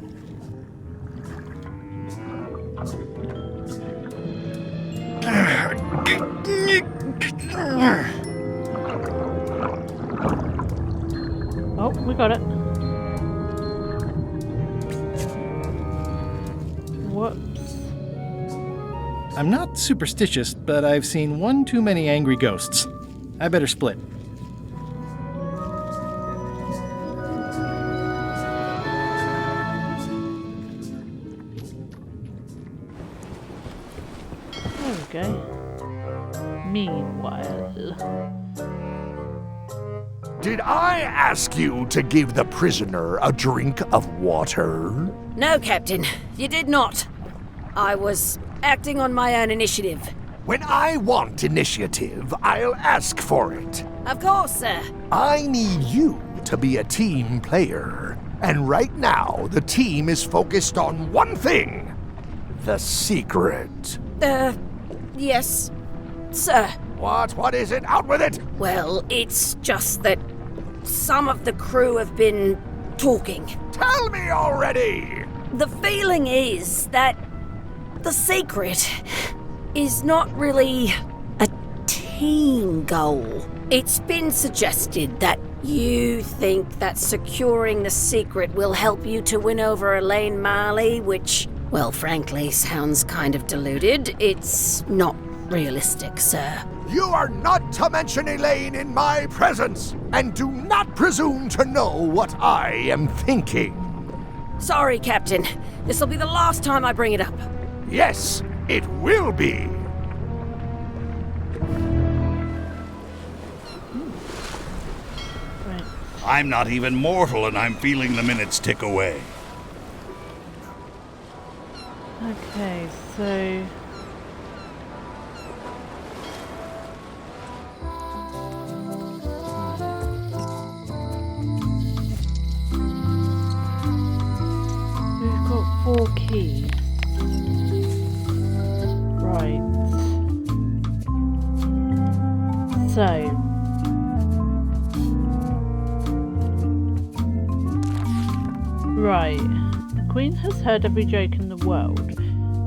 Oh, we got it. Whoops. I'm not superstitious, but I've seen one too many angry ghosts. I better split. There we go. Meanwhile... Did I ask you to give the prisoner a drink of water? No, Captain, you did not. I was acting on my own initiative. When I want initiative, I'll ask for it. Of course, sir. I need you to be a team player. And right now, the team is focused on one thing. The secret. Yes, sir. What is it? Out with it! Well, it's just that some of the crew have been talking. Tell me already! The feeling is that the secret is not really a team goal. It's been suggested that you think that securing the secret will help you to win over Elaine Marley, which, well, frankly, sounds kind of deluded. It's not realistic, sir. You are not to mention Elaine in my presence, and do not presume to know what I am thinking. Sorry, Captain. This'll be the last time I bring it up. Yes, it will be. I'm not even mortal and I'm feeling the minutes tick away. Okay, so... We've got 4 keys. Right. So. Right. The Queen has heard every joke in the world.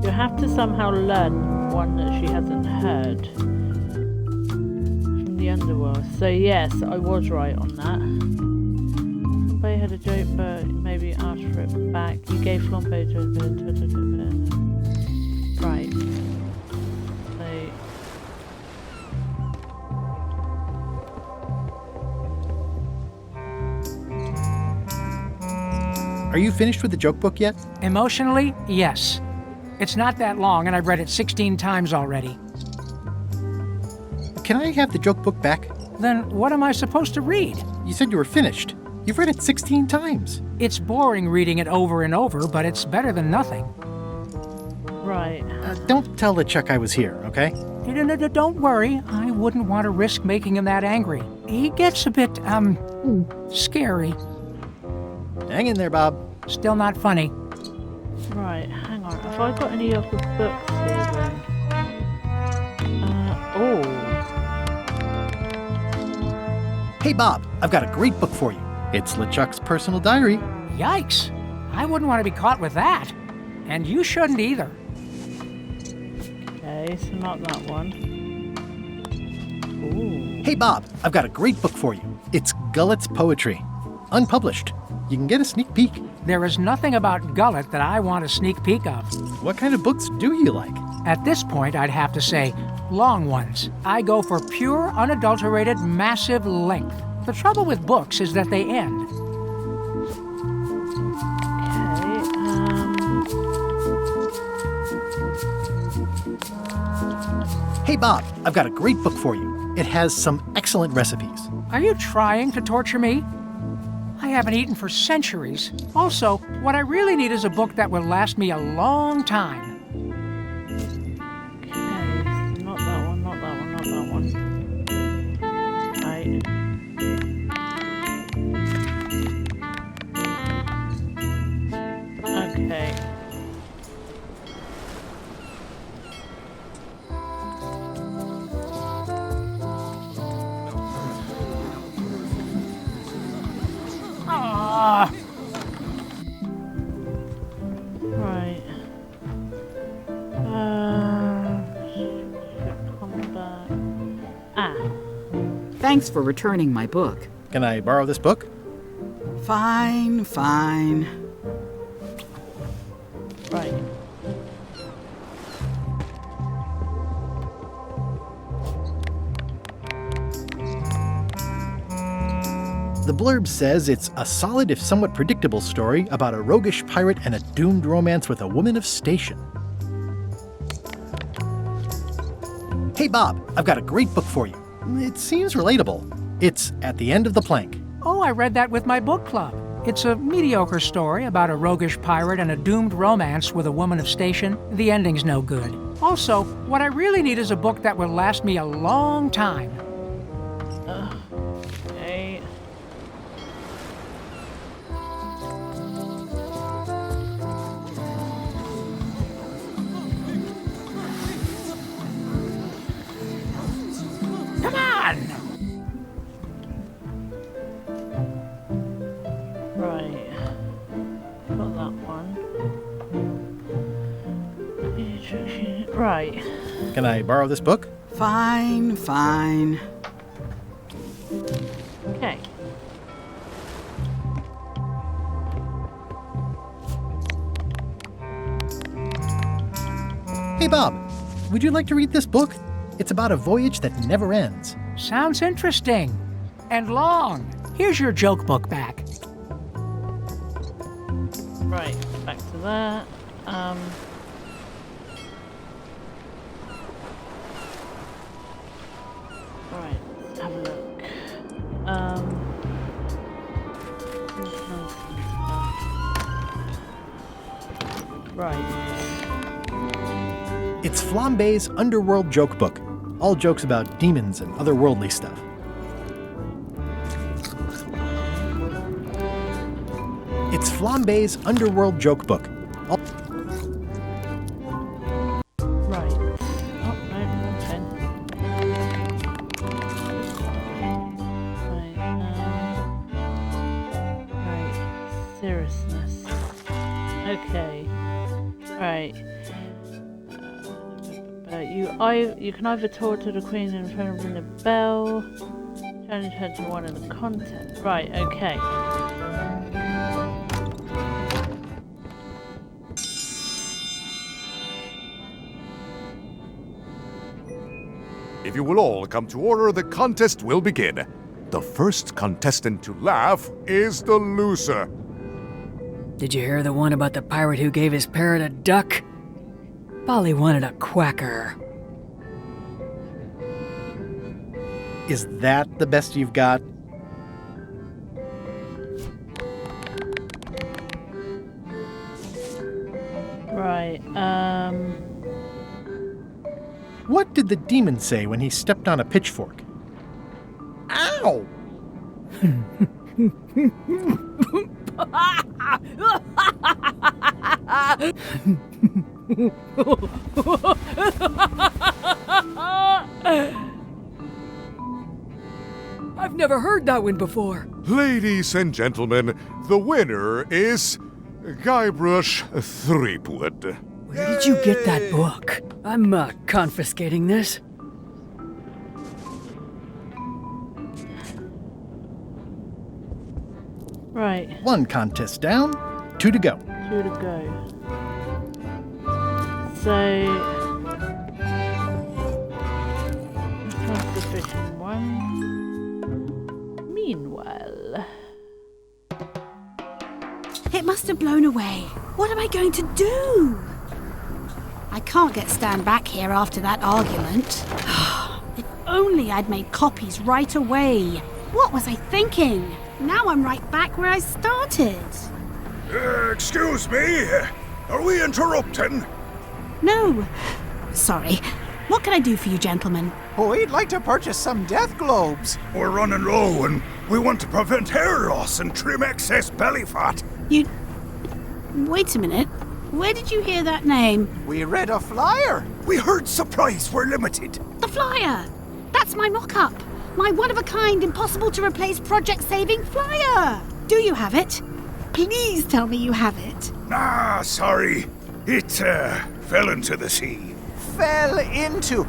You have to somehow learn one that she hasn't heard from the underworld. So yes, I was right on that. Flambe had a joke, but maybe asked for it back. You gave Flambe right. Are you finished with the joke book yet? Emotionally, yes. It's not that long, and I've read it 16 times already. Can I have the joke book back? Then what am I supposed to read? You said you were finished. You've read it 16 times. It's boring reading it over and over, but it's better than nothing. Right. Don't tell LeChuck I was here, okay? Don't worry. I wouldn't want to risk making him that angry. He gets a bit, scary. Hang in there, Bob. Still not funny. Right, hang on. Have I got any of the books here then? Oh. Hey, Bob, I've got a great book for you. It's LeChuck's personal diary. Yikes. I wouldn't want to be caught with that. And you shouldn't either. Okay, so not that one. Ooh. Hey, Bob, I've got a great book for you. It's Gullet's Poetry. Unpublished. You can get a sneak peek. There is nothing about Gullet that I want a sneak peek of. What kind of books do you like? At this point, I'd have to say long ones. I go for pure, unadulterated, massive length. The trouble with books is that they end. Hey, Bob, I've got a great book for you. It has some excellent recipes. Are you trying to torture me? I haven't eaten for centuries. Also, what I really need is a book that will last me a long time. Okay, not that one, not that one, not that one. Right. Okay. Right. Come back. Thanks for returning my book. Can I borrow this book? Fine, fine. Right. The blurb says it's a solid if somewhat predictable story about a roguish pirate and a doomed romance with a woman of station. Hey, Bob, I've got a great book for you. It seems relatable. It's At the End of the Plank. Oh, I read that with my book club. It's a mediocre story about a roguish pirate and a doomed romance with a woman of station. The ending's no good. Also, what I really need is a book that will last me a long time. Okay. Come on! Right. Got that one. Right. Can I borrow this book? Fine, fine. Okay. Hey, Bob, would you like to read this book? It's about a voyage that never ends. Sounds interesting. And long. Here's your joke book back. Right, back to that. Right, let's have a look. Right. It's Flambe's Underworld Joke Book. All jokes about demons and otherworldly stuff. It's Flambe's Underworld Joke Book. Right. Oh, no, You can either talk to the Queen and ring the bell, challenge her to one of the contests. Right, okay. If you will all come to order, the contest will begin. The first contestant to laugh is the loser. Did you hear the one about the pirate who gave his parrot a duck? Polly wanted a quacker. Is that the best you've got? Right, What did the demon say when he stepped on a pitchfork? Ow! I've never heard that one before. Ladies and gentlemen, the winner is Guybrush Threepwood. Where did you get that book? I'm confiscating this. right. 1 contest down, 2 to go. 2 to go. So... that's the fishing one. Meanwhile... It must have blown away. What am I going to do? I can't get Stan back here after that argument. If only I'd made copies right away. What was I thinking? Now I'm right back where I started. Excuse me? Are we interrupting? No. Sorry. What can I do for you, gentlemen? We'd like to purchase some death globes. We're running low and we want to prevent hair loss and trim excess belly fat. You... Wait a minute. Where did you hear that name? We read a flyer. We heard supplies were limited. The flyer! That's my mock-up. My one-of-a-kind, impossible-to-replace project-saving flyer. Do you have it? Please tell me you have it. Ah, sorry. It, fell into the sea. Fell into?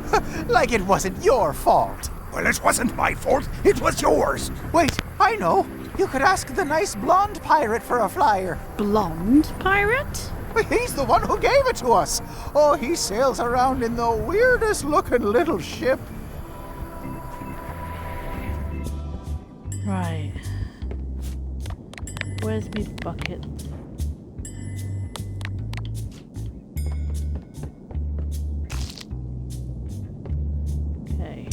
Like it wasn't your fault. Well, it wasn't my fault. It was yours. Wait, I know. You could ask the nice blonde pirate for a flyer. Blonde pirate? He's the one who gave it to us. Oh, he sails around in the weirdest looking little ship. Right. Where's me bucket? Okay.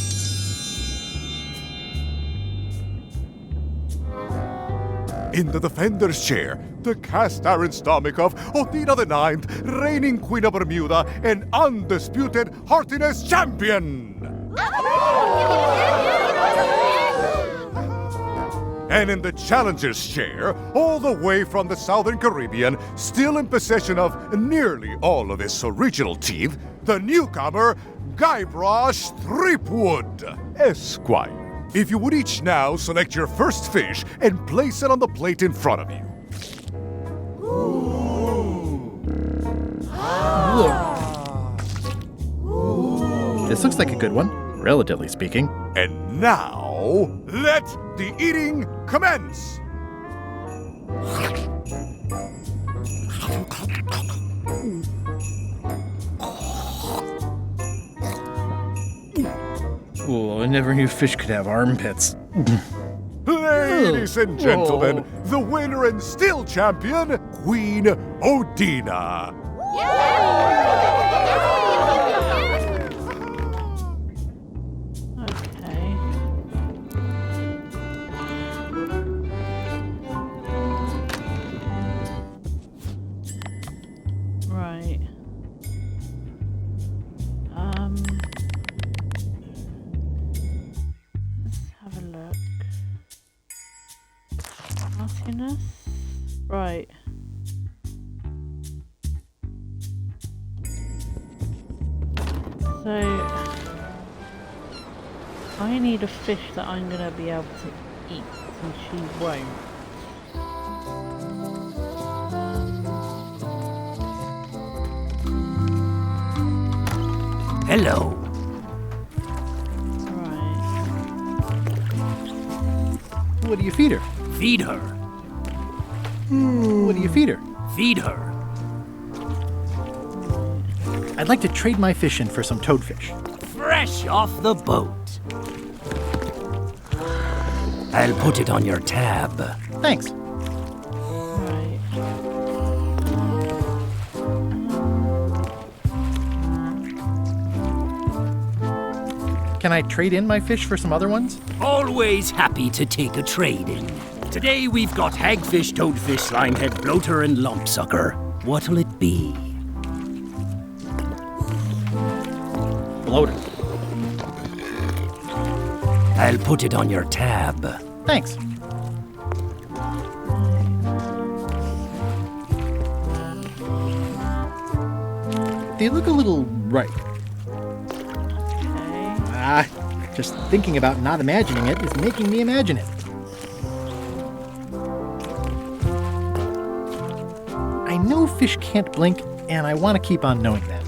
In the defender's chair, the cast iron stomach of Othina the Ninth, reigning Queen of Bermuda and undisputed heartiness champion! And in the challenger's chair, all the way from the Southern Caribbean, still in possession of nearly all of his original teeth, the newcomer, Guybrush Threepwood, Esquire. If you would each now select your first fish and place it on the plate in front of you. This looks like a good one, relatively speaking. And now, let the eating commence! Oh, I never knew fish could have armpits. Ladies and gentlemen, the winner and still champion, Queen Othina. Right. Let's have a look. Nastiness? Right. So I need a fish that I'm gonna be able to eat, and she won't. Hello. What do you feed her? Feed her. What do you feed her? Feed her. I'd like to trade my fish in for some toadfish. Fresh off the boat. I'll put it on your tab. Thanks. Can I trade in my fish for some other ones? Always happy to take a trade-in. Today we've got hagfish, toadfish, slimehead, bloater, and lumpsucker. What'll it be? Bloater. I'll put it on your tab. Thanks. They look a little ripe. Just thinking about not imagining it is making me imagine it. I know fish can't blink, and I want to keep on knowing that.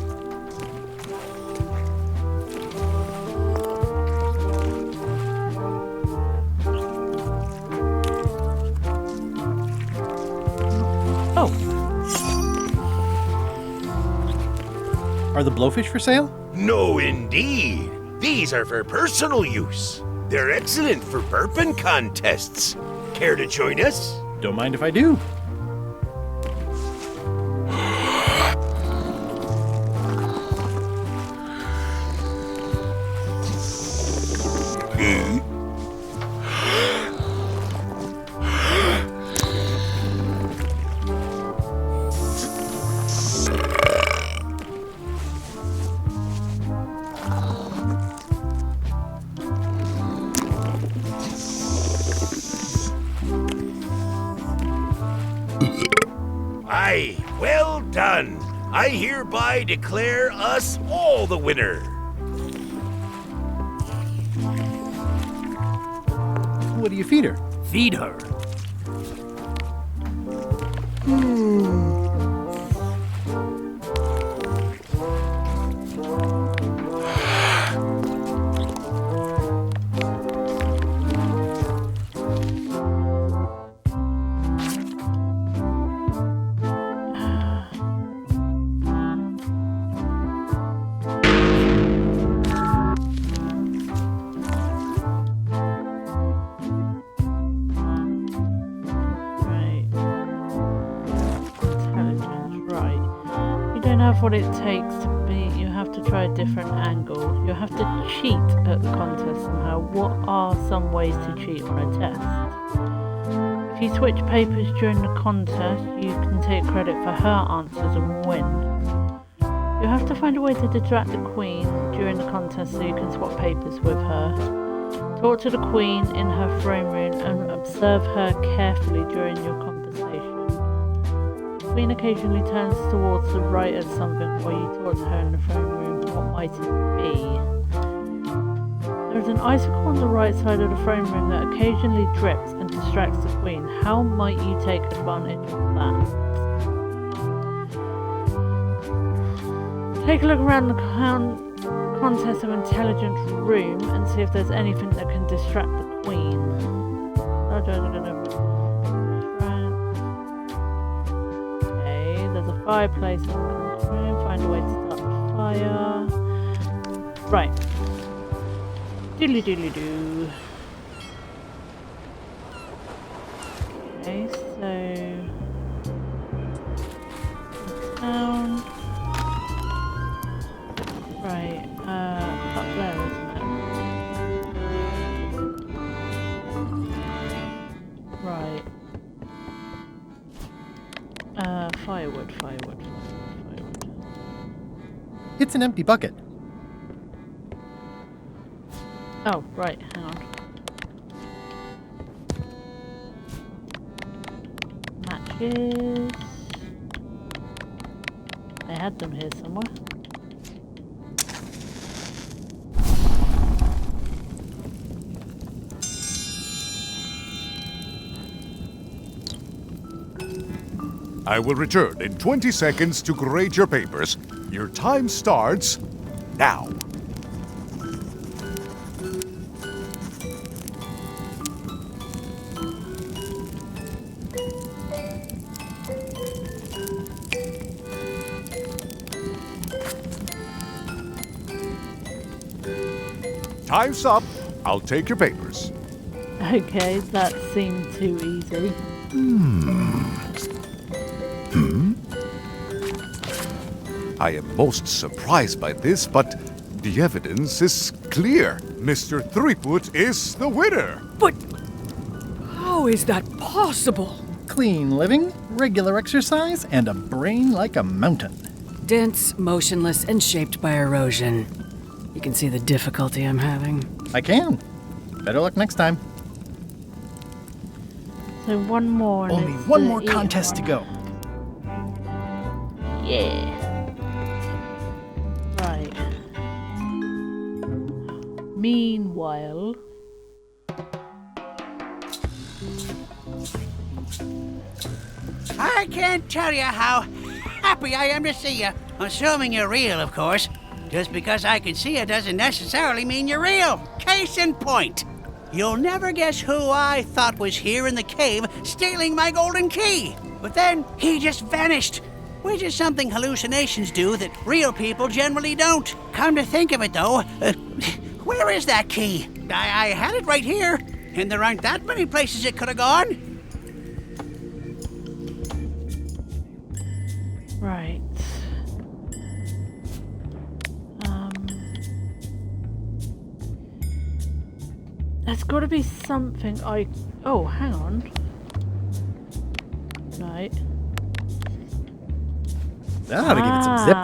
Oh. Are the blowfish for sale? No, indeed. These are for personal use. They're excellent for burping contests. Care to join us? Don't mind if I do. Aye, well done. I hereby declare us all the winner. What do you feed her? Feed her. What it takes to be, you have to try a different angle. You have to cheat at the contest somehow. What are some ways to cheat on a test? If you switch papers during the contest, you can take credit for her answers and win. You have to find a way to distract the queen during the contest so you can swap papers with her. Talk to the queen in her throne room and observe her carefully during your conversation. The queen occasionally turns towards the right at something while you talk to her in the throne room. What might it be? There is an icicle on the right side of the throne room that occasionally drips and distracts the queen. How might you take advantage of that? Take a look around the contest of intelligence room and see if there's anything that can distract the queen. Fireplace in the room. Find a way to start the fire. Right. Doodly doodly doo. Okay, so down. Right, up there, isn't it? Right. Firewood. It's an empty bucket. Oh, right, hang on. Matches. I had them here somewhere. I will return in 20 seconds to grade your papers. Your time starts now. Time's up. I'll take your papers. Okay, that seemed too easy. I am most surprised by this, but the evidence is clear. Mr. Threepwood is the winner. But how is that possible? Clean living, regular exercise, and a brain like a mountain. Dense, motionless, and shaped by erosion. You can see the difficulty I'm having. I can. Better luck next time. So one more. and Only it's one the more contest to go. Yeah. Right. Meanwhile. I can't tell you how happy I am to see you. Assuming you're real, of course. Just because I can see you doesn't necessarily mean you're real. Case in point. You'll never guess who I thought was here in the cave stealing my golden key. But then he just vanished. Which is something hallucinations do that real people generally don't. Come to think of it, though, where is that key? I had it right here, and there aren't that many places it could have gone. Right. There's got to be something I... Oh, hang on. Right. That ought to give it some zip.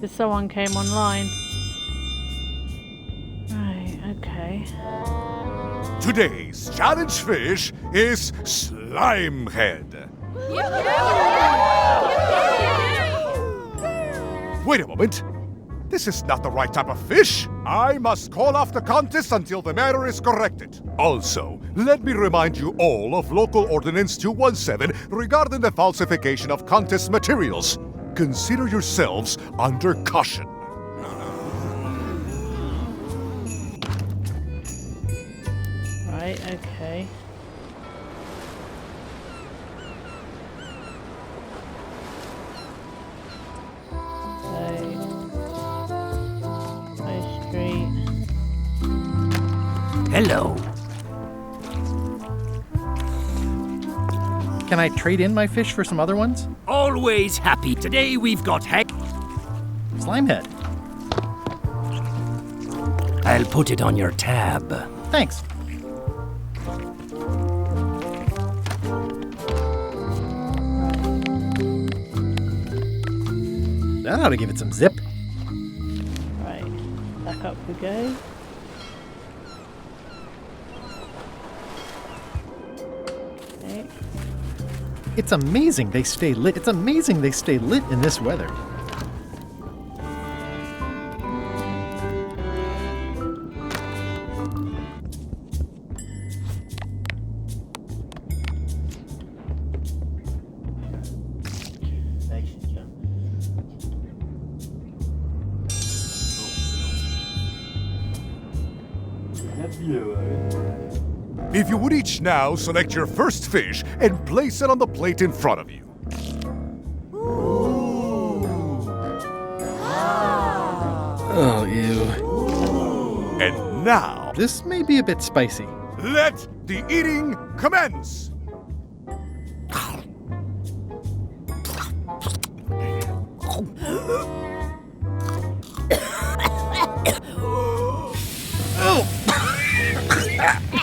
If someone came online. Right, okay. Today's challenge fish is Slimehead. Wait a moment. This is not the right type of fish. I must call off the contest until the matter is corrected. Also, let me remind you all of Local Ordinance 217 regarding the falsification of contest materials. Consider yourselves under caution. Right, okay. Hello. Can I trade in my fish for some other ones? Always happy. Today we've got Slimehead. I'll put it on your tab. Thanks. That ought to give it some zip. Right, back up we go. Okay. It's amazing they stay lit. It's amazing they stay lit in this weather. If you would each now select your first fish and place it on the plate in front of you. Oh, ew. And now, this may be a bit spicy. Let the eating commence!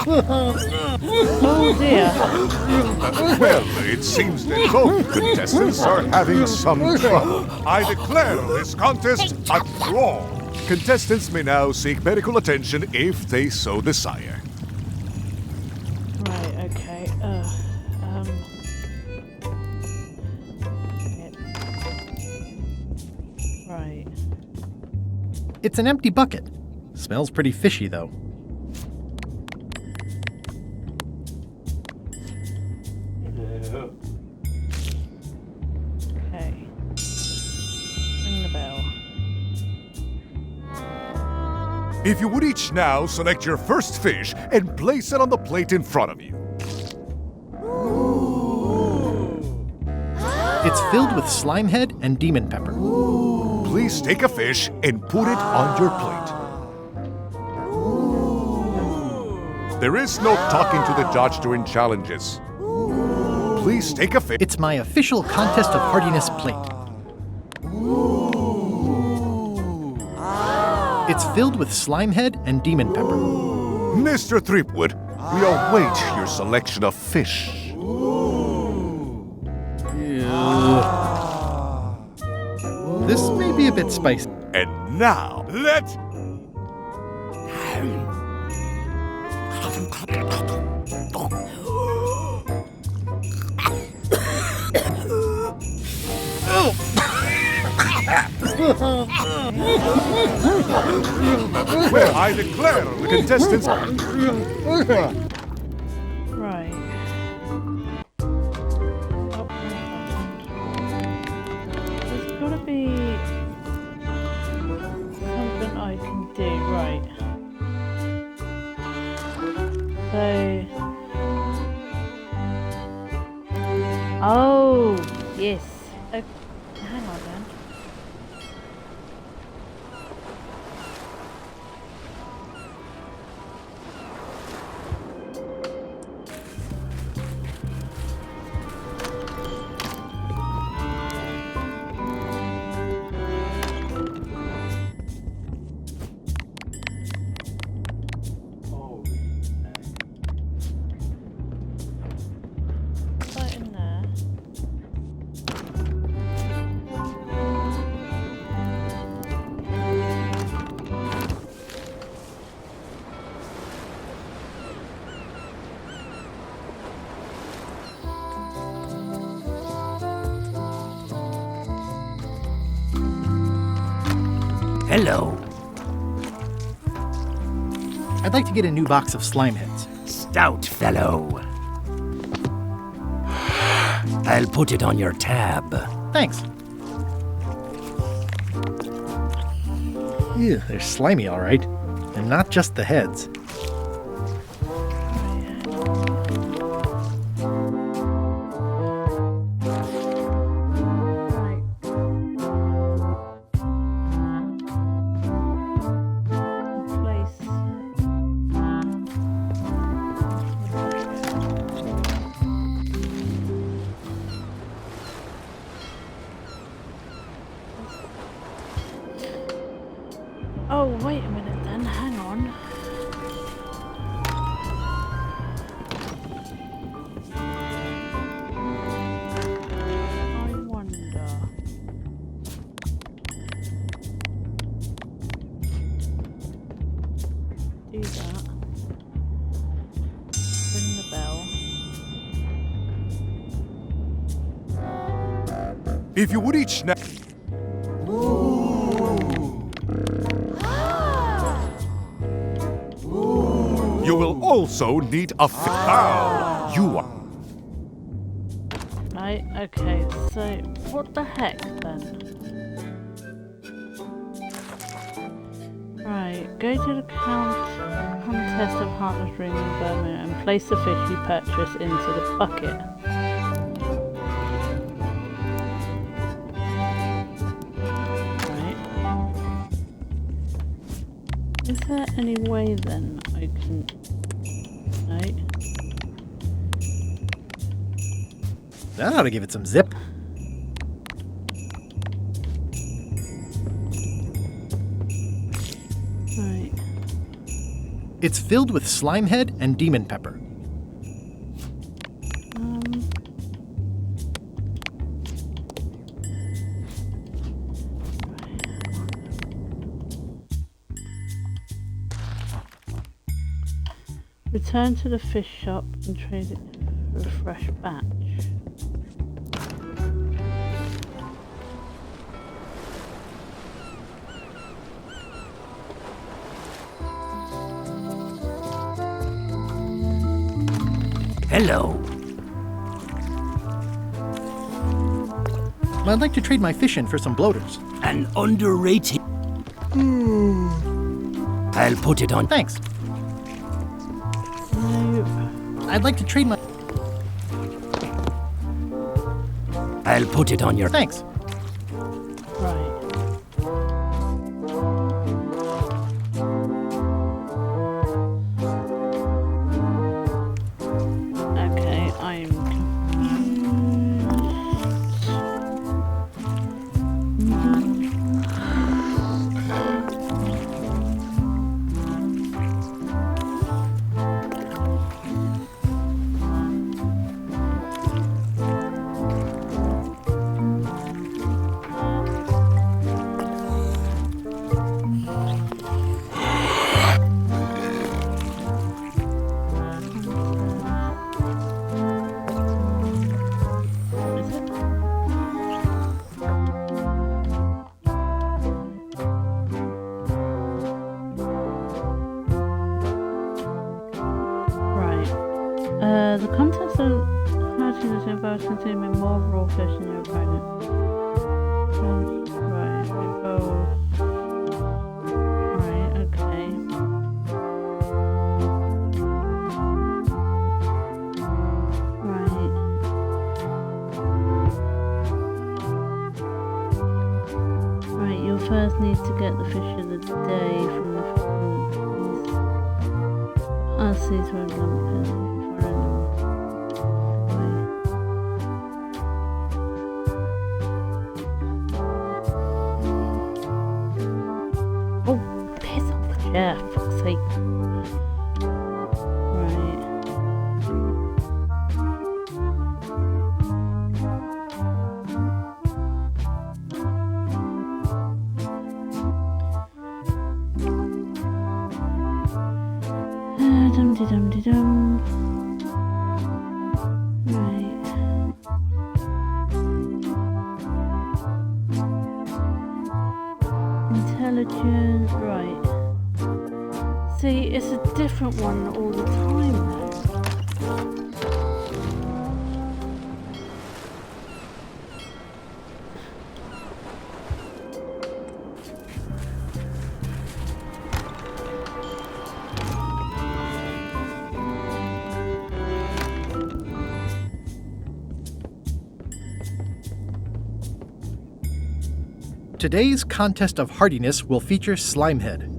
Oh dear. Well, it seems that both contestants are having some trouble. I declare this contest a draw. Contestants may now seek medical attention if they so desire. Right, okay. Right. It's an empty bucket. Smells pretty fishy, though. Okay. Ring the bell. If you would each now select your first fish and place it on the plate in front of you. It's filled with slime head and demon pepper. Please take a fish and put it on your plate. There is no talking to the judge during challenges. Please take a fish. It's my official contest of hardiness plate. It's filled with slime head and demon pepper. Mr. Threepwood, we await your selection of fish. This may be a bit spicy. And now, let... Well, I declare the contestants... Right. There's gotta be something I can do, right. So... Oh, yes. Hang on then. Right in there. Hello. I'd like to get a new box of slime heads. Stout fellow. I'll put it on your tab. Thanks. Ew, they're slimy, all right. And not just the heads. Oh, wait a minute then, hang on. I wonder. Do that. Ring the bell. If you would each now... You will also need a fish. Now, you are... Right, okay, so what the heck then? Right, go to the contest of Heartless Ring in Birmingham and place the fish you purchase into the bucket. Right. Is there any way then I can... Right. That ought to give it some zip. Right. It's filled with slime head and demon pepper. Return to the fish shop and trade it for a fresh batch. Hello. I'd like to trade my fish in for some bloaters. An underrated. I'll put it on. Thanks. I'd like to trade my... I'll put it on your... Thanks. Right. Okay, I'm the contest of how to use involves consuming more raw fish than your opponent. Right, involves... Right, okay. Right. Right, you'll first need to get the fish of the day from the Ask these for Oh, piss off the chair, fuck's sake. Right. Dum-de-dum-de-dum. Right. Intelligence, right. See, it's a different one all the time now. Today's contest of hardiness will feature Slimehead.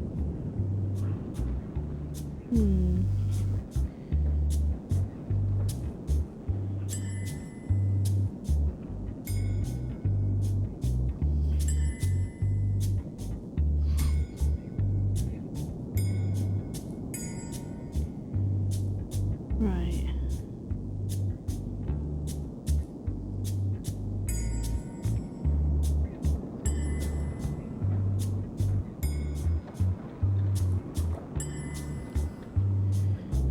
Right.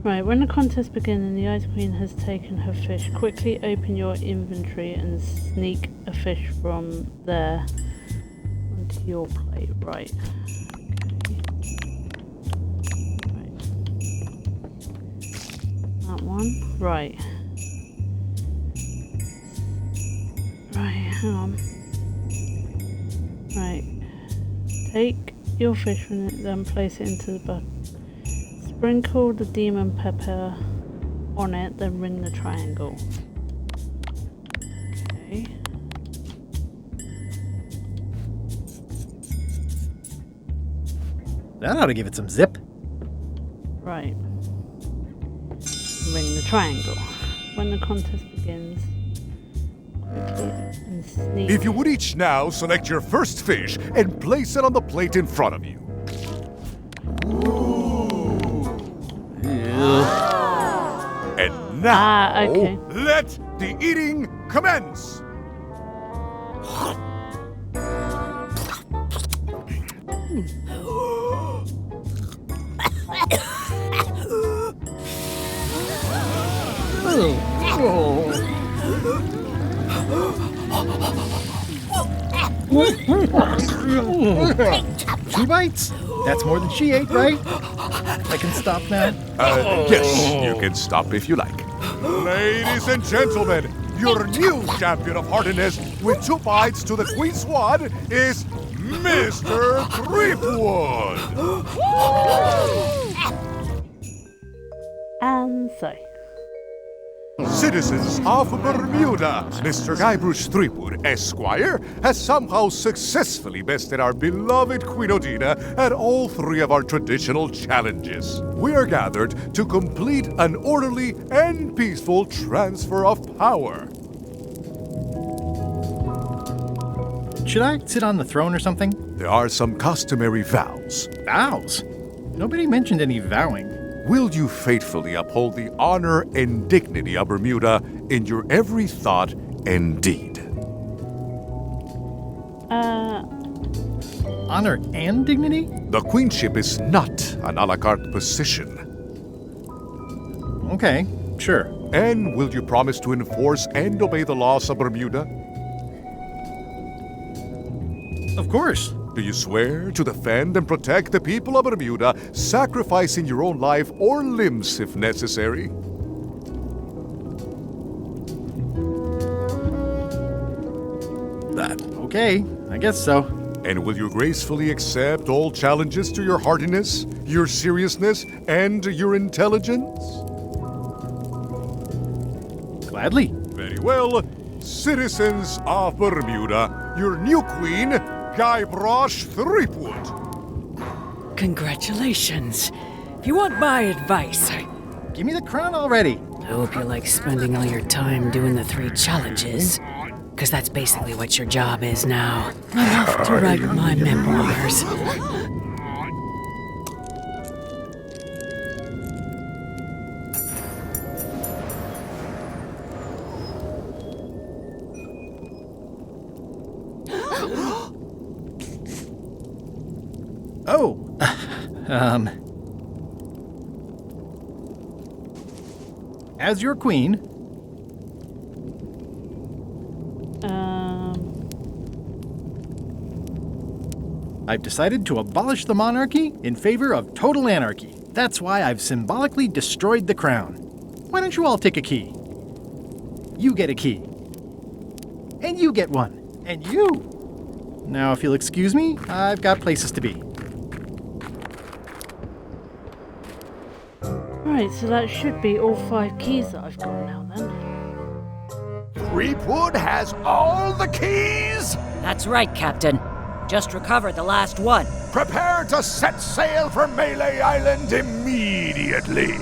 Right, when the contest begins and the Ice Queen has taken her fish, quickly open your inventory and sneak a fish from there onto your plate. Right. Okay. Right. That one. Right. Right, hang on. Right. Take your fish from it, then place it into the bucket. Sprinkle the demon pepper on it, then ring the triangle. Okay. That ought to give it some zip. Right. Ring the triangle. When the contest begins, quickly and sneak. If you would each now select your first fish and place it on the plate in front of you. And now, okay. let the eating commence! Two bites? That's more than she ate, right? I can stop now? Yes, you can stop if you like. Ladies and gentlemen, your new champion of hardiness with 2 bites to the Queen Swan is Mr. Creepwood! And so. Citizens of Bermuda, Mr. Guybrush Threepwood, Esquire, has somehow successfully bested our beloved Queen Odina at all 3 of our traditional challenges. We are gathered to complete an orderly and peaceful transfer of power. Should I sit on the throne or something? There are some customary vows. Vows? Nobody mentioned any vowing. Will you faithfully uphold the honor and dignity of Bermuda in your every thought and deed? Honor and dignity? The queenship is not an a la carte position. Okay, sure. And will you promise to enforce and obey the laws of Bermuda? Of course. Do you swear to defend and protect the people of Bermuda, sacrificing your own life or limbs if necessary? Okay, I guess so. And will you gracefully accept all challenges to your heartiness, your seriousness, and your intelligence? Gladly. Very well. Citizens of Bermuda, your new queen, Guybrush Threepwood. Congratulations. If you want my advice, Give me the crown already. I hope you like spending all your time doing the 3 challenges. Because that's basically what your job is now. I'm off to write my memoirs. Oh, as your queen, I've decided to abolish the monarchy in favor of total anarchy. That's why I've symbolically destroyed the crown. Why don't you all take a key? You get a key. And you get one. And you. Now, if you'll excuse me, I've got places to be. Right, so that should be all 5 keys that I've got now then. Threepwood has all the keys? That's right, Captain. Just recovered the last one. Prepare to set sail for Melee Island immediately.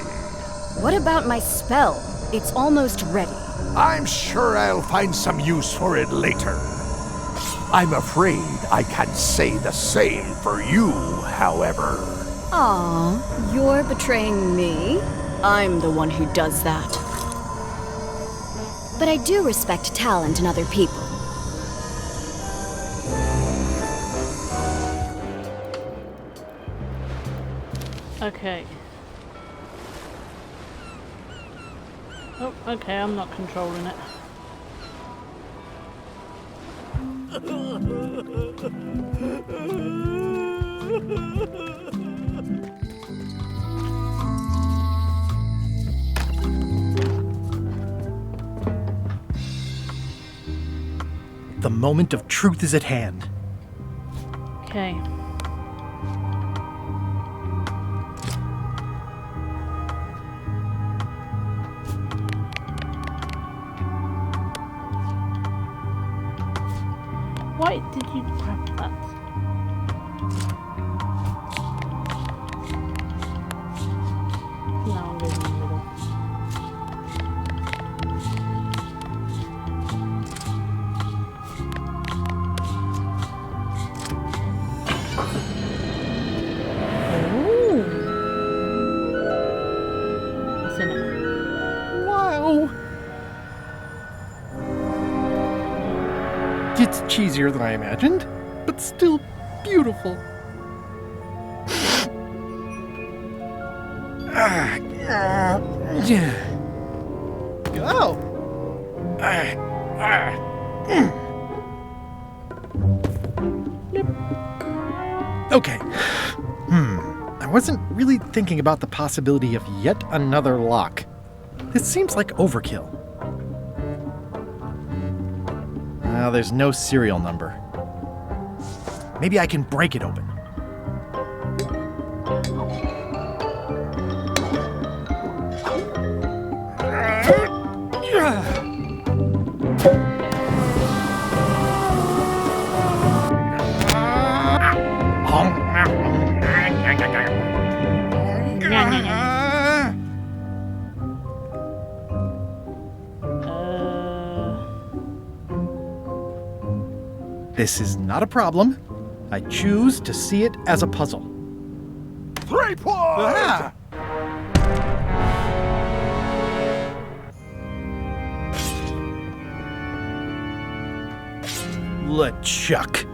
What about my spell? It's almost ready. I'm sure I'll find some use for it later. I'm afraid I can't say the same for you, however. Aw, you're betraying me? I'm the one who does that. But I do respect talent in other people. Okay. Oh, okay, I'm not controlling it. The moment of truth is at hand. Okay. Why did you grab that? No, I'm going in the middle. Ooh. What's in it? Wow. It's cheesier than I imagined, but still beautiful. Okay. I wasn't really thinking about the possibility of yet another lock. This seems like overkill. Well, there's no serial number. Maybe I can break it open. This is not a problem. I choose to see it as a puzzle. 3 points! Ah! LeChuck,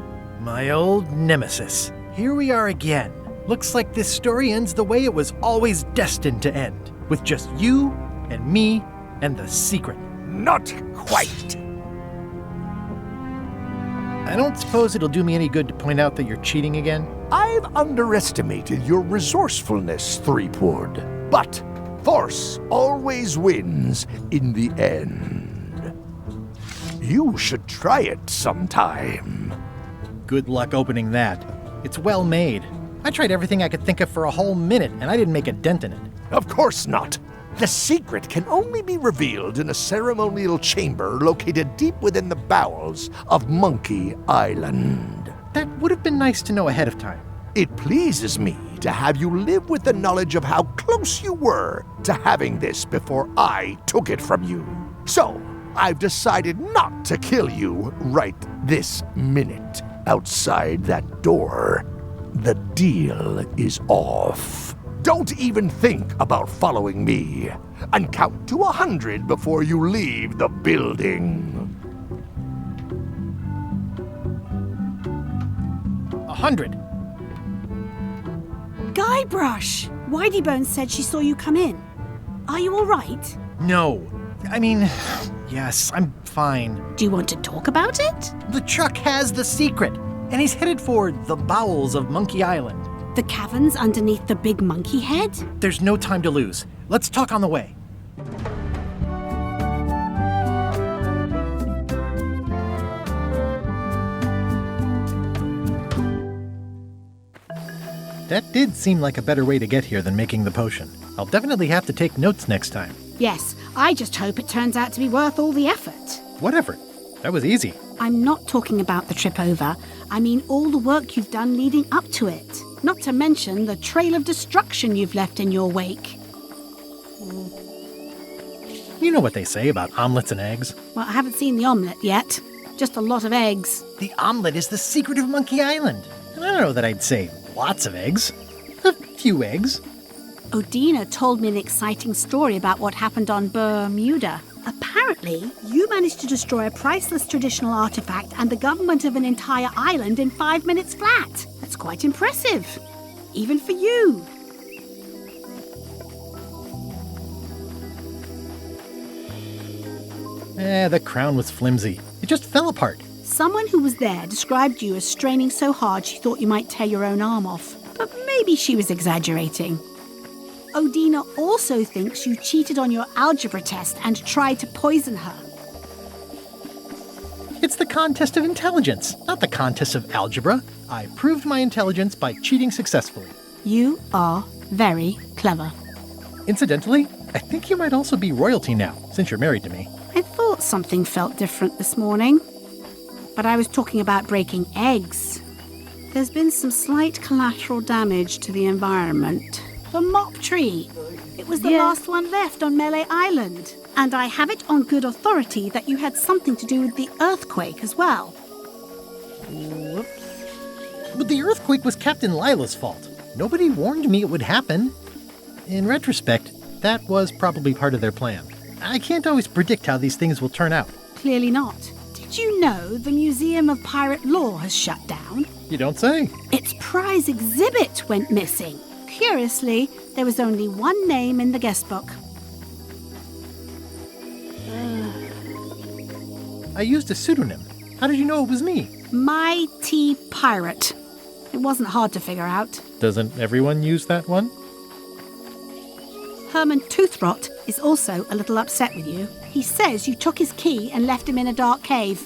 my old nemesis. Here we are again. Looks like this story ends the way it was always destined to end, with just you and me and the secret. Not quite. I don't suppose it'll do me any good to point out that you're cheating again? I've underestimated your resourcefulness, Threepwood. But force always wins in the end. You should try it sometime. Good luck opening that. It's well made. I tried everything I could think of for a whole minute, and I didn't make a dent in it. Of course not. The secret can only be revealed in a ceremonial chamber located deep within the bowels of Monkey Island. That would have been nice to know ahead of time. It pleases me to have you live with the knowledge of how close you were to having this before I took it from you. So, I've decided not to kill you right this minute. Outside that door, the deal is off. Don't even think about following me, and count to 100 before you leave the building. 100. Guybrush! Whiteybones said she saw you come in. Are you all right? No. I mean, yes, I'm fine. Do you want to talk about it? LeChuck has the secret, and he's headed for the bowels of Monkey Island. The caverns underneath the big monkey head? There's no time to lose. Let's talk on the way. That did seem like a better way to get here than making the potion. I'll definitely have to take notes next time. Yes, I just hope it turns out to be worth all the effort. What effort? That was easy. I'm not talking about the trip over. I mean all the work you've done leading up to it. Not to mention the trail of destruction you've left in your wake. You know what they say about omelets and eggs. Well, I haven't seen the omelette yet. Just a lot of eggs. The omelet is the secret of Monkey Island. And I don't know that I'd say lots of eggs. A few eggs. Odina told me an exciting story about what happened on Bermuda. Apparently, you managed to destroy a priceless traditional artifact and the government of an entire island in 5 minutes flat. That's quite impressive. Even for you. The crown was flimsy. It just fell apart. Someone who was there described you as straining so hard she thought you might tear your own arm off. But maybe she was exaggerating. Odina also thinks you cheated on your algebra test and tried to poison her. It's the contest of intelligence, not the contest of algebra. I proved my intelligence by cheating successfully. You are very clever. Incidentally, I think you might also be royalty now, since you're married to me. I thought something felt different this morning. But I was talking about breaking eggs. There's been some slight collateral damage to the environment. The mop tree. It was the last one left on Melee Island. And I have it on good authority that you had something to do with the earthquake as well. Whoops. But the earthquake was Captain Lila's fault. Nobody warned me it would happen. In retrospect, that was probably part of their plan. I can't always predict how these things will turn out. Clearly not. Did you know the Museum of Pirate Lore has shut down? You don't say. Its prize exhibit went missing. Curiously, there was only one name in the guest book. I used a pseudonym. How did you know it was me? Mighty Pirate. It wasn't hard to figure out. Doesn't everyone use that one? Herman Toothrot is also a little upset with you. He says you took his key and left him in a dark cave.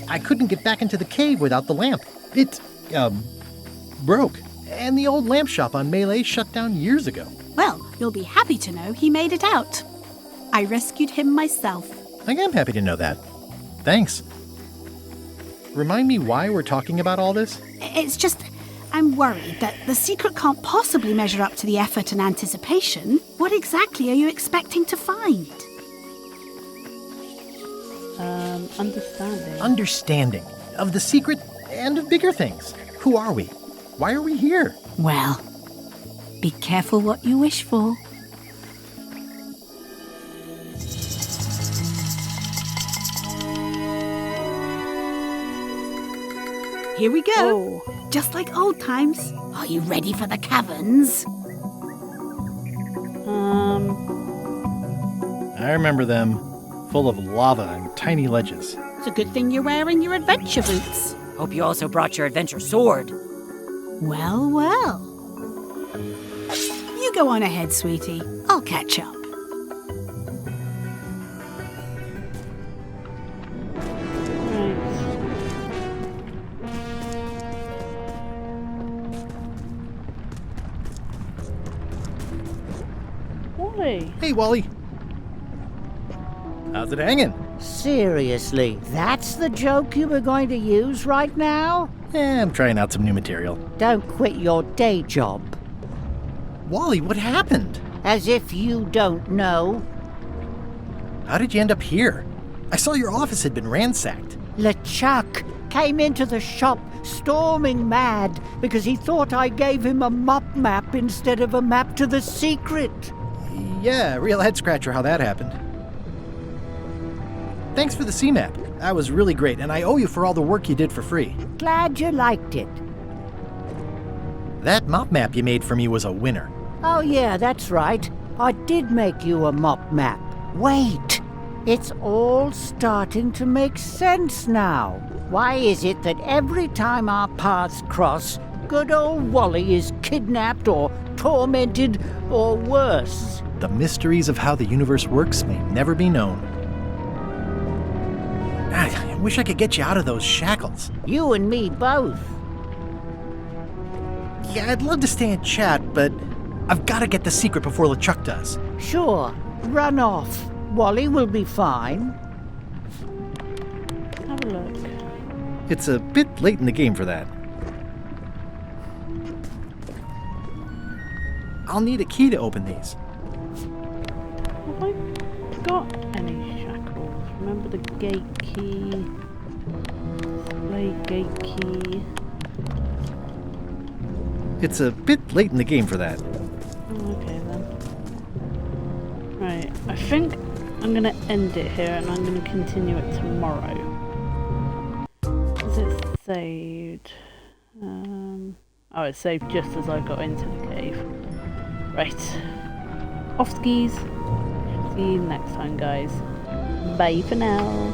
I couldn't get back into the cave without the lamp. It, broke. And the old lamp shop on Melee shut down years ago. Well, you'll be happy to know he made it out. I rescued him myself. I am happy to know that. Thanks. Remind me why we're talking about all this? It's just, I'm worried that the secret can't possibly measure up to the effort and anticipation. What exactly are you expecting to find? Understanding. Understanding of the secret and of bigger things. Who are we? Why are we here? Well, be careful what you wish for. Here we go. Just like old times. Are you ready for the caverns? I remember them. Full of lava and tiny ledges. It's a good thing you're wearing your adventure boots. Hope you also brought your adventure sword. Well, well. You go on ahead, sweetie. I'll catch up. Wally. Hey, Wally. How's it hanging? Seriously, that's the joke you were going to use right now? I'm trying out some new material. Don't quit your day job. Wally, what happened? As if you don't know. How did you end up here? I saw your office had been ransacked. LeChuck came into the shop storming mad because he thought I gave him a mop map instead of a map to the secret. Yeah, real head scratcher how that happened. Thanks for the C-map. That was really great, and I owe you for all the work you did for free. Glad you liked it. That mop map you made for me was a winner. Oh yeah, that's right. I did make you a mop map. Wait, it's all starting to make sense now. Why is it that every time our paths cross, good old Wally is kidnapped or tormented or worse? The mysteries of how the universe works may never be known. I wish I could get you out of those shackles. You and me both. Yeah, I'd love to stay and chat, but I've got to get the secret before LeChuck does. Sure, run off. Wally will be fine. Have a look. It's a bit late in the game for that. I'll need a key to open these. Have I got any shackles? Remember the gate key? Display gate key. It's a bit late in the game for that. Oh, okay then. Right, I think I'm going to end it here and I'm going to continue it tomorrow. Is it saved? Oh, it's saved just as I got into the cave. Right. Off skis. See you next time, guys. Bye for now.